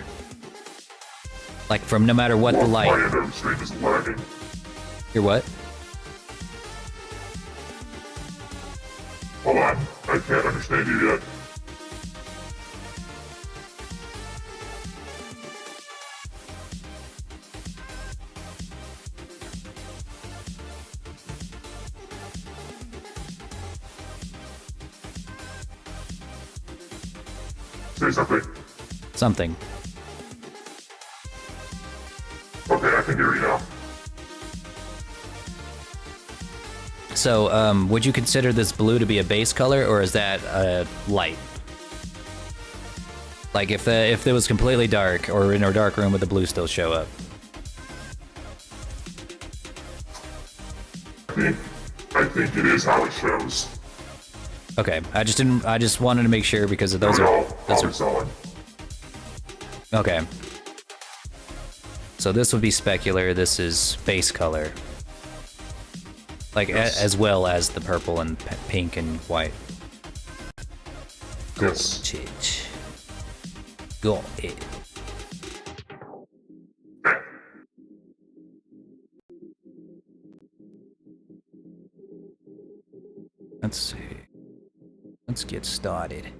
Like from no matter what the My light. end of the stream is lagging. Your what? Hold on, I can't understand you yet. Say something. Something. Okay, I can hear you now. So, would you consider this blue to be a base color, or is that light? Like if it was completely dark, or in a dark room, would the blue still show up? I think it is how it shows. Okay, I just wanted to make sure because of those No, are solid. okay. So this would be specular. This is base color, like Yes. as well as the purple and pink and white. Yes. Got it. Let's see. Let's get started.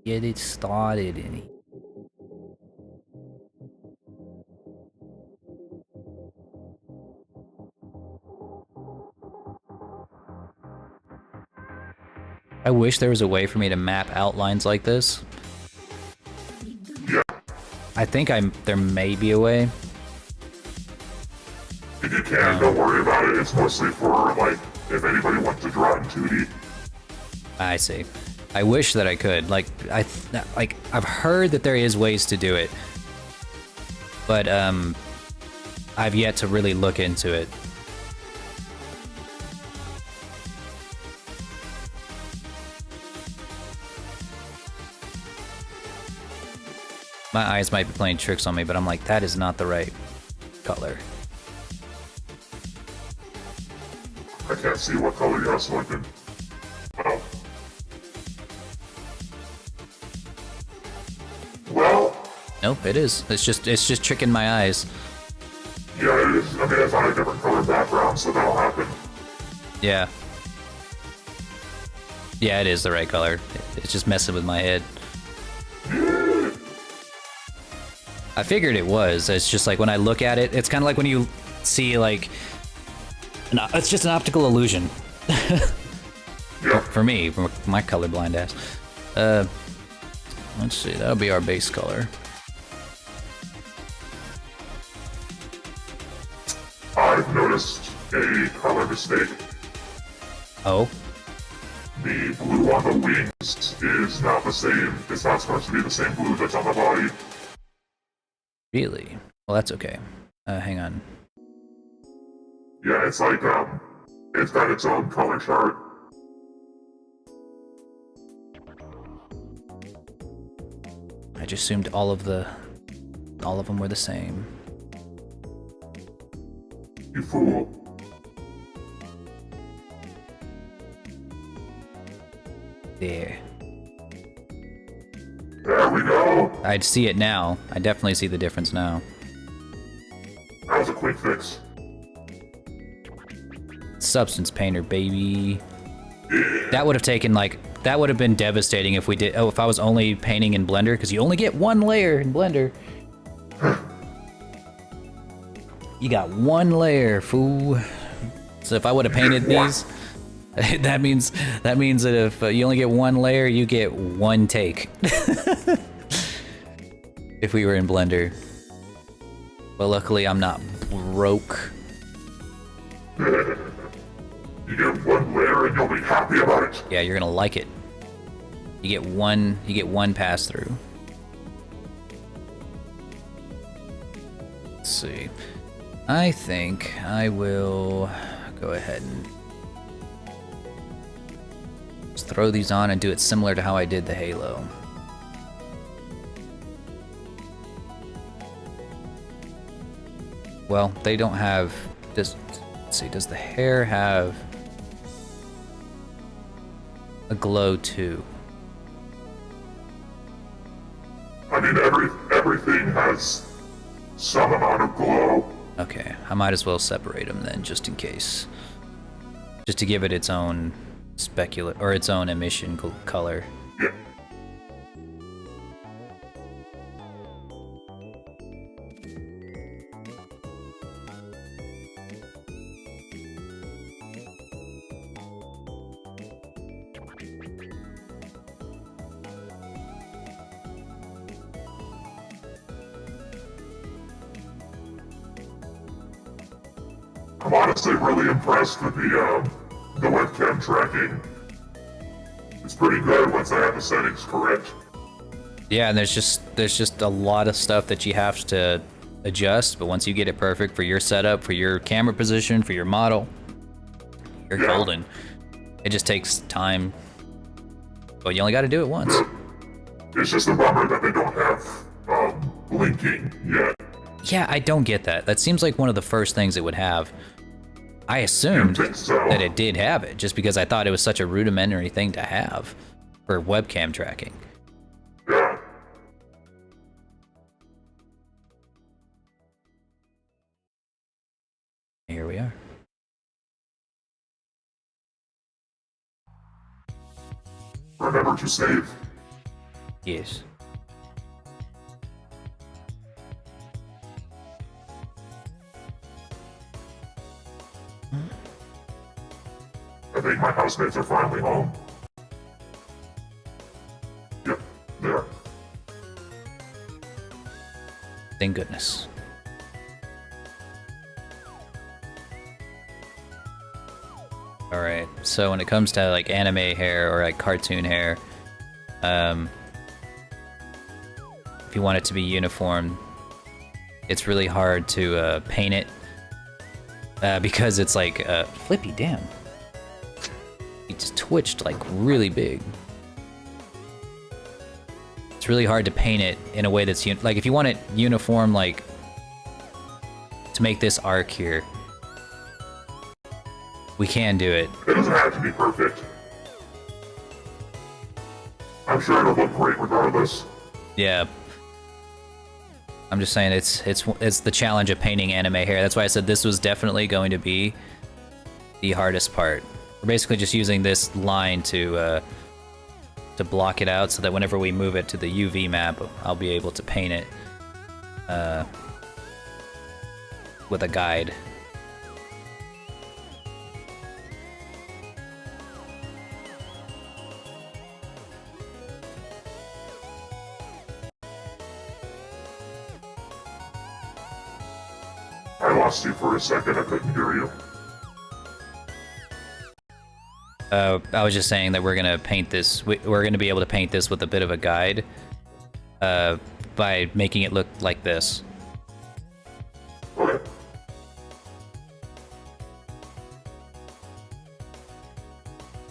Get it started, Annie. I wish there was a way for me to map outlines like this. Yeah. I think there may be a way. If you can, don't worry about it. It's mostly for, like, if anybody wants to draw in 2D. I see. I wish that I could. I've heard that there is ways to do it, but I've yet to really look into it. My eyes might be playing tricks on me, but I'm like, that is not the right color. I can't see what color you have selected. Oh. Well. Nope, it is. It's just tricking my eyes. Yeah, it is. I mean, it's on a different color background, so that'll happen. Yeah. Yeah, it is the right color. It's just messing with my head. I figured it was. It's just like when I look at it, it's kind of like when you see like, it's just an optical illusion. Yeah. For me, for my colorblind ass. Let's see, that'll be our base color. I've noticed a color mistake. Oh? The blue on the wings is not the same. It's not supposed to be the same blue that's on the body. Really? Well, that's okay. Hang on. Yeah, it's like, it's got its own color chart. I just assumed all of them were the same. You fool. There. There we go. I'd see it now. I definitely see the difference now. That was a quick fix. Substance painter, baby. That would have taken that would have been devastating if we did. Oh, if I was only painting in Blender, because you only get one layer in Blender. You got one layer, fool. So if I would have painted these, that means that if you only get one layer, you get one take. If we were in Blender. But luckily, I'm not broke. You get one layer and you'll be happy about it. Yeah, you're gonna like it. You get one pass through. Let's see. I think I will go ahead and just throw these on and do it similar to how I did the Halo. Well, they don't have this. Let's see, does the hair have a glow too? I mean, everything has some amount of glow. Okay, I might as well separate them then, just in case. Just to give it its own its own emission color. Yeah. I'm honestly really impressed with the webcam tracking. It's pretty good once I have the settings correct. Yeah, and there's just a lot of stuff that you have to adjust, but once you get it perfect for your setup, for your camera position, for your model, you're golden. It just takes time, but you only got to do it once. It's just a bummer that they don't have blinking yet. Yeah, I don't get that. That seems like one of the first things it would have. I assumed You think so? that it did have it, just because I thought it was such a rudimentary thing to have for webcam tracking. Yeah. Here we are. Remember to save. Yes. I think my housemates are finally home. Yep, they are. Thank goodness. Alright, so when it comes to like anime hair or like cartoon hair, if you want it to be uniform, it's really hard to paint it because it's like flippy, damn. It just twitched like really big. It's really hard to paint it in a way that's like if you want it uniform, like to make this arc here, we can do it. It doesn't have to be perfect. I'm sure it'll look great regardless. Yeah. I'm just saying it's the challenge of painting anime hair. That's why I said this was definitely going to be the hardest part. We're basically just using this line to block it out so that whenever we move it to the UV map, I'll be able to paint it with a guide. I lost you for a second, I couldn't hear you. I was just saying that we're gonna paint this. We're gonna be able to paint this with a bit of a guide by making it look like this. Okay.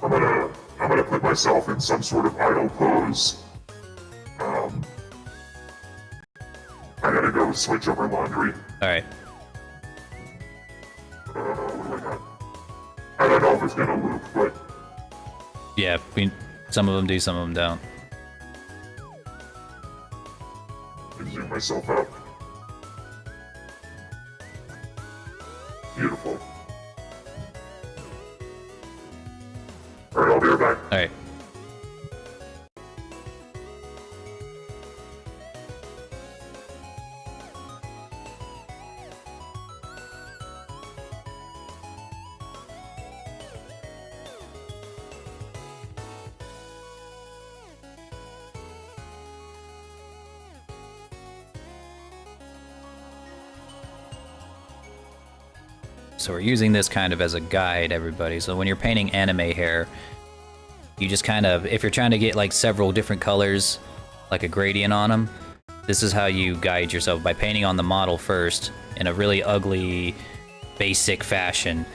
I'm gonna put myself in some sort of idle pose. I gotta go switch over laundry. All right. What do I got? I don't know if it's gonna loop, but Yeah, some of them do, some of them don't. I zoom myself out. Beautiful. Alright, I'll be right back. All right. So we're using this kind of as a guide, everybody. So when you're painting anime hair, you just kind of, if you're trying to get like several different colors, like a gradient on them, this is how you guide yourself, by painting on the model first in a really ugly, basic fashion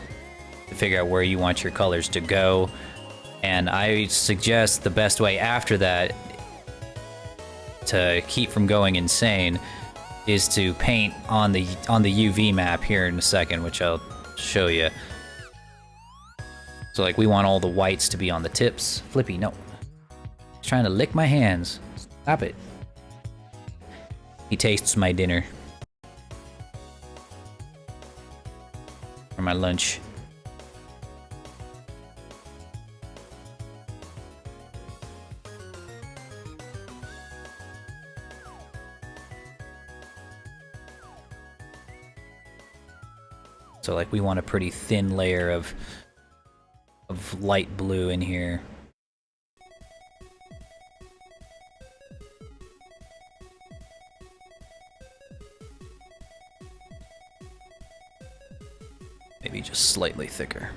to figure out where you want your colors to go. And I suggest the best way after that to keep from going insane is to paint on the UV map here in a second, which I'll show you. So like we want all the whites to be on the tips. Flippy, no. He's trying to lick my hands. Stop it. He tastes my dinner. Or my lunch. So like we want a pretty thin layer of light blue in here. Maybe just slightly thicker.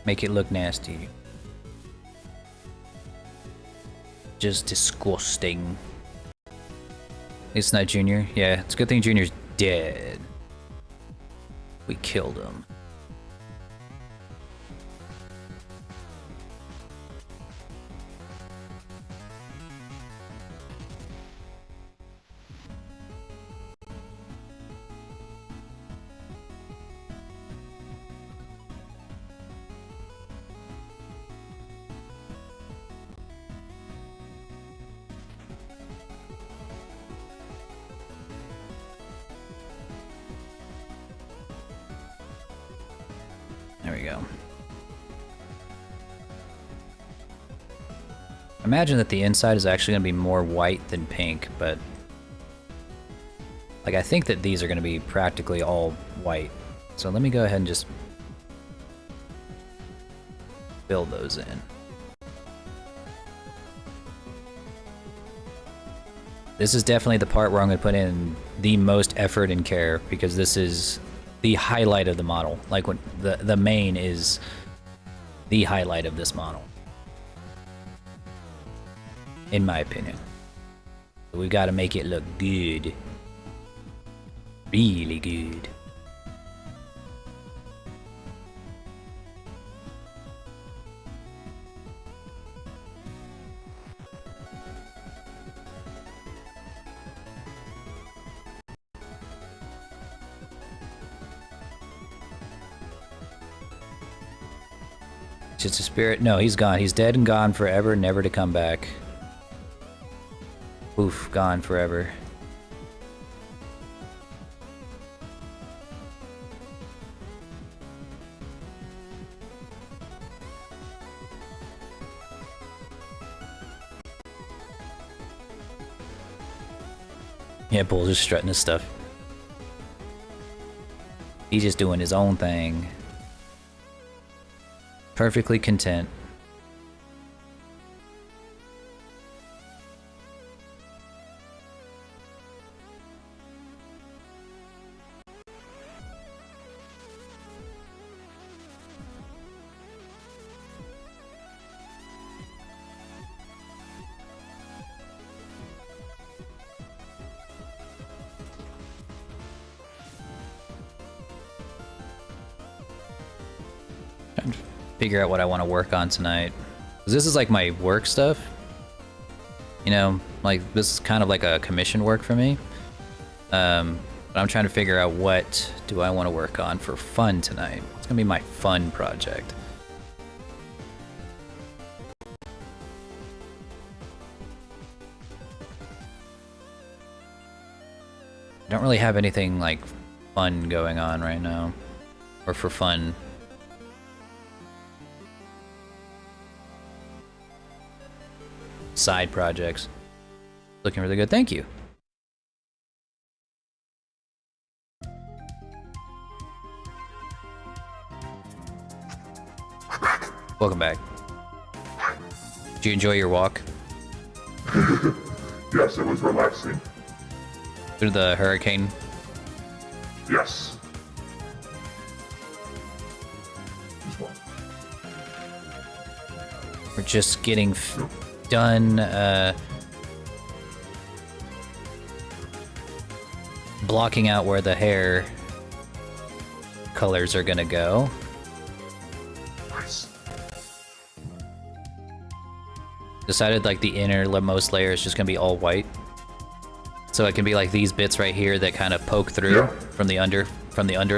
Make it look nasty. Just disgusting. It's not Junior. Yeah, it's a good thing Junior's dead. We killed him. go. Imagine that the inside is actually going to be more white than pink, but like I think that these are going to be practically all white. So let me go ahead and just fill those in. This is definitely the part where I'm going to put in the most effort and care, because this is the highlight of the model. Like when the mane is the highlight of this model, in my opinion. So we've got to make it look good. Really good. Just a spirit. No, he's gone. He's dead and gone forever, never to come back. Oof, gone forever. Yeah, Bull's just strutting his stuff. He's just doing his own thing. Perfectly content. Trying to figure out what I want to work on tonight. 'Cause this is like my work stuff. You know, like this is kind of like a commission work for me. But I'm trying to figure out what do I want to work on for fun tonight. It's gonna be my fun project. I don't really have anything like fun going on right now, or for fun. Side projects. Looking really good, thank you. Welcome back. Did you enjoy your walk? Yes, it was relaxing. Through the hurricane? Yes. We're just getting done blocking out where the hair colors are gonna go. Nice. Decided like the innermost layer is just gonna be all white. So it can be like these bits right here that kind of poke through from the under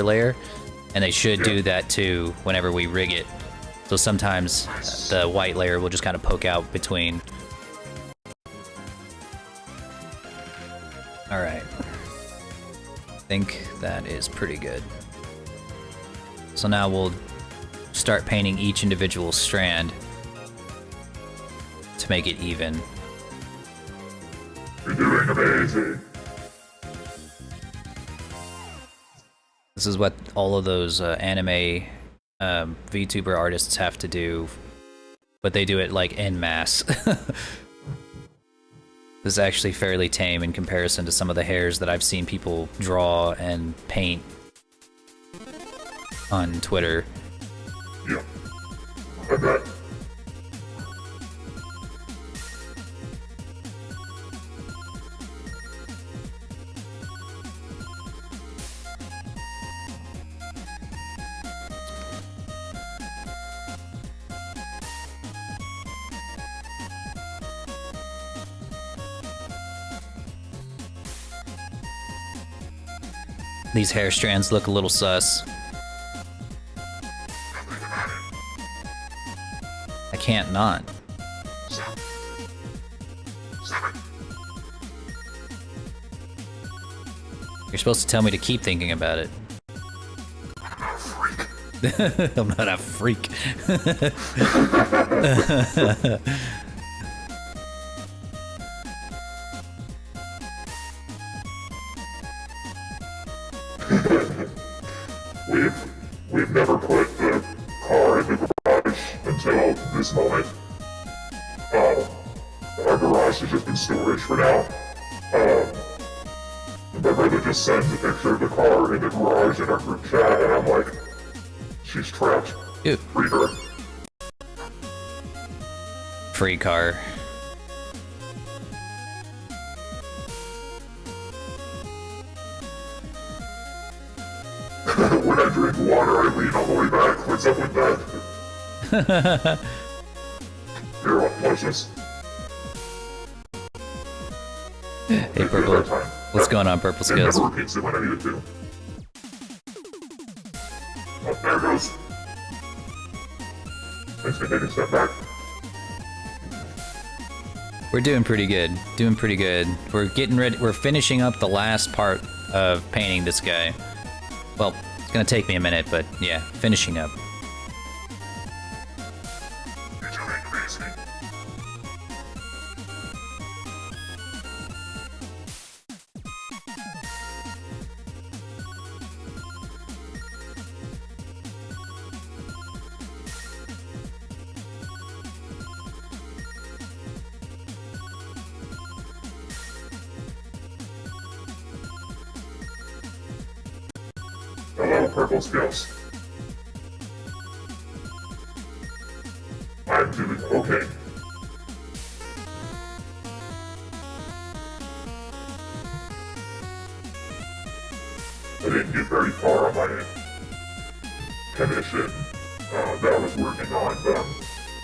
layer, and they should do that too whenever we rig it. So sometimes the white layer will just kind of poke out between. All right. I think that is pretty good. So now we'll start painting each individual strand to make it even. You're doing amazing. This is what all of those anime VTuber artists have to do, but they do it like en masse. This is actually fairly tame in comparison to some of the hairs that I've seen people draw and paint on Twitter. Yeah, I bet. These hair strands look a little sus. I can't not. You're supposed to tell me to keep thinking about it. I'm not a freak. We've never put the car in the garage until this moment. Our garage has just been storage for now. My brother just sends a picture of the car in the garage in our group chat, and I'm like, she's trapped. Ew. Free her. Free car. When I drink water, I lean all the way back. What's up with that? Here, watch this. Hey, Purple. What's going on, Purple Skills? It never repeats it when I need it to. Oh, there it goes. Thanks for taking a step back. We're doing pretty good. Doing pretty good. We're getting ready. We're finishing up the last part of painting this guy. Well, it's gonna take me a minute, but yeah, finishing up. Did you make amazing? Hello, Purple Skills. I'm doing okay. I didn't get very far on my commission that I was working on, but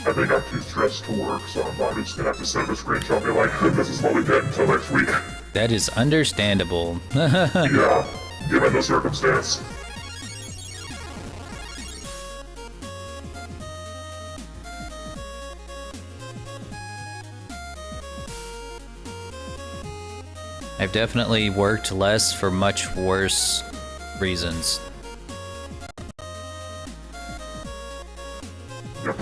I think I'm too stressed to work, so I'm just gonna have to send a screenshot and be like, this is what we get until next week. That is understandable. Yeah, given the circumstance. I've definitely worked less for much worse reasons. Yep.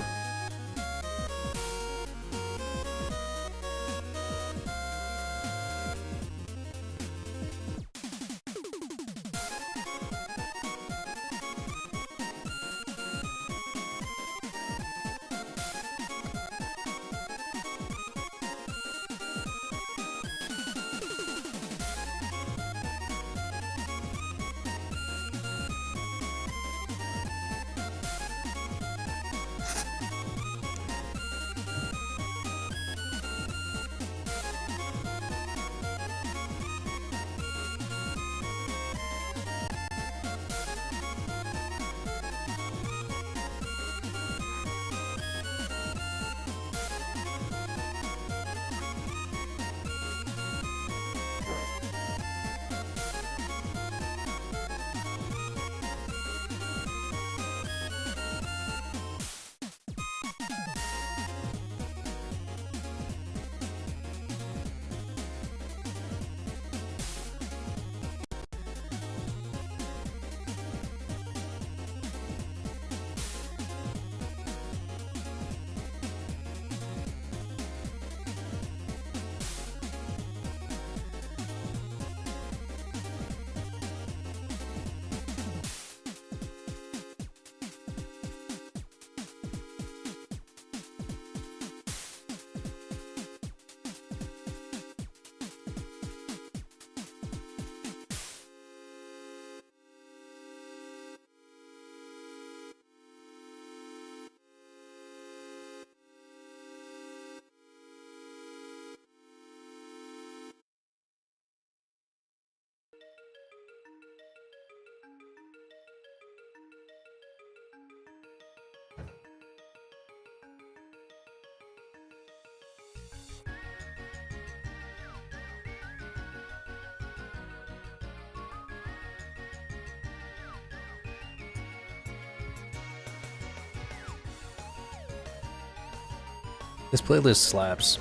This playlist slaps.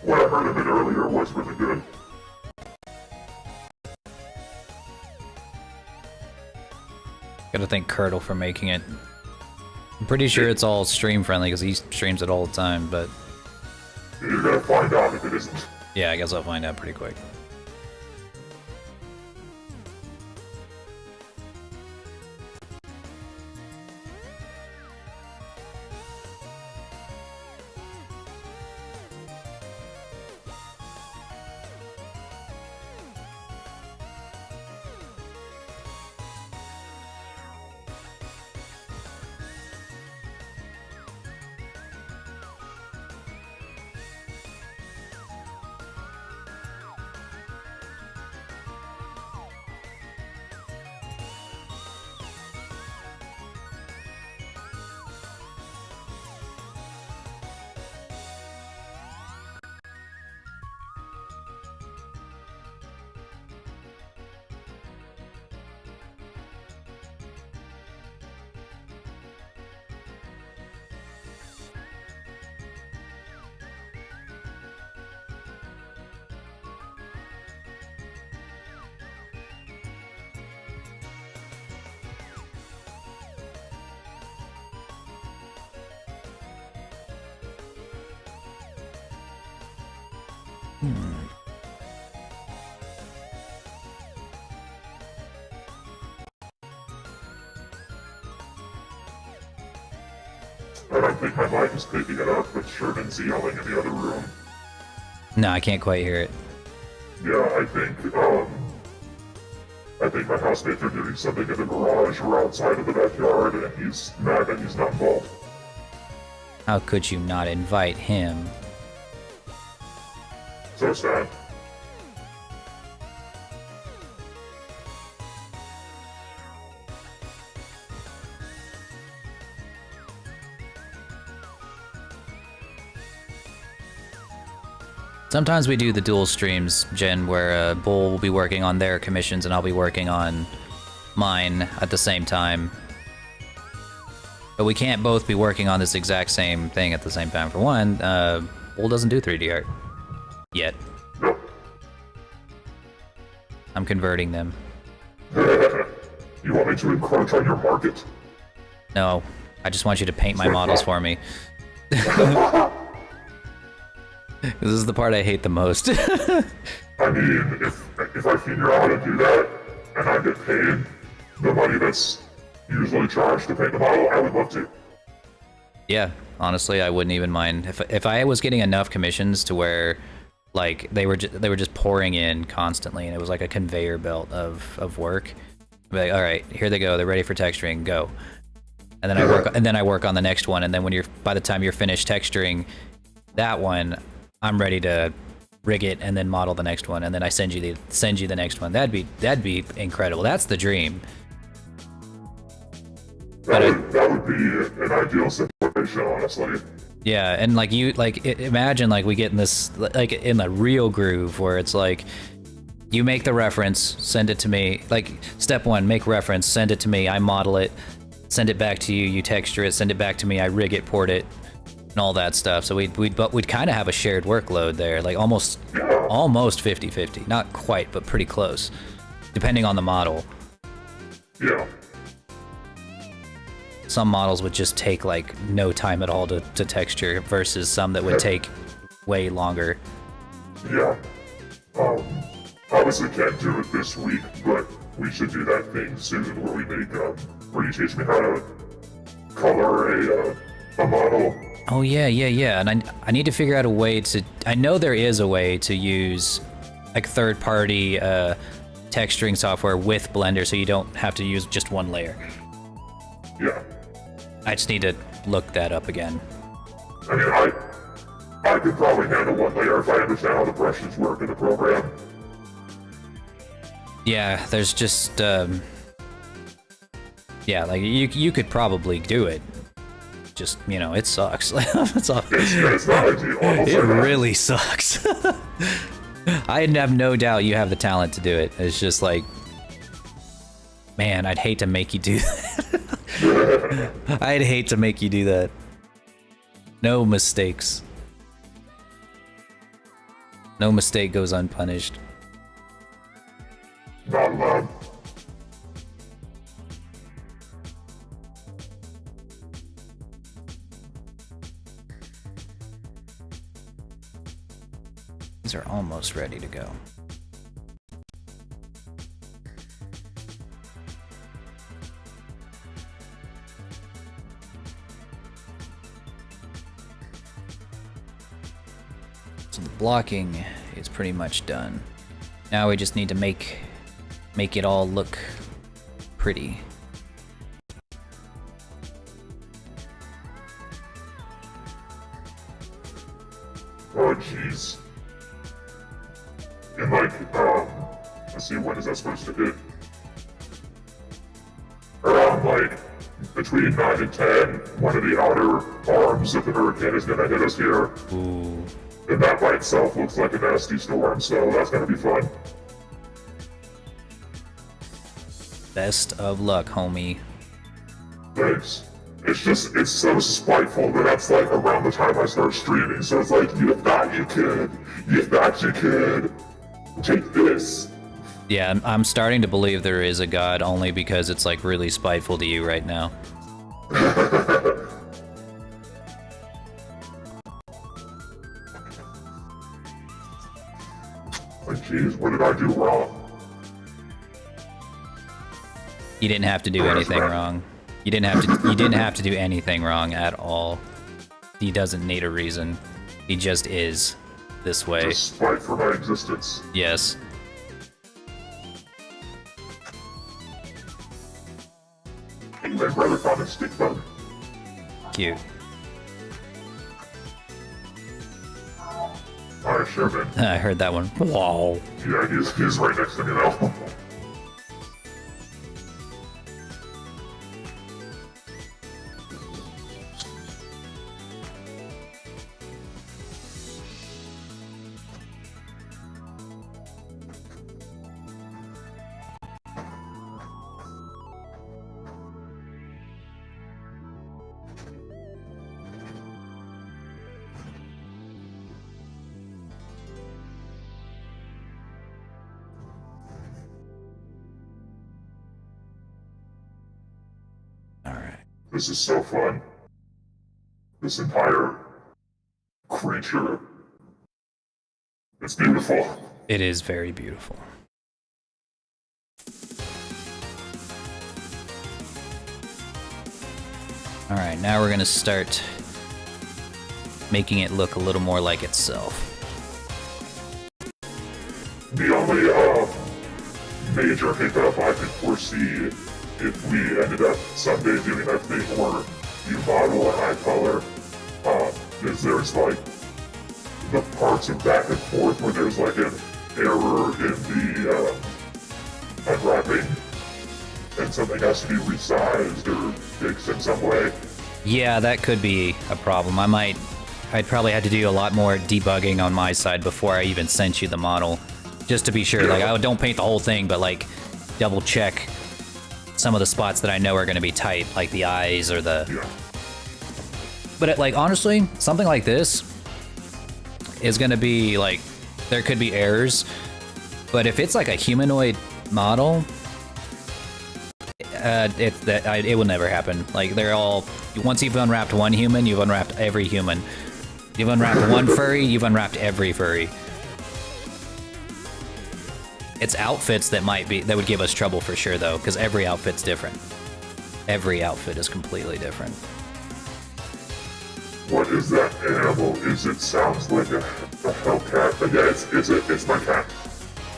What I heard of it earlier was really good. Gotta thank Curdle for making it. I'm pretty sure it's all stream friendly because he streams it all the time, but You're gonna find out if it isn't. yeah, I guess I'll find out pretty quick. I don't think my mic is picking it up, but Sherman's yelling in the other room. No, I can't quite hear it. Yeah, I think my housemates are doing something in the garage or outside of the backyard, and he's mad that he's not involved. How could you not invite him? So sad. Sometimes we do the dual streams, Jen, where Bull will be working on their commissions and I'll be working on mine at the same time. But we can't both be working on this exact same thing at the same time. For one, Bull doesn't do 3D art. Yet. Nope. I'm converting them. You want me to encroach on your market? No, I just want you to paint my models for me. This is the part I hate the most. I mean, if I figure out how to do that, and I get paid the money that's usually charged to paint the model, I would love to. Yeah, honestly, I wouldn't even mind if I was getting enough commissions to where, like, they were just pouring in constantly, and it was like a conveyor belt of work. I'd be like, all right, here they go. They're ready for texturing. Go. And then I work on the next one, and then by the time you're finished texturing that one, I'm ready to rig it and then model the next one, and then I send you the next one. That'd be incredible. That's the dream. That would be an ideal situation, honestly. Yeah, and imagine like we get in this like in the real groove where it's like you make the reference, send it to me. Like step 1, make reference, send it to me, I model it, send it back to you, you texture it, send it back to me, I rig it, port it, and all that stuff. So we'd kind of have a shared workload there, like almost 50-50. Not quite, but pretty close, depending on the model. Yeah. Some models would just take like no time at all to texture versus some that would take way longer. Yeah. Obviously can't do it this week, but we should do that thing soon where we make, where you teach me how to color a model. Oh yeah, and I need to figure out a way to, I know there is a way to use like third-party texturing software with Blender so you don't have to use just one layer. Yeah. I just need to look that up again. I mean, I could probably handle one layer if I understand how the brushes work in the program. Yeah, there's just, yeah, like you could probably do it. Just, you know, it sucks. It's not ideal. It really sucks. I have no doubt you have the talent to do it. It's just like, man, I'd hate to make you do that. I'd hate to make you do that. No mistakes. No mistake goes unpunished. Not allowed. almost ready to go. So the blocking is pretty much done. Now we just need to make it all look pretty. Oh, jeez. And like, let's see, when is that supposed to hit? Around like, between 9 and 10, one of the outer arms of the hurricane is gonna hit us here. Ooh. And that by itself looks like a nasty storm, so that's gonna be fun. Best of luck, homie. Thanks. It's so spiteful that that's like around the time I start streaming, so it's like, you thought you could, take this. Yeah, I'm starting to believe there is a god only because it's like really spiteful to you right now. Like, jeez, what did I do wrong? You didn't have to do anything wrong. You didn't have to do anything wrong at all. He doesn't need a reason. He just is this way. Just fight for my existence. Yes. And my brother found a stick bug. Cute. Alright, sure, man. I heard that one. Wow. Yeah, he's right next to me now. This is so fun. This entire creature. It's beautiful. It is very beautiful. Alright, now we're gonna start making it look a little more like itself. The only major hiccup I could foresee if we ended up someday doing that thing where you model and I color, is there's like the parts of back and forth where there's like an error in the unwrapping and something has to be resized or fixed in some way. Yeah, that could be a problem. I'd probably have to do a lot more debugging on my side before I even sent you the model. Just to be sure, like, I don't paint the whole thing, but like, double check some of the spots that I know are gonna be tight, like the eyes or the... Yeah. But like, honestly, something like this is gonna be like, there could be errors, but if it's like a humanoid model, it will never happen. Like, they're all, once you've unwrapped one human, you've unwrapped every human. You've unwrapped one furry, you've unwrapped every furry. It's outfits that would give us trouble for sure though, because every outfit's different. Every outfit is completely different. What is that animal? It sounds like a Hellcat, but yeah, it's my cat.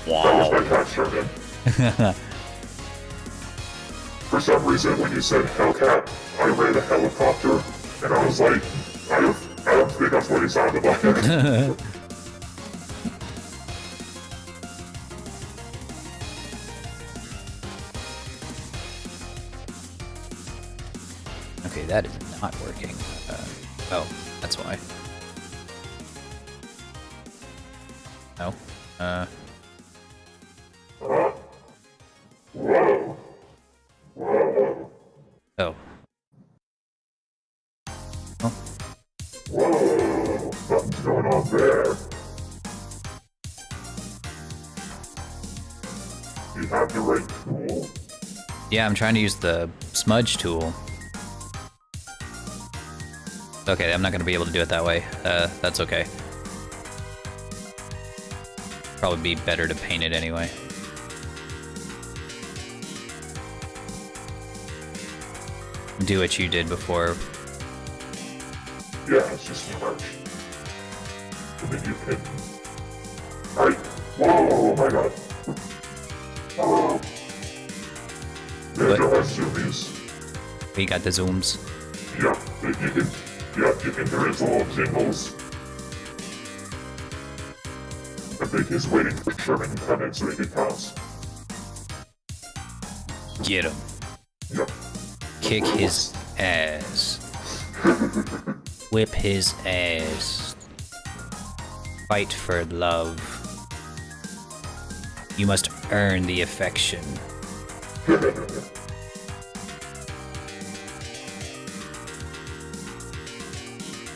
Wow. That was my cat, Sherman. For some reason, when you said Hellcat, I read a helicopter, and I was like, I don't think that's what he sounded like. Okay, that is not working. Oh, that's why. No. Whoa. Whoa. Oh. Oh. Whoa. Something's going on there. You have the right tool. Yeah, I'm trying to use the smudge tool. Okay, I'm not gonna be able to do it that way. That's okay. Probably be better to paint it anyway. Do what you did before. Yeah, it's just too much. And then you can... Alright. Whoa, oh my god. Ninja has zoomies. We got the zooms. Yep, you can hear his little jingles. I think he's waiting for Sherman to come in so he can pounce. Get him. Yep. Kick his ass. Whip his ass. Fight for love. You must earn the affection.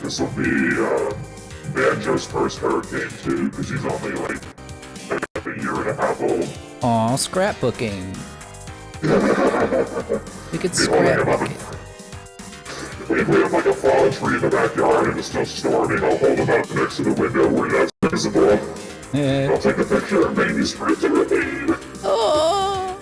This will be Banjo's first hurricane too, because he's only like a year and a half old. Aw, scrapbooking. We could We only have scrapbook like it. if we have like a fallen tree in the backyard and it's still storming, I'll hold him up next to the window where that's visible. I'll take a picture and maybe sprint to ravine. Oh,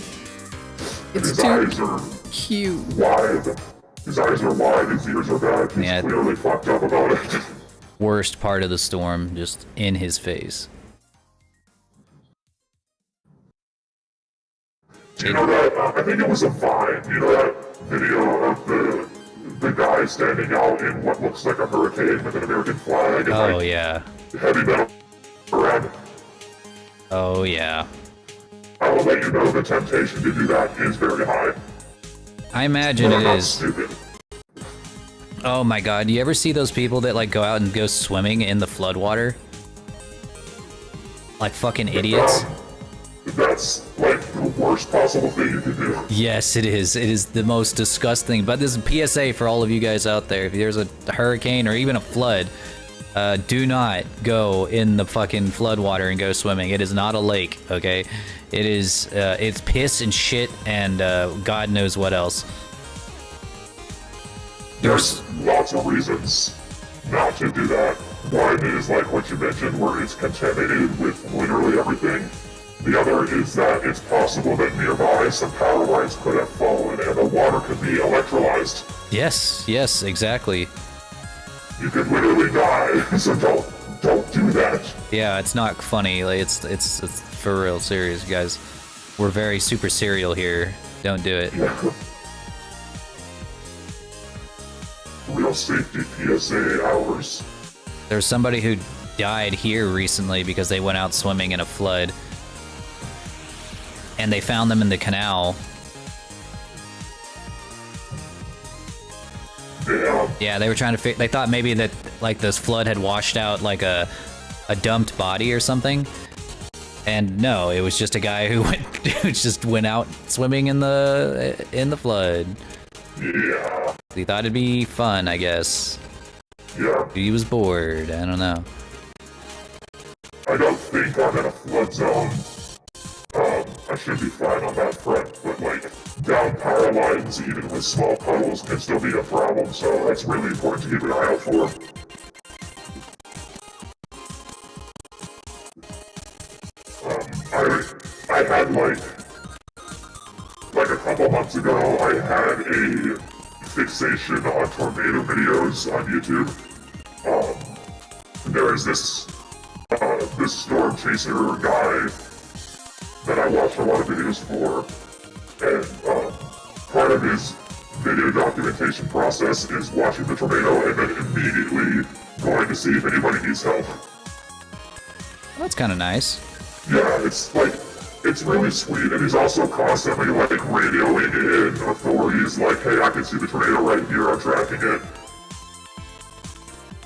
it's His too eyes are cute. wide. His eyes are wide, his ears are bad. He's Yeah. clearly fucked up about it. Worst part of the storm, just in his face. You know that, I think it was a Vine, you know that video of the guy standing out in what looks like a hurricane with an American flag and Oh like yeah. heavy metal around. Oh yeah. I will let you know the temptation to do that is very high. I imagine But I'm it not is. stupid. Oh my god, do you ever see those people that like go out and go swimming in the floodwater? Like fucking idiots. That's like the worst possible thing you can do. Yes, it is. It is the most disgusting. But this is a PSA for all of you guys out there. If there's a hurricane or even a flood, do not go in the fucking floodwater and go swimming. It is not a lake, okay? It is, it's piss and shit and God knows what else. There's lots of reasons not to do that. One is like what you mentioned, where it's contaminated with literally everything. The other is that it's possible that nearby some power lines could have fallen and the water could be electrolyzed. Yes, yes, exactly. You could literally die, so don't do that. Yeah, it's not funny. Like, it's for real serious, you guys. We're very super serial here. Don't do it. Real safety PSA hours. There's somebody who died here recently because they went out swimming in a flood. And they found them in the canal. Damn. Yeah, they were trying to they thought maybe that like this flood had washed out like a dumped body or something. And no, it was just a guy who went out swimming in the flood. Yeah. He thought it'd be fun, I guess. Yeah. He was bored. I don't know. I don't think I'm in a flood zone. I should be fine on that front, but like, down power lines, even with small puddles, can still be a problem, so that's really important to keep an eye out for. I had like a couple months ago, I had a fixation on tornado videos on YouTube. There is this storm chaser guy that I watch a lot of videos for, and part of his video documentation process is watching the tornado and then immediately going to see if anybody needs help. That's kind of nice. Yeah, it's really sweet, and he's also constantly like radioing in authorities like, hey, I can see the tornado right here, I'm tracking it.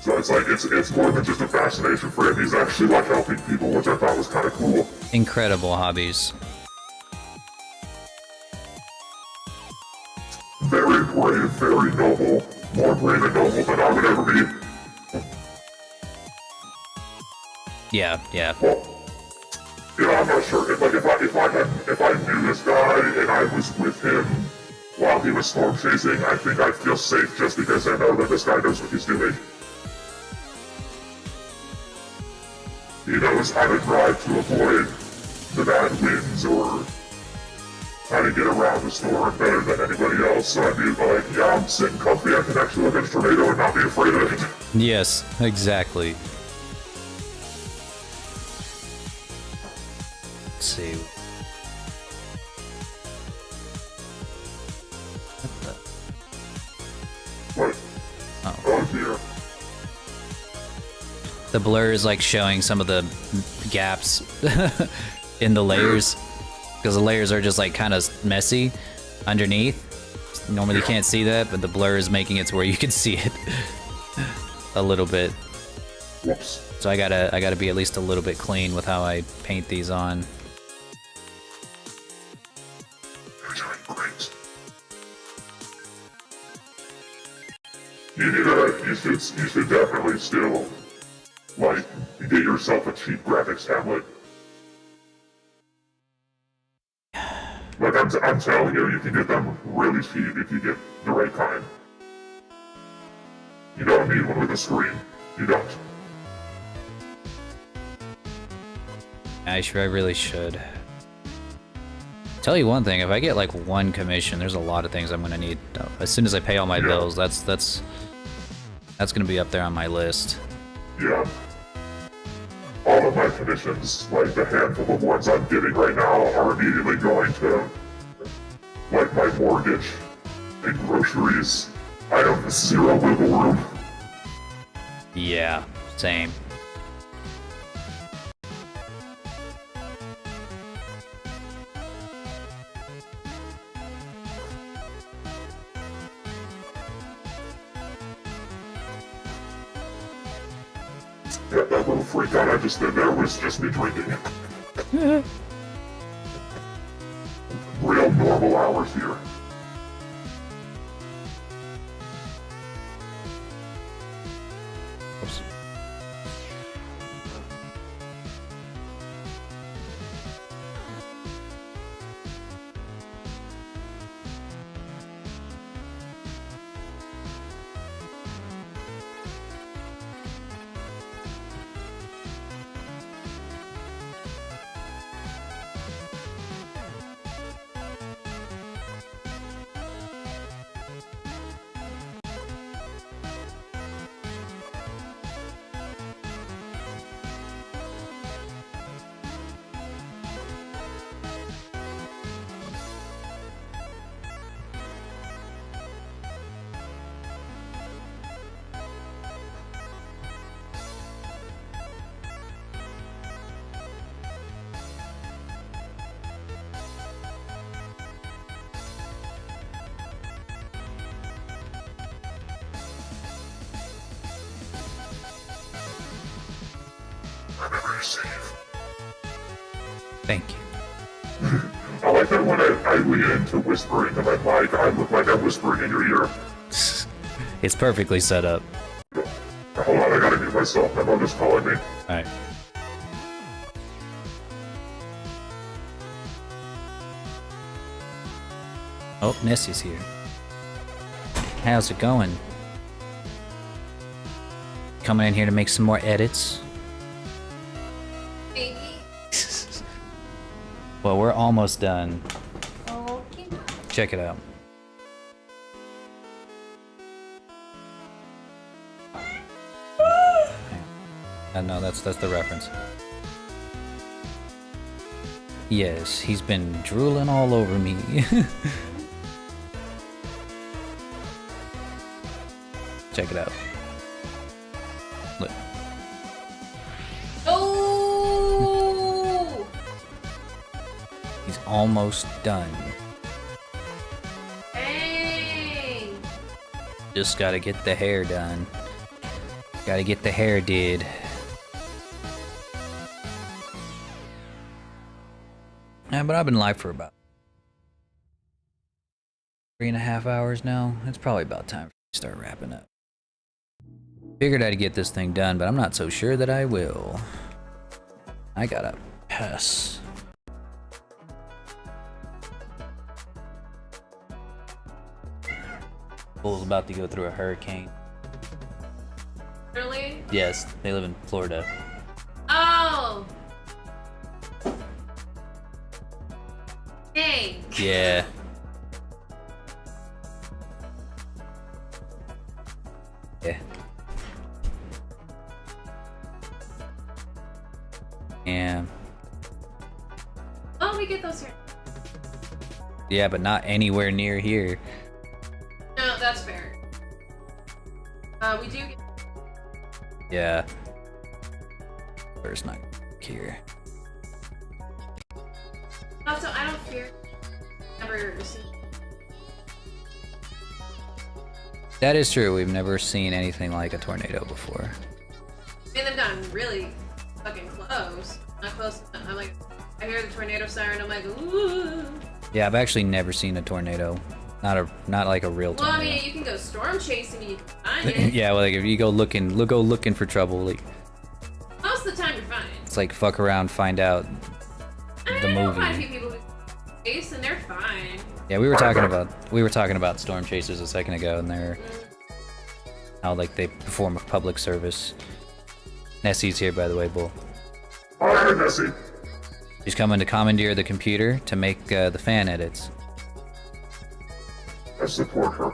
So it's like, it's more than just a fascination for him, he's actually like helping people, which I thought was kind of cool. Incredible hobbies. Very brave, very noble, more brave and noble than I would ever be. Yeah, yeah. Well, you know, I'm not sure. If I knew this guy and I was with him while he was storm chasing, I think I'd feel safe just because I know that this guy knows what he's doing. he knows how to drive to avoid the bad winds or how to get around the storm better than anybody else. So I'd be like, yeah, I'm sitting comfy. I can actually look at a tornado and not be afraid of it. Yes, exactly. Let's see. What? Oh dear. The blur is like showing some of the gaps in the layers, because the layers are just like kind of messy underneath. Normally you can't see that, but the blur is making it to where you can see it a little bit. Whoops. So I gotta be at least a little bit clean with how I paint these on. You're doing great. You should definitely still, like, get yourself a cheap graphics tablet. Like, I'm telling you, you can get them really cheap if you get the right kind. You don't need one with a screen. You don't. I really should. Tell you one thing, if I get like one commission, there's a lot of things I'm gonna need. As soon as I pay all my bills, that's gonna be up there on my list. Yeah. All of my commissions, like the handful of ones I'm getting right now, are immediately going to, like, my mortgage and groceries. I have zero wiggle room. Yeah, same. Yeah, that little freak out I just did there was just me drinking. Real normal hours here. Oops. Remember to save. Thank you. I like that when I lean into whispering to my mic, I look like I'm whispering in your ear. It's perfectly set up. Hold on, I gotta mute myself. My mother's calling me. Alright. Oh, Nessie's here. How's it going? Coming in here to make some more edits. Baby. Well, we're almost done. Okay. Check it out. No, that's the reference. Yes, he's been drooling all over me. Check it out. Look. Oh! He's almost done. Dang! Just gotta get the hair done. Gotta get the hair did. Yeah, but I've been live for about 3.5 hours now. It's probably about time to start wrapping up. Figured I'd get this thing done, but I'm not so sure that I will. I gotta pass. Bull's about to go through a hurricane. Really? Yes, they live in Florida. Oh! Dang. Yeah. Yeah. Yeah. Oh, we get those here. Yeah, but not anywhere near here. No, that's fair. We do get... Yeah. There's not here. Also, I don't fear... Never seen... That is true. We've never seen anything like a tornado before. I mean, they've gotten really fucking close. Not close enough. I'm like... I hear the tornado siren, I'm like, ooh. Yeah, I've actually never seen a tornado. Not like a real Well, tornado. I mean, you can go storm chasing and you can find it. Yeah, well, like if you go looking for trouble, like Most of the time, you're fine. it's like fuck around, find out I mean, the I know quite a movie. few people who chase and they're fine. Yeah, we were talking about storm chasers a second ago, and they're how like they perform a public service. Nessie's here, by the way, Bull. Hi, Nessie. She's coming to commandeer the computer to make the fan edits. I support her.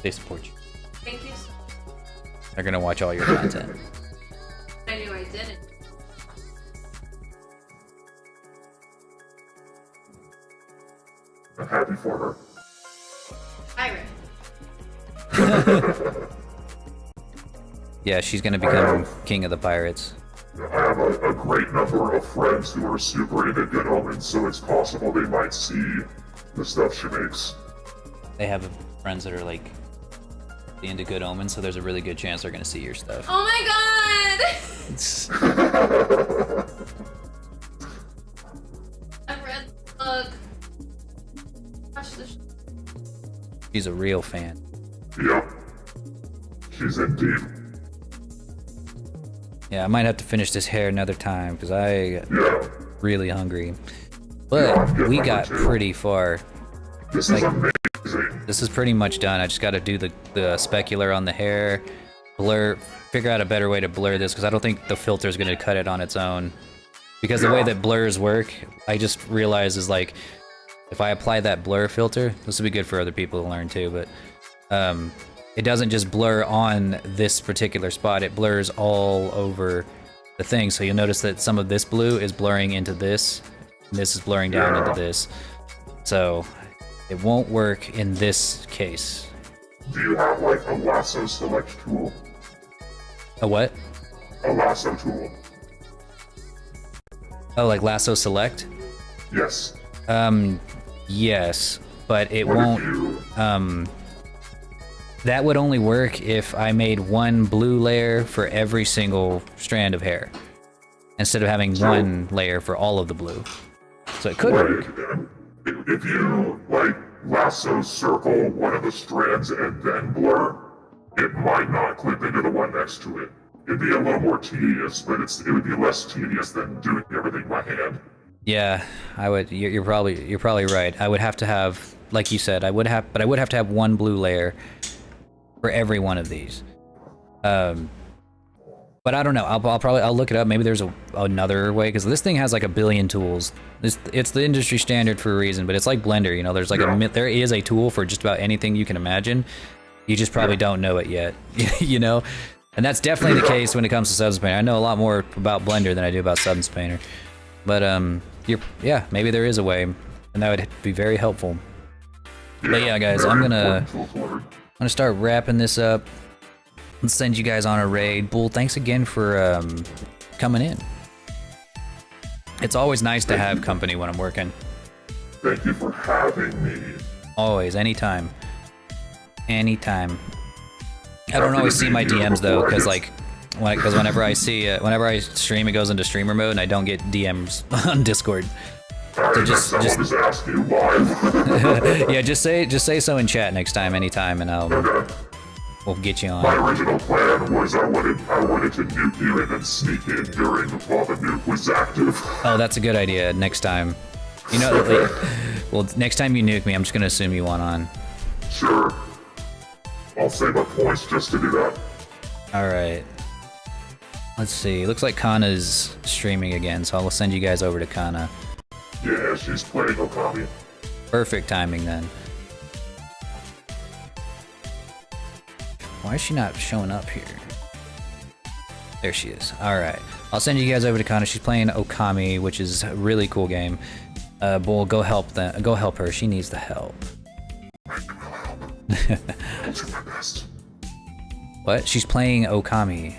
They support you. Thank you so They're gonna watch all your content. much. I knew I didn't. I'm happy for her. Pirate. Yeah, she's gonna become king of the pirates. I have a great number of friends who are super into Good Omens, so it's possible they might see the stuff she makes. They have friends that are like into Good Omens, so there's a really good chance they're gonna see your stuff. Oh my god! It's- I've read the book. Watch this. She's a real fan. Yep. She's in deep. Yeah, I might have to finish this hair another time because I Yeah. really hungry. Yeah, But I'm we getting got hungry too. pretty far. This is Like- amazing. This is pretty much done. I just got to do the specular on the hair, figure out a better way to blur this because I don't think the filter is going to cut it on its own. Because the way that blurs work, I just realized is like, if I apply that blur filter, this would be good for other people to learn too, but it doesn't just blur on this particular spot, it blurs all over the thing. So you'll notice that some of this blue is blurring into this, and this is blurring down into this. So it won't work in this case. Do you have like a lasso select tool? A what? A lasso tool. Oh, like lasso select? Yes. Yes, but it What won't. if you... That would only work if I made one blue layer for every single strand of hair, instead of having one layer for all of the blue. So it could work. Right. If you like lasso circle one of the strands and then blur, it might not clip into the one next to it. It'd be a little more tedious, but it would be less tedious than doing everything by hand. Yeah, I would. You're probably right. I would have to have, like you said, I would have to have one blue layer for every one of these. But I don't know. I'll look it up. Maybe there's another way, because this thing has like a billion tools. It's the industry standard for a reason. But it's like Blender, you know. There's like there is a tool for just about anything you can imagine. You just probably don't know it yet, you know. And that's definitely the case when it comes to Substance Painter. I know a lot more about Blender than I do about Substance Painter. But yeah, maybe there is a way, and that would be very helpful. But yeah, guys, I'm gonna start wrapping this up and send you guys on a raid. Bull, thanks again for coming in. It's always nice to have company when I'm working. Thank you for having me. Always, anytime. Anytime. I don't always see my DMs though, because like, whenever I stream, it goes into streamer mode, and I don't get DMs on Discord. So just ask you live. yeah, just say so in chat next time, anytime, and we'll get you My on. original plan was I wanted to nuke you and then sneak in while the nuke was active. Oh, that's a good idea. Next time, you know, well, next time you nuke me, I'm just gonna assume you want on. Sure. I'll save up points just to do that. All right. Let's see. Looks like Kana's streaming again, so I'll send you guys over to Kana. Yeah, she's playing Okami. Perfect timing then. Why is she not showing up here? There she is. Alright. I'll send you guys over to Kana. She's playing Okami, which is a really cool game. Bull, go help her. She needs the help. I will help. I'll do my best. What? She's playing Okami.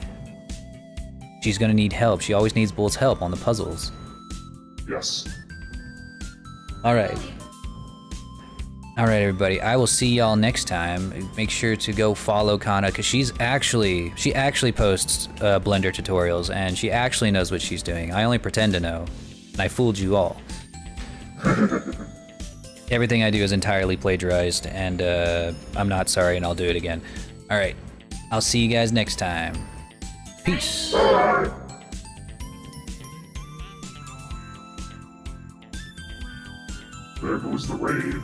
She's gonna need help. She always needs Bull's help on the puzzles. Yes. Alright. Alright, everybody. I will see y'all next time. Make sure to go follow Kana, because she actually posts Blender tutorials, and she actually knows what she's doing. I only pretend to know, and I fooled you all. Everything I do is entirely plagiarized, and I'm not sorry, and I'll do it again. Alright. I'll see you guys next time. Peace. Bye. There goes the raid.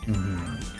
Mm-hmm.